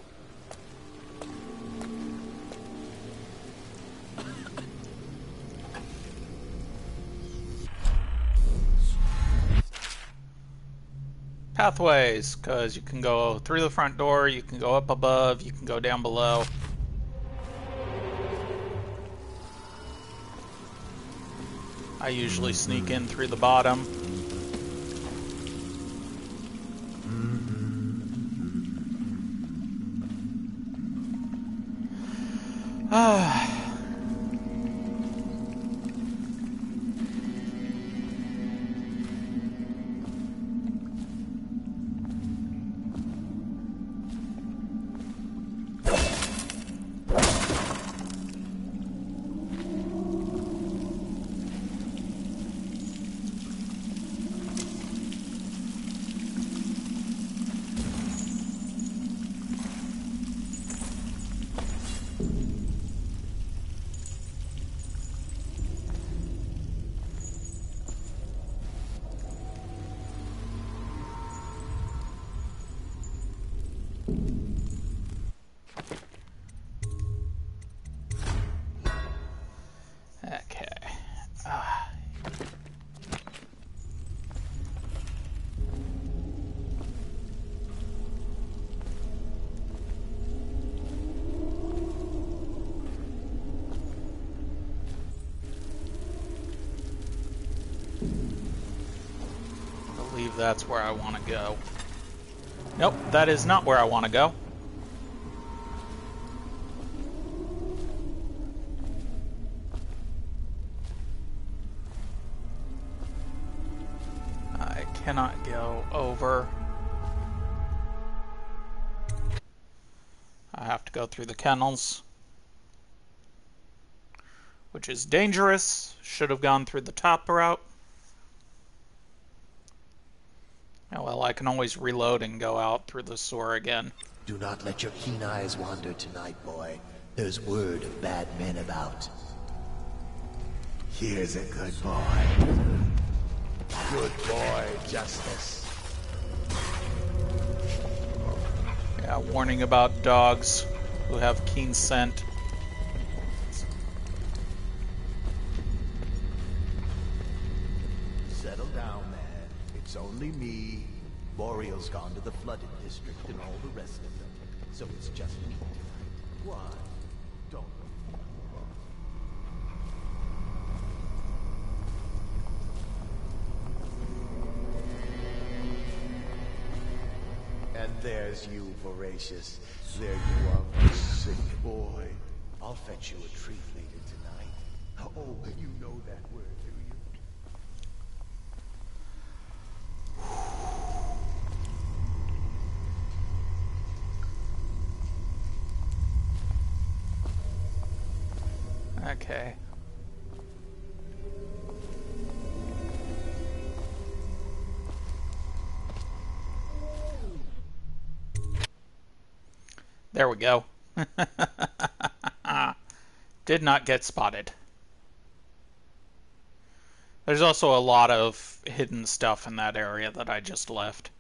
Pathways, because you can go through the front door, you can go up above, you can go down below. I usually sneak in through the bottom. that's where I want to go. Nope, that is not where I want to go. I cannot go over. I have to go through the kennels, which is dangerous. Should have gone through the top route. Oh, well, I can always reload and go out through the sewer again. Do not let your keen eyes wander tonight, boy. There's word of bad men about. Here's a good boy. Good boy, Justice. Yeah, warning about dogs who have keen scent. Settle down, man. It's only me. Boreal's gone to the flooded district and all the rest of them. So it's just me tonight. What? Don't. And there's you, Voracious. There you are, my sick boy. I'll fetch you a treat later tonight. Oh, you know that word, do you? Okay. There we go. Did not get spotted. There's also a lot of hidden stuff in that area that I just left.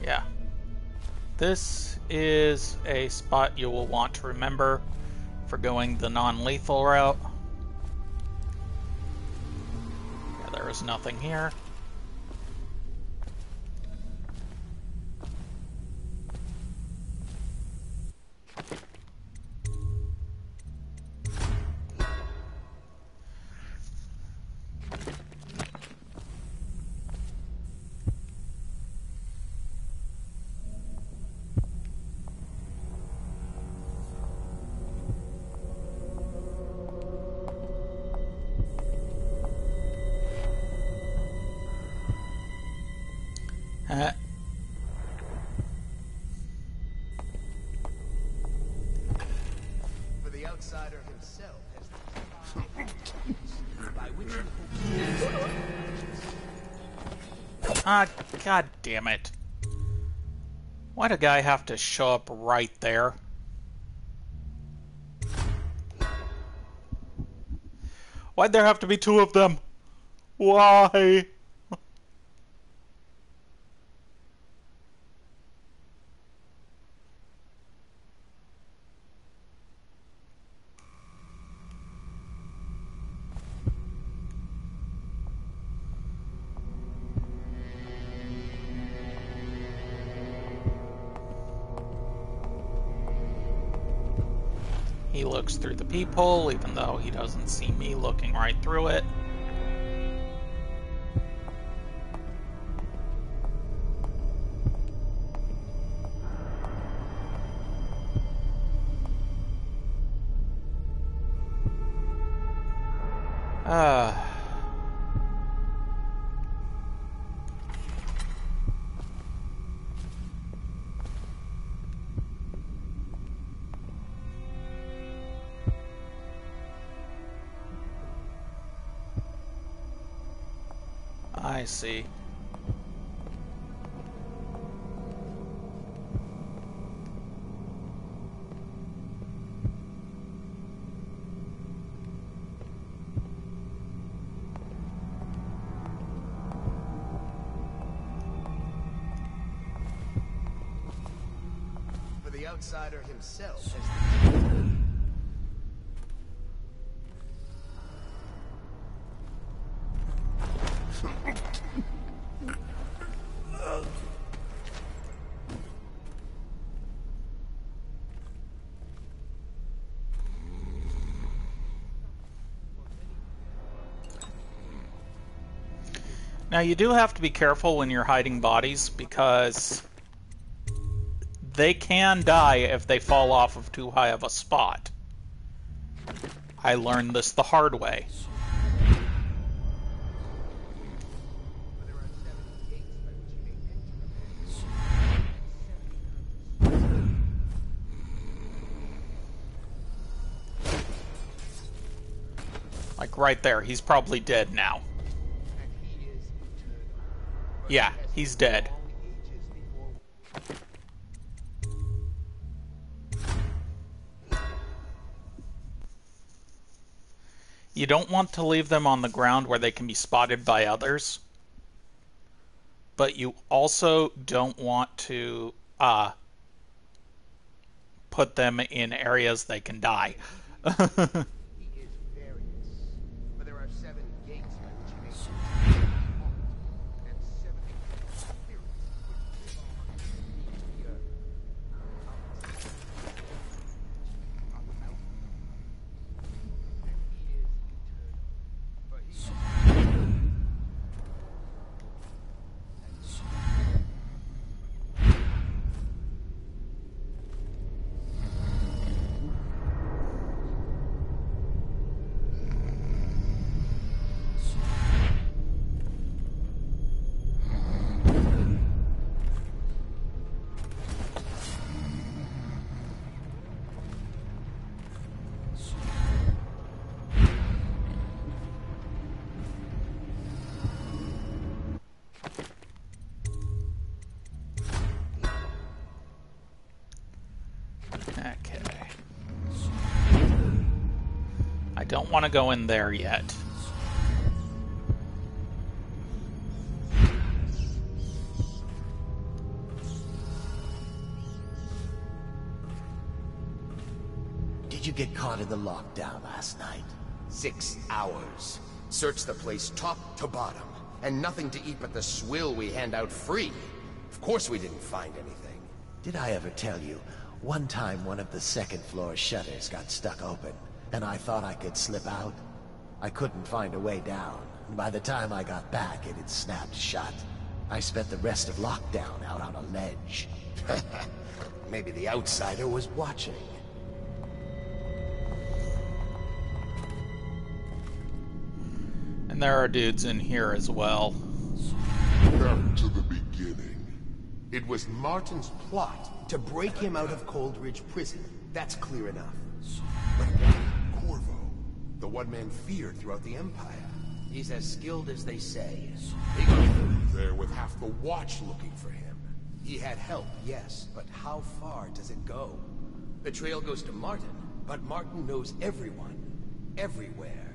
Yeah. This is a spot you will want to remember for going the non-lethal route. Yeah, there is nothing here. For the outsider himself has the by which Ah, god damn it. Why'd a guy have to show up right there? Why'd there have to be two of them? Why? He looks through the peephole, even though he doesn't see me looking right through it. I see. for the outsider himself has Now, you do have to be careful when you're hiding bodies, because they can die if they fall off of too high of a spot. I learned this the hard way. Like right there, he's probably dead now. Yeah, he's dead. You don't want to leave them on the ground where they can be spotted by others. But you also don't want to put them in areas they can die. Don't want to go in there yet. Did you get caught in the lockdown last night? 6 hours. Searched the place top to bottom. And nothing to eat but the swill we hand out free. Of course we didn't find anything. Did I ever tell you, one time one of the second floor shutters got stuck open, and I thought I could slip out? I couldn't find a way down, and by the time I got back, it had snapped shut. I spent the rest of lockdown out on a ledge. Maybe the outsider was watching. And there are dudes in here as well. Back to the beginning. It was Martin's plot to break him out of Coldridge Prison. That's clear enough. But why Corvo? The one man feared throughout the Empire. He's as skilled as they say. He got through there with half the Watch looking for him. He had help, yes, but how far does it go? The trail goes to Martin, but Martin knows everyone. Everywhere.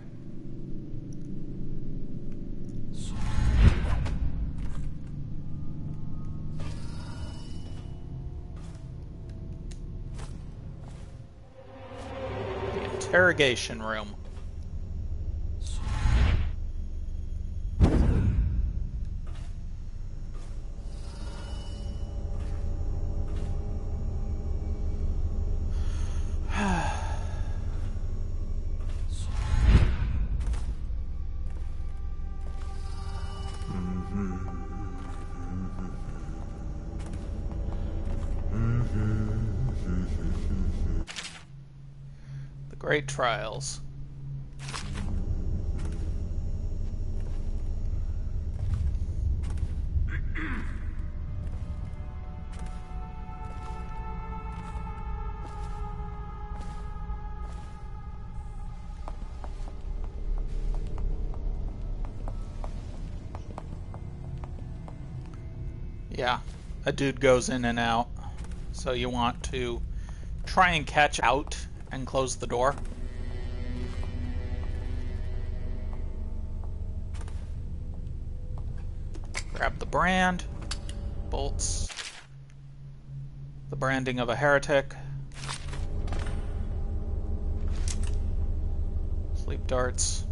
Interrogation room. Great trials. Yeah, a dude goes in and out, so you want to try and catch out and close the door. Grab the brand, bolts, the branding of a heretic, sleep darts.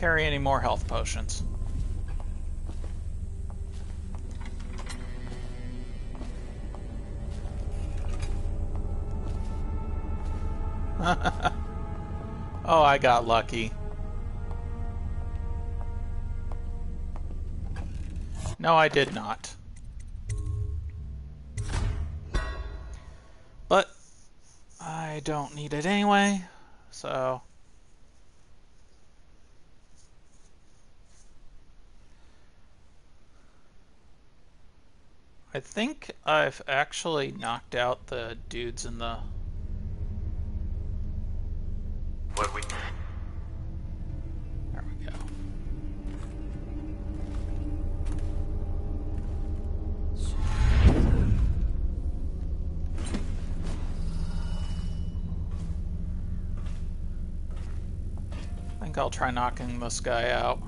carry any more health potions. Oh, I got lucky. No, I did not. But I don't need it anyway, so... I think I've actually knocked out the dudes in the... What we... There we go. I think I'll try knocking this guy out.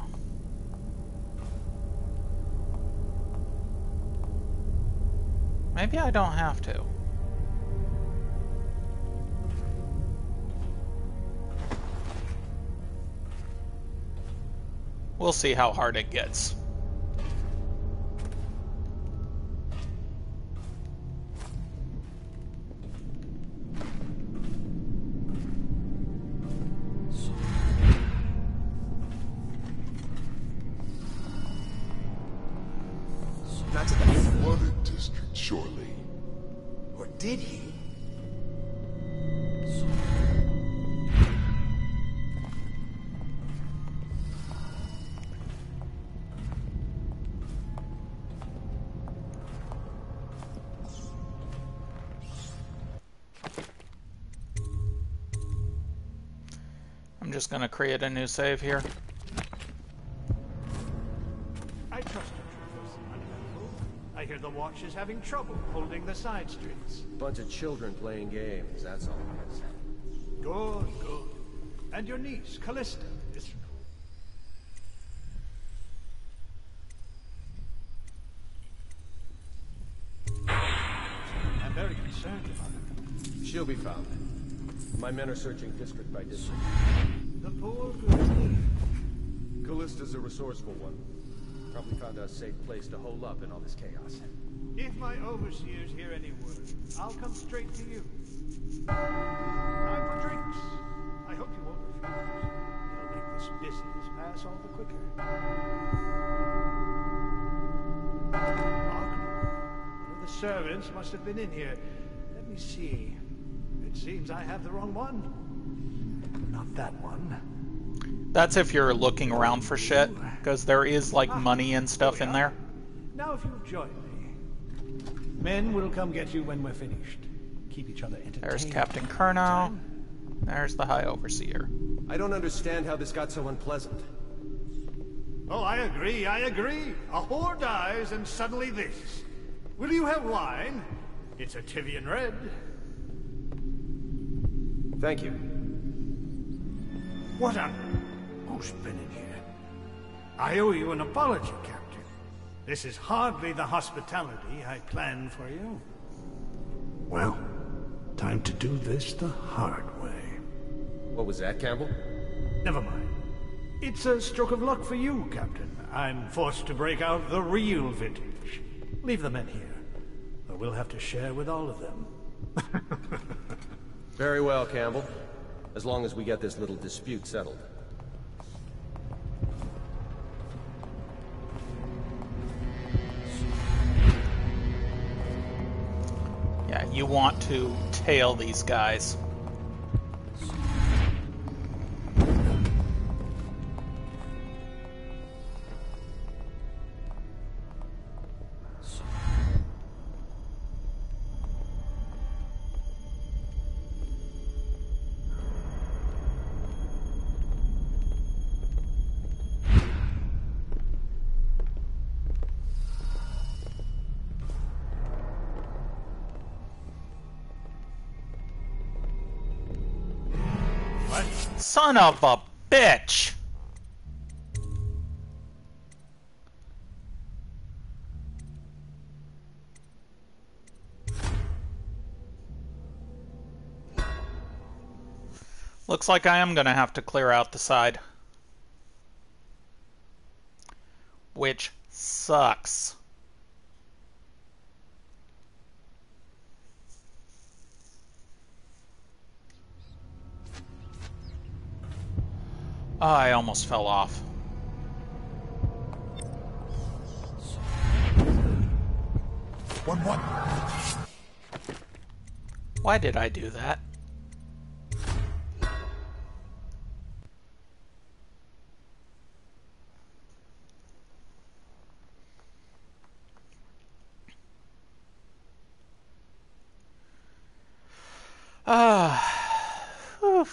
Maybe I don't have to. We'll see how hard it gets. Not to the flooded district, surely. Or did he? I'm just gonna create a new save here. I trust you, troopers. Uneventful. I hear the Watch is having trouble holding the side streets. Bunch of children playing games, that's all it is. Good, good. And your niece, Callista, is... I'm very concerned about her. She'll be found. My men are searching district by district. The poor girl. Callista's a resourceful one. Probably found a safe place to hole up in all this chaos. If my overseers hear any word, I'll come straight to you. Time for drinks. I hope you won't refuse. It'll make this business pass all the quicker. One of the servants must have been in here. Let me see. It seems I have the wrong one. Not that one. That's if you're looking around for shit, because there is like money and stuff in there. Now if you'll join me. Men will come get you when we're finished. Keep each other entertained. There's Captain Kernow. There's the High Overseer. I don't understand how this got so unpleasant. Oh, I agree, I agree. A whore dies and suddenly this. Will you have wine? It's a Tivian Red. Thank you. What a... Who's been in here? I owe you an apology, Captain. This is hardly the hospitality I planned for you. Well, time to do this the hard way. What was that, Campbell? Never mind. It's a stroke of luck for you, Captain. I'm forced to break out the real vintage. Leave the men here, or we'll have to share with all of them. Very well, Campbell. As long as we get this little dispute settled. Yeah, you want to tail these guys. Son of a bitch! Looks like I am gonna have to clear out the side. which sucks. Oh, I almost fell off. What? Why did I do that? Whew.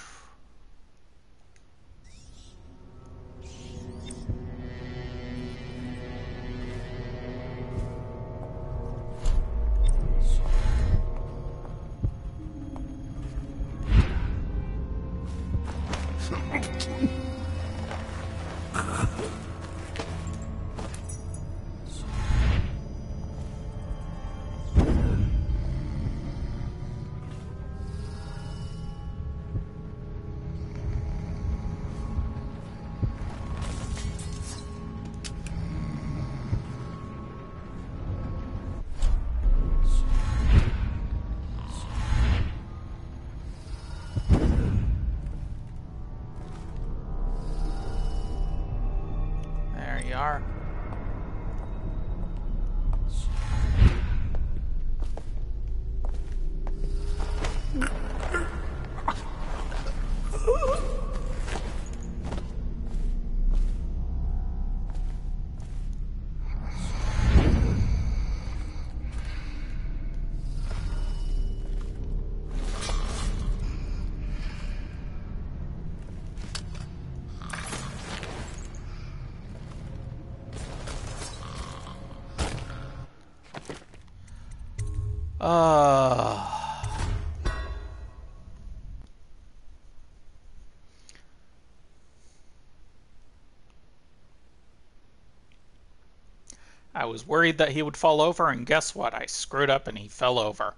There you are. I was worried that he would fall over, and guess what? I screwed up and he fell over.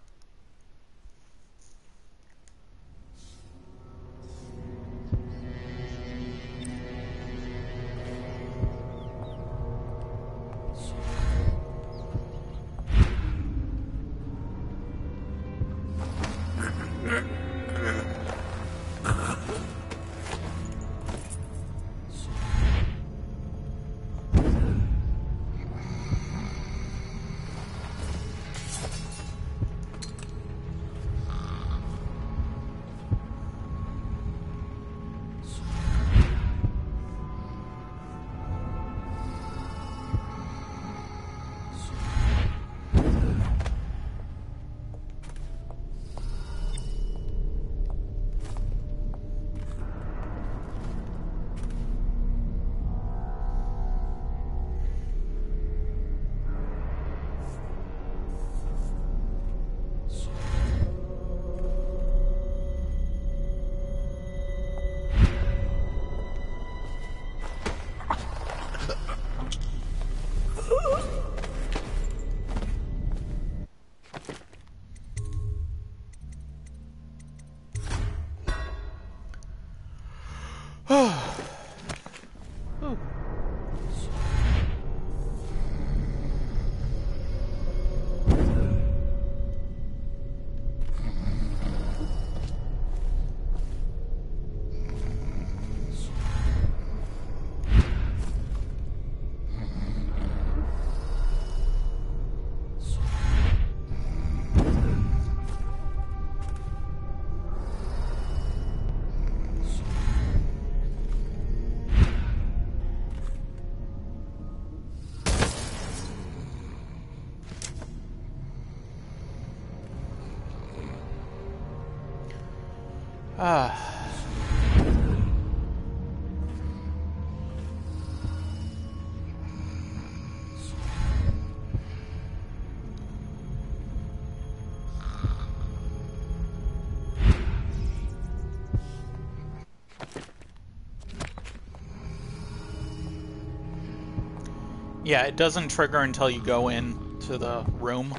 Yeah, it doesn't trigger until you go into the room.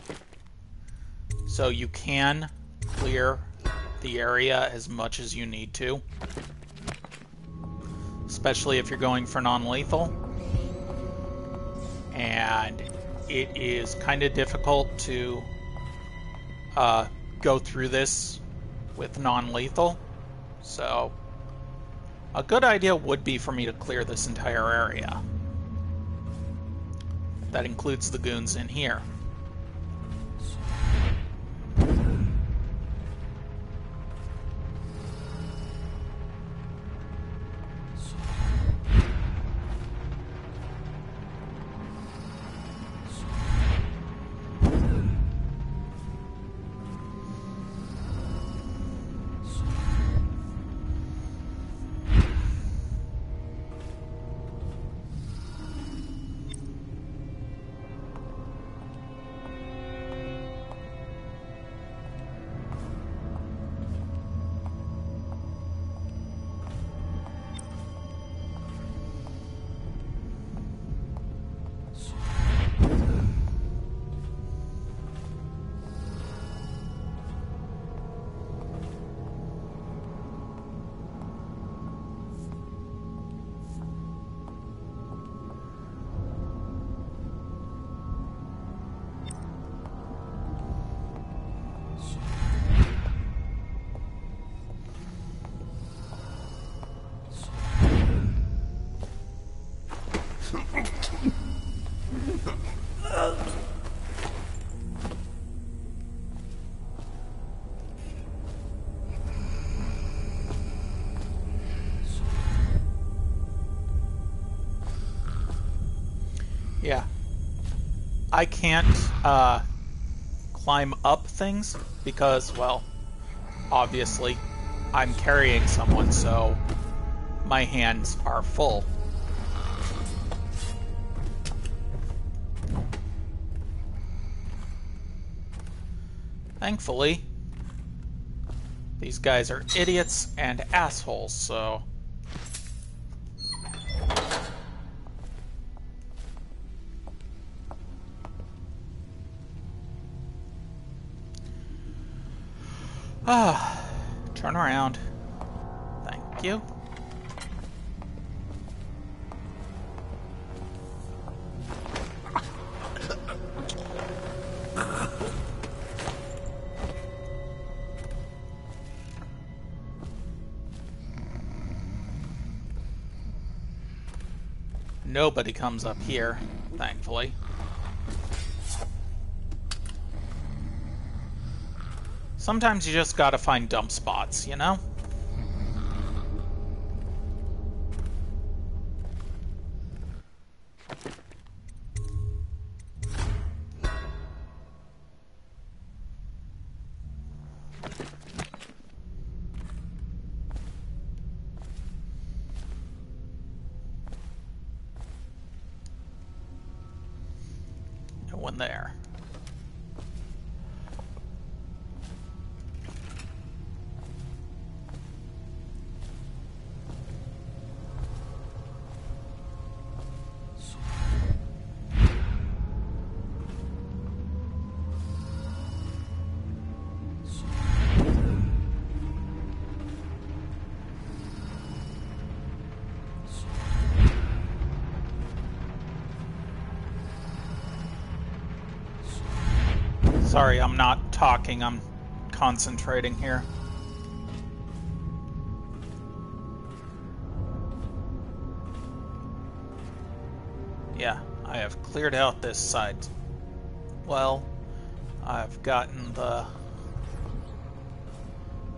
So you can clear the area as much as you need to. Especially if you're going for non-lethal. and it is kind of difficult to go through this with non-lethal. So a good idea would be for me to clear this entire area. That includes the goons in here. Yeah. I can't climb up things because, well, obviously I'm carrying someone, so my hands are full. Thankfully, these guys are idiots and assholes, so... turn around. Thank you. Nobody comes up here, thankfully. Sometimes you just gotta find dump spots, you know? No one there. Sorry, I'm not talking, I'm concentrating here. Yeah, I have cleared out this side. Well, I've gotten the...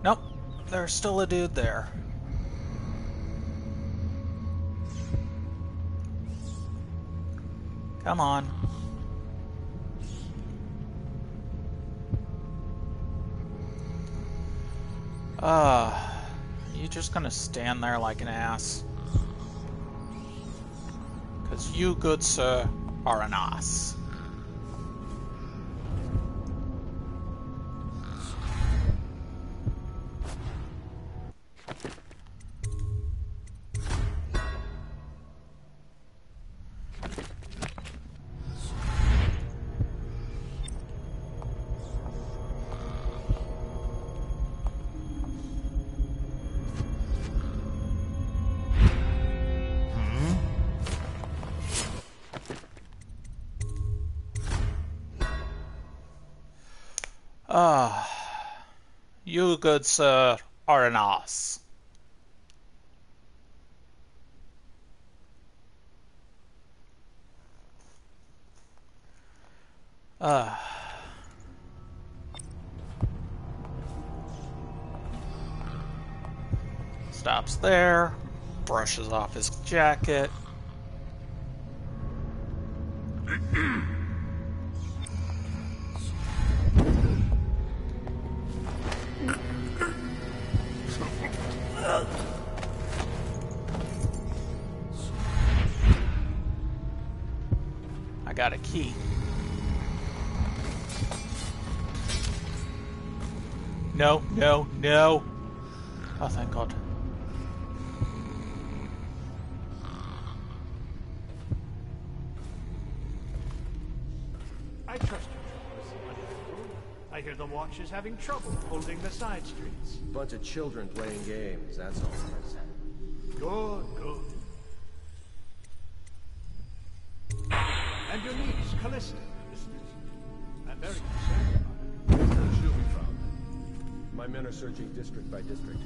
Nope, there's still a dude there. Come on. You just gonna stand there like an ass? 'Cause you, good sir, are an ass. You, good sir, are an ass. Stops there, brushes off his jacket. I got a key. No, no, no. Oh, thank God. I trust you. I hear the Watch is having trouble holding the side streets. Bunch of children playing games, that's all it is. Good, good. And your niece, Callista. I'm very concerned about her. She'll be found. My men are searching district by district.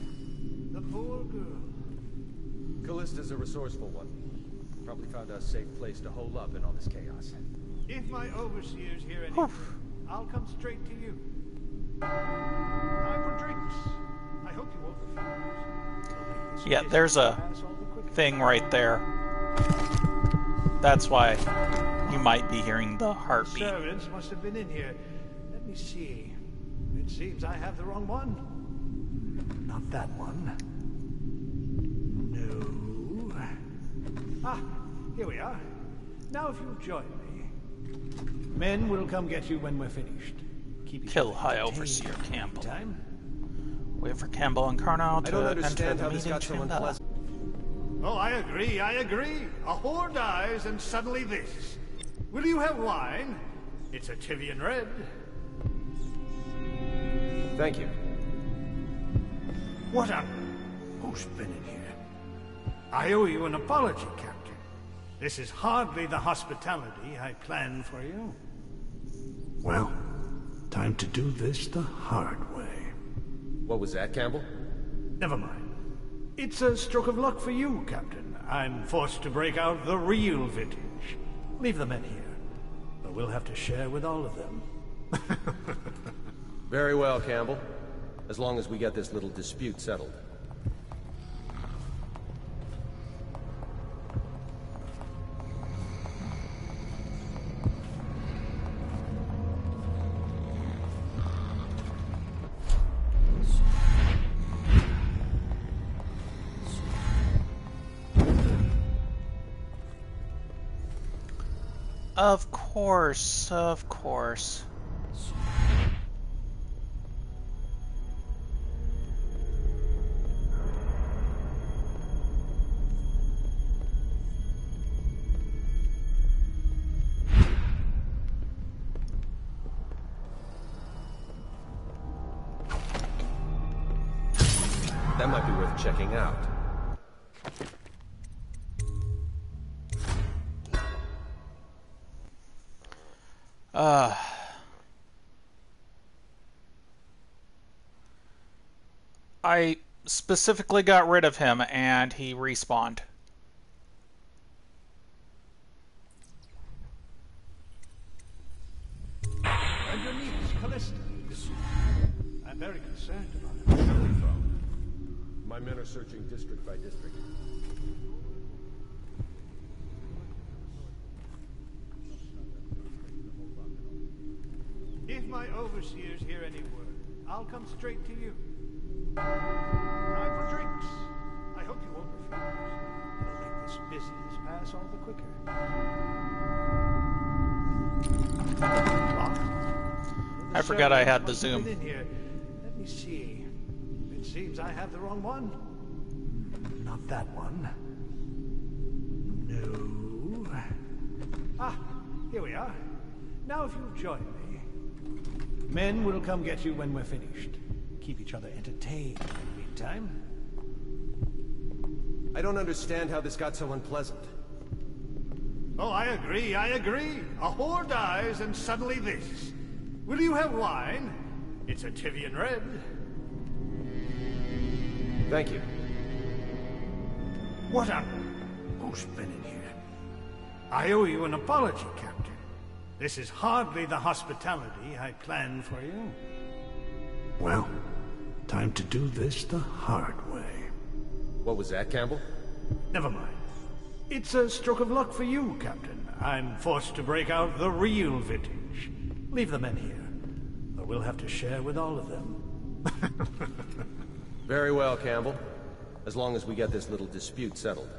The poor girl. Callista's a resourceful one. Probably found a safe place to hole up in all this chaos. If my overseers hear anything, I'll come straight to you. Time for drinks. I hope you won't refuse. Yeah, there's a thing right there. That's why you might be hearing the heartbeat. Servants must have been in here. Let me see. It seems I have the wrong one. Not that one. No. Ah, here we are. Now if you'll join me. Men will come get you when we're finished. Kill High Overseer Campbell. Wait for Campbell and Carnot to enter the meeting chamber. Oh, I agree, I agree. A whore dies and suddenly this. Will you have wine? It's a Tivian red. Thank you. What up? Who's been in here? I owe you an apology, Captain. This is hardly the hospitality I planned for you. Well, time to do this the hard way. What was that, Campbell? Never mind. It's a stroke of luck for you, Captain. I'm forced to break out the real vintage. Leave the men here, but we'll have to share with all of them. Very well, Campbell. As long as we get this little dispute settled. Of course, of course. That might be worth checking out. I specifically got rid of him and he respawned. And your niece, Callista. I'm very concerned about her. She'll be found. My men are searching district by district. If my overseers hear any word, I'll come straight to you. Time for drinks. I hope you won't refuse. It'll make this business pass all the quicker. I forgot I had the zoom. In here. Let me see. It seems I have the wrong one. Not that one. No. Ah, here we are. Now if you'll join me. Men will come get you when we're finished. Keep each other entertained in the meantime. I don't understand how this got so unpleasant. Oh, I agree, I agree. A whore dies and suddenly this. Will you have wine? It's a Tivian red. Thank you. What a... Who's been in here? I owe you an apology, Captain. This is hardly the hospitality I planned for you. Well, time to do this the hard way. What was that, Campbell? Never mind. It's a stroke of luck for you, Captain. I'm forced to break out the real vintage. Leave the men here, or we'll have to share with all of them. Very well, Campbell. As long as we get this little dispute settled.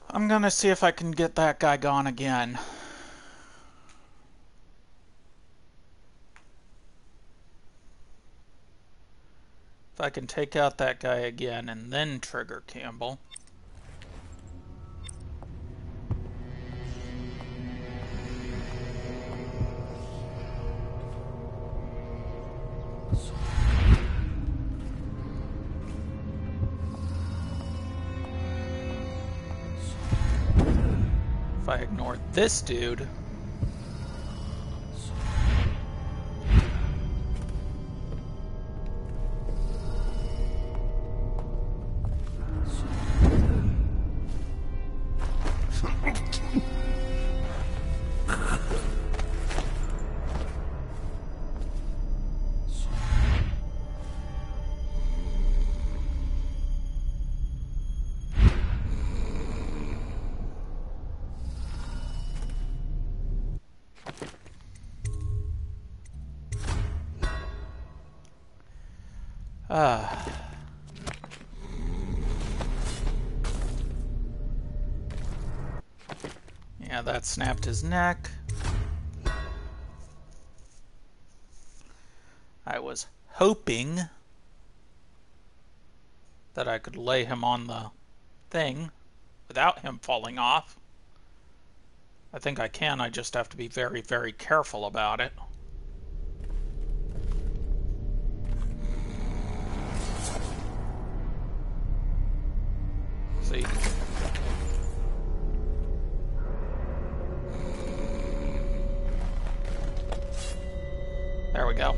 I'm gonna see if I can get that guy gone again. If I can take out that guy again and then trigger Campbell. If I ignore this dude. Yeah, that snapped his neck. I was hoping that I could lay him on the thing without him falling off. I think I can, I just have to be very, very careful about it. See? There we go.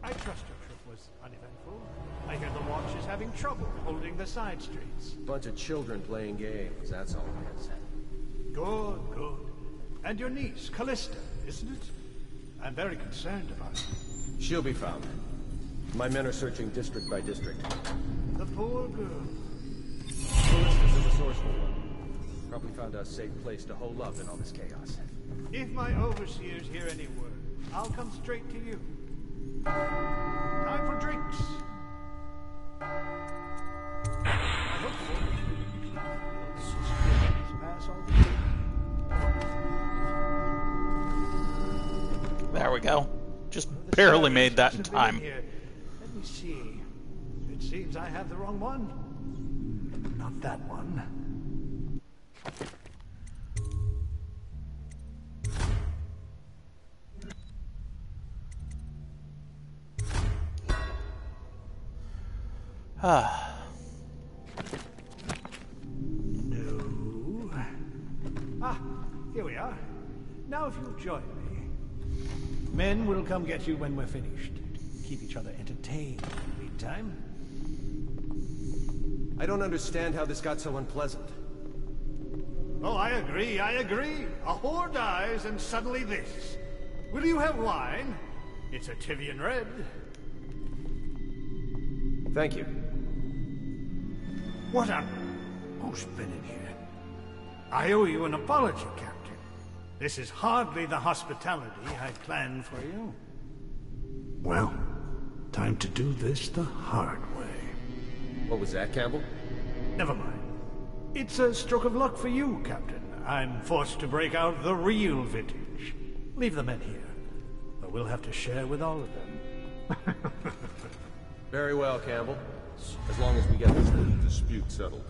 I trust your trip was uneventful. I hear the watch is having trouble holding the side streets. Bunch of children playing games, that's all it is. Good, good. And your niece, Callista, isn't it? I'm very concerned about her. She'll be found. My men are searching district by district. The poor girl. Callista's a resourceful one. Probably found a safe place to hole up in all this chaos. If my overseers hear any word, I'll come straight to you. Time for drinks. I hope pass all There we go. Just barely made that in time. Let me see. It seems I have the wrong one. Not that one. No. Ah, here we are. Now if you'll join me. Men will come get you when we're finished. Keep each other entertained in the meantime. I don't understand how this got so unpleasant. Oh, I agree, I agree. A whore dies and suddenly this. Will you have wine? It's a Tivian red. Thank you. What a... Who's been in here? I owe you an apology, Captain. This is hardly the hospitality I planned for you. Well, time to do this the hard way. What was that, Campbell? Never mind. It's a stroke of luck for you, Captain. I'm forced to break out the real vintage. Leave the men here, but we'll have to share with all of them. Very well, Campbell. As long as we get this dispute settled.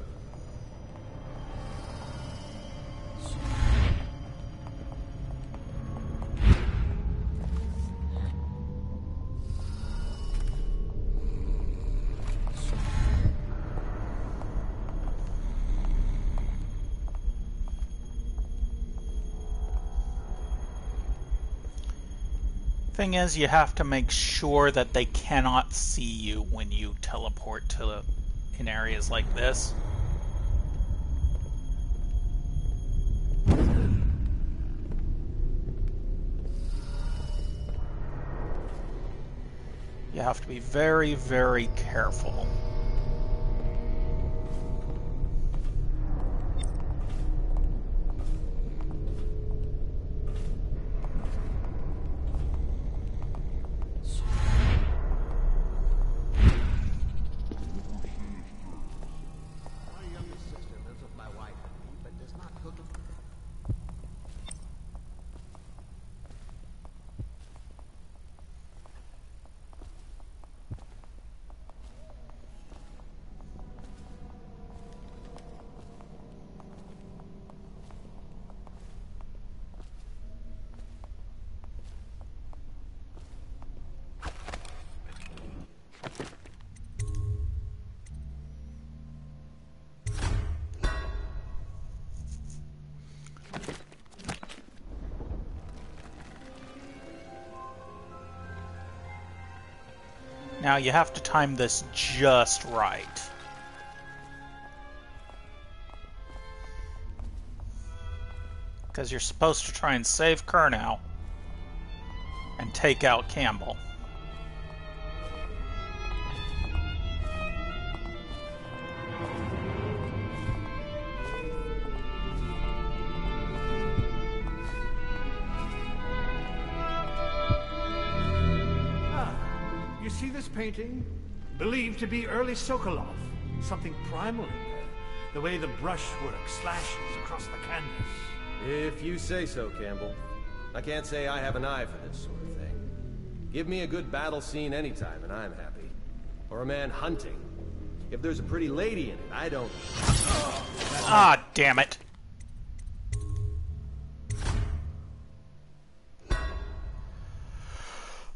Thing is, you have to make sure that they cannot see you when you teleport to in areas like this. You have to be very, very careful. Now you have to time this just right. Because you're supposed to try and save Kurnow and take out Campbell. See this painting? Believed to be early Sokolov. Something primal in there. The way the brushwork slashes across the canvas. If you say so, Campbell. I can't say I have an eye for this sort of thing. Give me a good battle scene anytime and I'm happy. Or a man hunting. If there's a pretty lady in it, I don't... Ah, damn it.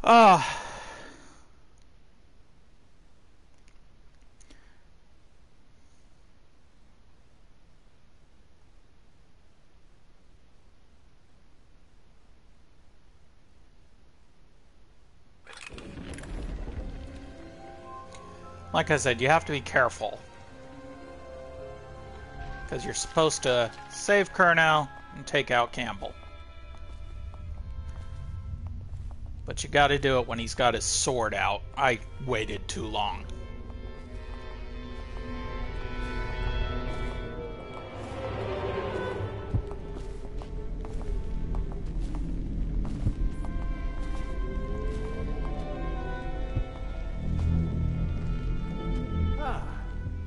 Ah. Like I said, you have to be careful. Because you're supposed to save Kurnow and take out Campbell. But you gotta do it when he's got his sword out. I waited too long.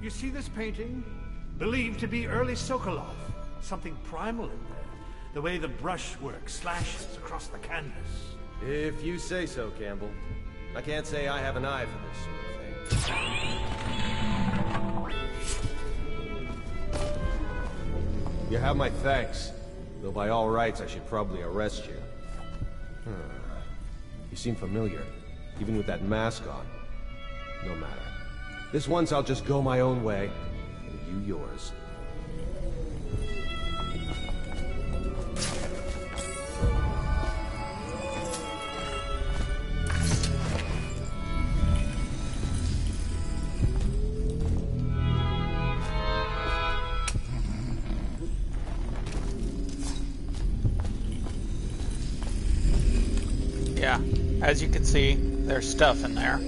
You see this painting? Believed to be early Sokolov. Something primal in there. The way the brushwork slashes across the canvas. If you say so, Campbell. I can't say I have an eye for this sort of thing. You have my thanks. Though by all rights, I should probably arrest you. You seem familiar, even with that mask on. No matter. This once I'll just go my own way, and you yours. Yeah, as you can see, there's stuff in there.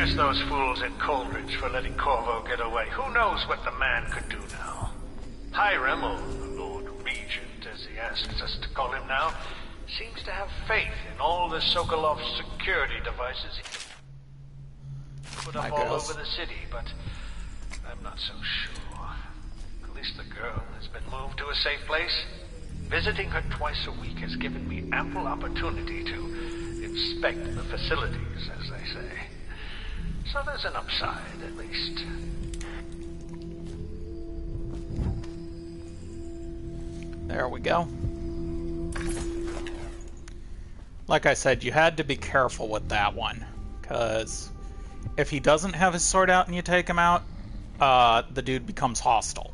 Curse those fools at Coldridge for letting Corvo get away. Who knows what the man could do now? Hiram, or the Lord Regent, as he asks us to call him now, seems to have faith in all the Sokolov's security devices he put up all over the city, but I'm not so sure. At least the girl has been moved to a safe place. Visiting her twice a week has given me ample opportunity to inspect the facilities, as they say. So there's an upside, at least. There we go. Like I said, you had to be careful with that one, because if he doesn't have his sword out and you take him out, the dude becomes hostile.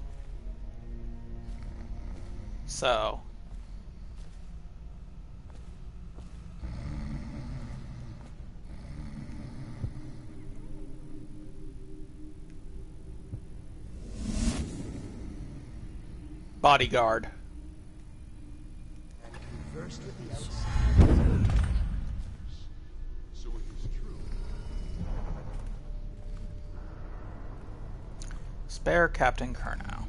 So... Bodyguard. Conversed with the outside. So it is true. Spare Captain Curnow.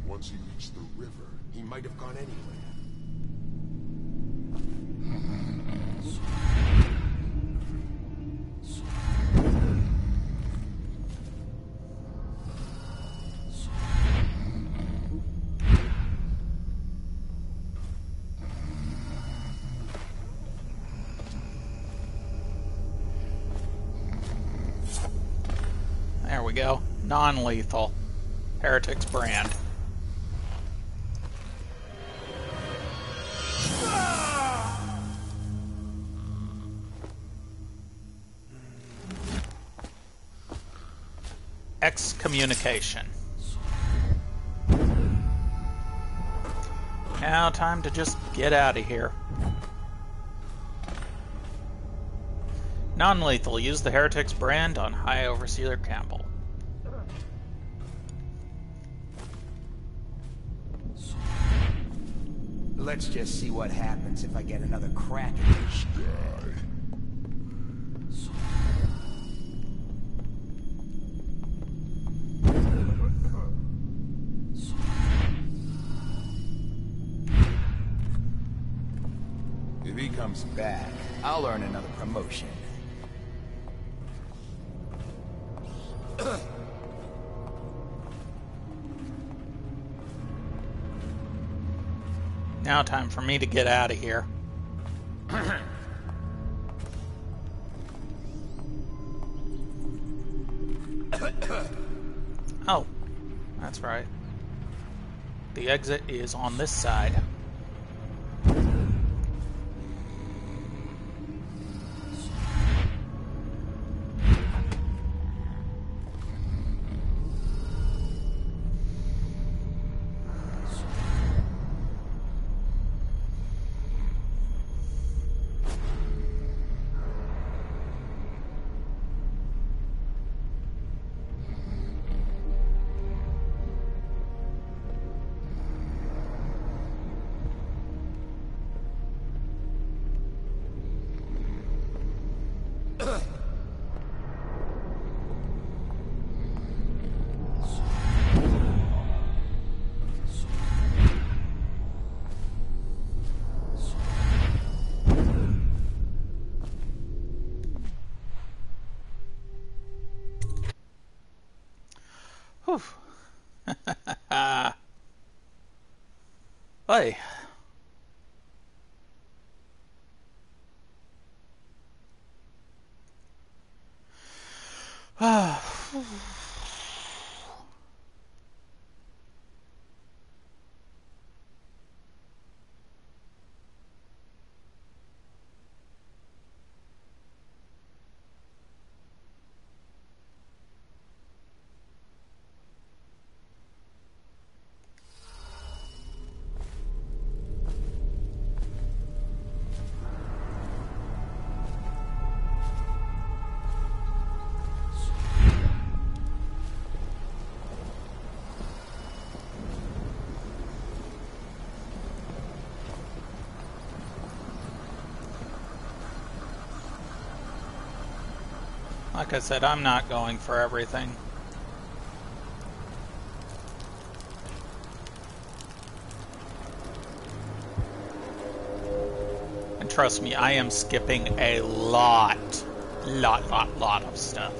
Once he reached the river, he might have gone anywhere. There we go. Non-lethal. Heretic's brand. Excommunication. Now time to just get out of here. Non-lethal. Use the Heretic's brand on High Overseer Campbell. Let's just see what happens if I get another crack at this guy. If he comes back, I'll earn another promotion. Now time for me to get out of here. Oh, that's right. The exit is on this side. Hey, Like I said, I'm not going for everything. And trust me, I am skipping a lot of stuff.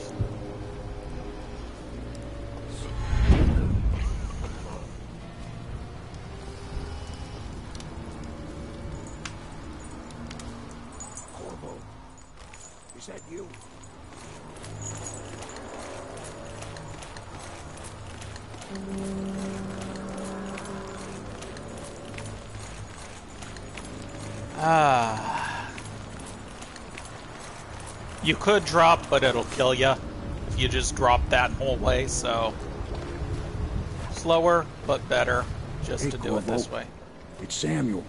Corvo, is that you? You could drop, but it'll kill you if you just drop that whole way, so slower, but better, just to do it this way. It's Samuel.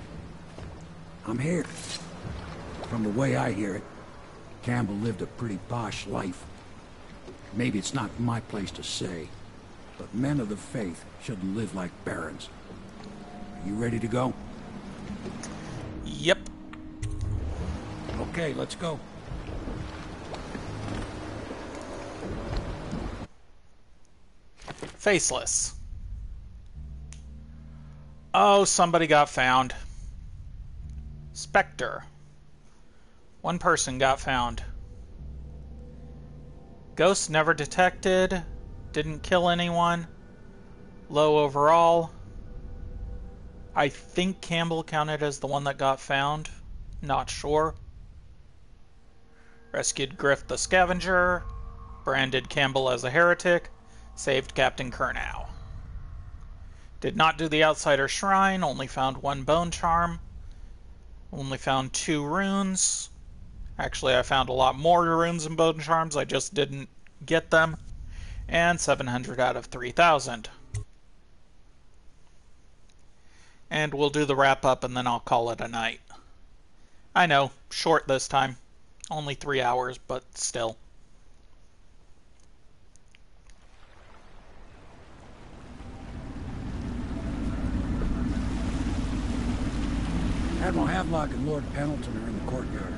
I'm here. From the way I hear it, Campbell lived a pretty posh life. Maybe it's not my place to say, but men of the faith shouldn't live like barons. Are you ready to go? Yep. Okay, let's go. Faceless. Oh, somebody got found. Spectre. One person got found. Ghost never detected. Didn't kill anyone. Low overall. I think Campbell counted as the one that got found. Not sure. Rescued Griff the Scavenger. Branded Campbell as a heretic. Saved Captain Kurnow. Did not do the Outsider Shrine. Only found 1 bone charm. Only found 2 runes. Actually, I found a lot more runes and bone charms. I just didn't get them. And 700 out of 3,000. And we'll do the wrap up and then I'll call it a night. I know, short this time. Only 3 hours, but still. Admiral Havelock and Lord Pendleton are in the courtyard.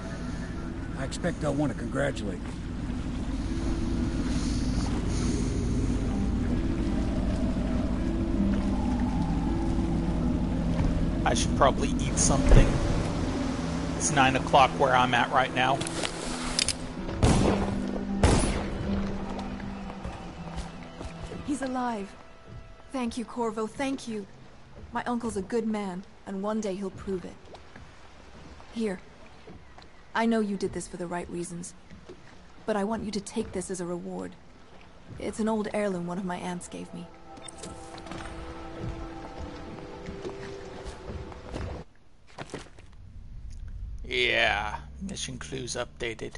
I expect they'll want to congratulate me. I should probably eat something. It's 9 o'clock where I'm at right now. He's alive. Thank you, Corvo, thank you. My uncle's a good man, and one day he'll prove it. Here. I know you did this for the right reasons, but I want you to take this as a reward. It's an old heirloom one of my aunts gave me. Yeah, mission clues updated.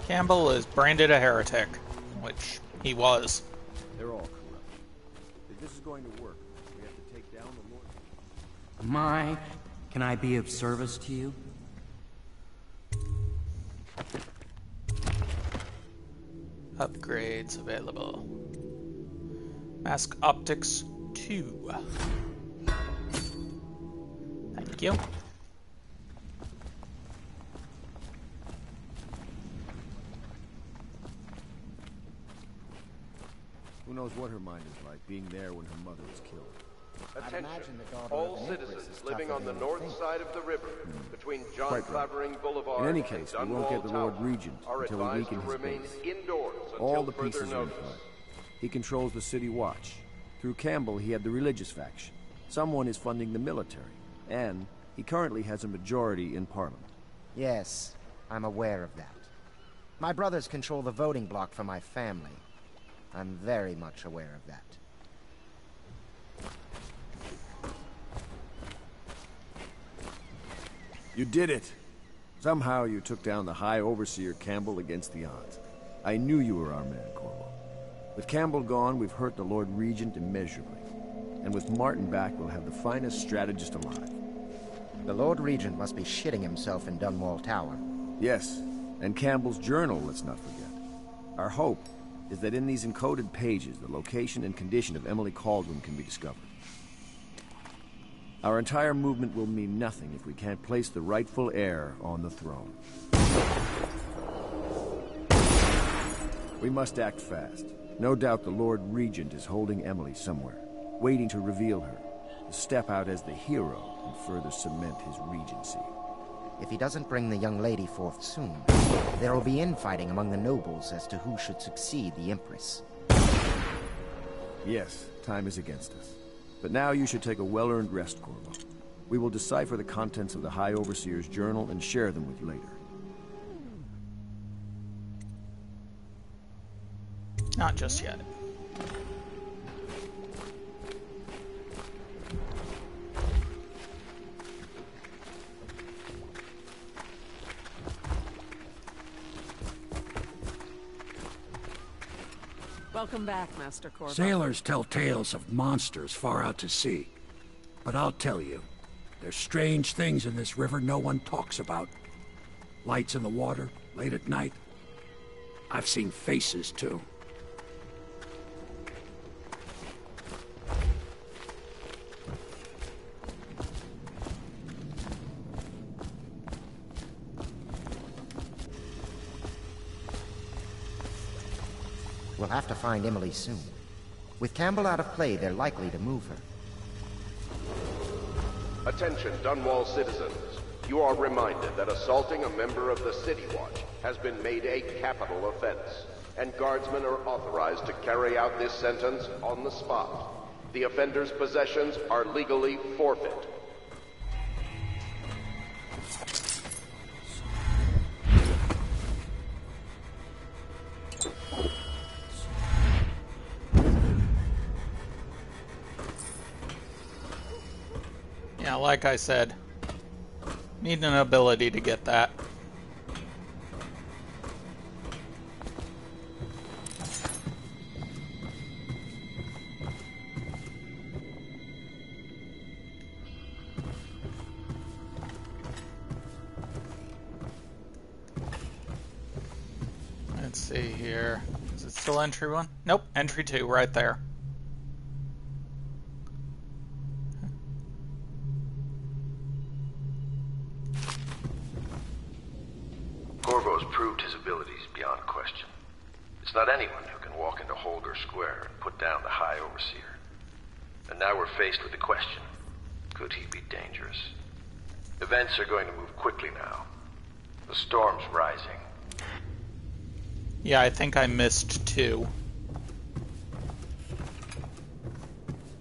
Campbell is branded a heretic, which he was. They're all corrupt. If this is going to work, we have to take down the Lord. Mike, can I be of service to you? Upgrades available. Mask Optics 2. Thank you. Who knows what her mind is like, being there when her mother was killed. Attention, all citizens living on the north side of the river, between John Clavering Boulevard in any case, and we won't get the Lord Tower, Regent are until we advised weaken to his remain base. indoors All until the further pieces are in notice. play. He controls the city watch. Through Campbell, he had the religious faction. Someone is funding the military. And he currently has a majority in Parliament. Yes, I'm aware of that. My brothers control the voting bloc for my family. I'm very much aware of that. You did it! Somehow you took down the High Overseer Campbell against the odds. I knew you were our man, Corvo. With Campbell gone, we've hurt the Lord Regent immeasurably. And with Martin back, we'll have the finest strategist alive. The Lord Regent must be shitting himself in Dunwall Tower. Yes, and Campbell's journal, let's not forget. Our hope is that in these encoded pages, the location and condition of Emily Cauldron can be discovered. Our entire movement will mean nothing if we can't place the rightful heir on the throne. We must act fast. No doubt the Lord Regent is holding Emily somewhere, waiting to reveal her, to step out as the hero and further cement his regency. If he doesn't bring the young lady forth soon, there will be infighting among the nobles as to who should succeed the Empress. Yes, time is against us. But now you should take a well-earned rest, Corvo. We will decipher the contents of the High Overseer's journal and share them with you later. Not just yet. Welcome back, Master Corvo. Sailors tell tales of monsters far out to sea. But I'll tell you, there's strange things in this river no one talks about. Lights in the water, late at night. I've seen faces, too. We'll have to find Emily soon. With Campbell out of play, they're likely to move her. Attention, Dunwall citizens. You are reminded that assaulting a member of the City Watch has been made a capital offense, and guardsmen are authorized to carry out this sentence on the spot. The offender's possessions are legally forfeit. Yeah, like I said, need an ability to get that. Let's see here. Is it still entry 1? Nope, entry 2 right there. Corvo's proved his abilities beyond question. It's not anyone who can walk into Holger Square and put down the High Overseer. And now we're faced with the question, could he be dangerous? Events are going to move quickly now. The storm's rising. Yeah, I think I missed 2. Do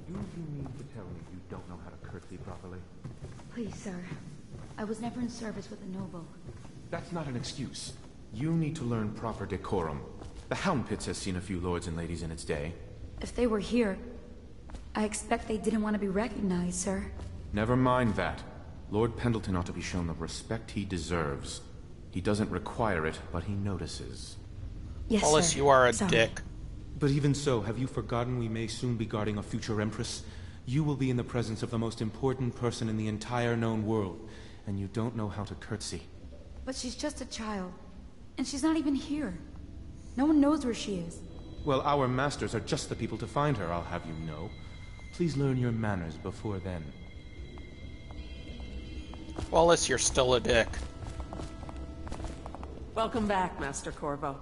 you mean to tell me you don't know how to curtsy properly? Please, sir. I was never in service with a noble. That's not an excuse. You need to learn proper decorum. The Hound Pits has seen a few lords and ladies in its day. If they were here, I expect they didn't want to be recognized, sir. Never mind that. Lord Pendleton ought to be shown the respect he deserves. He doesn't require it, but he notices. Yes, Wallace, sir. you are a Sorry. dick. But even so, have you forgotten we may soon be guarding a future Empress? You will be in the presence of the most important person in the entire known world, and you don't know how to curtsy. But she's just a child. And she's not even here. No one knows where she is. Well, our masters are just the people to find her, I'll have you know. Please learn your manners before then. Wallace, you're still a dick. Welcome back, Master Corvo.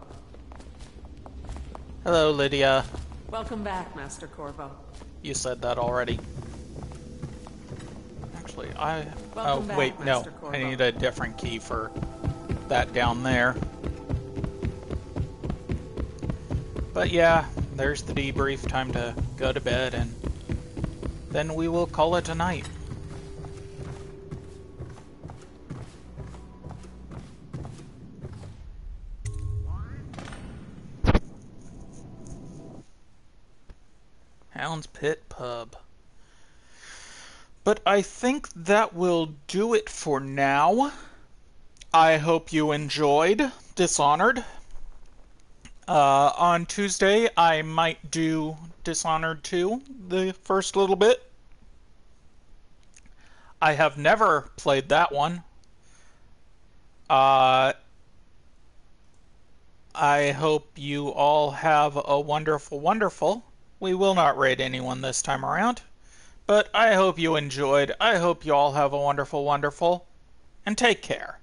Hello, Lydia. Welcome back, Master Corvo. You said that already. Actually, Welcome oh, back, wait, no. Master Corvo. I need a different key for that down there. But yeah, there's the debrief. Time to go to bed, and then we will call it a night. Brown's Pit Pub. But I think that will do it for now. I hope you enjoyed Dishonored. On Tuesday, I might do Dishonored 2, the first little bit. I have never played that one. I hope you all have a wonderful, wonderful. We will not raid anyone this time around. But I hope you enjoyed. I hope you all have a wonderful, wonderful. And take care.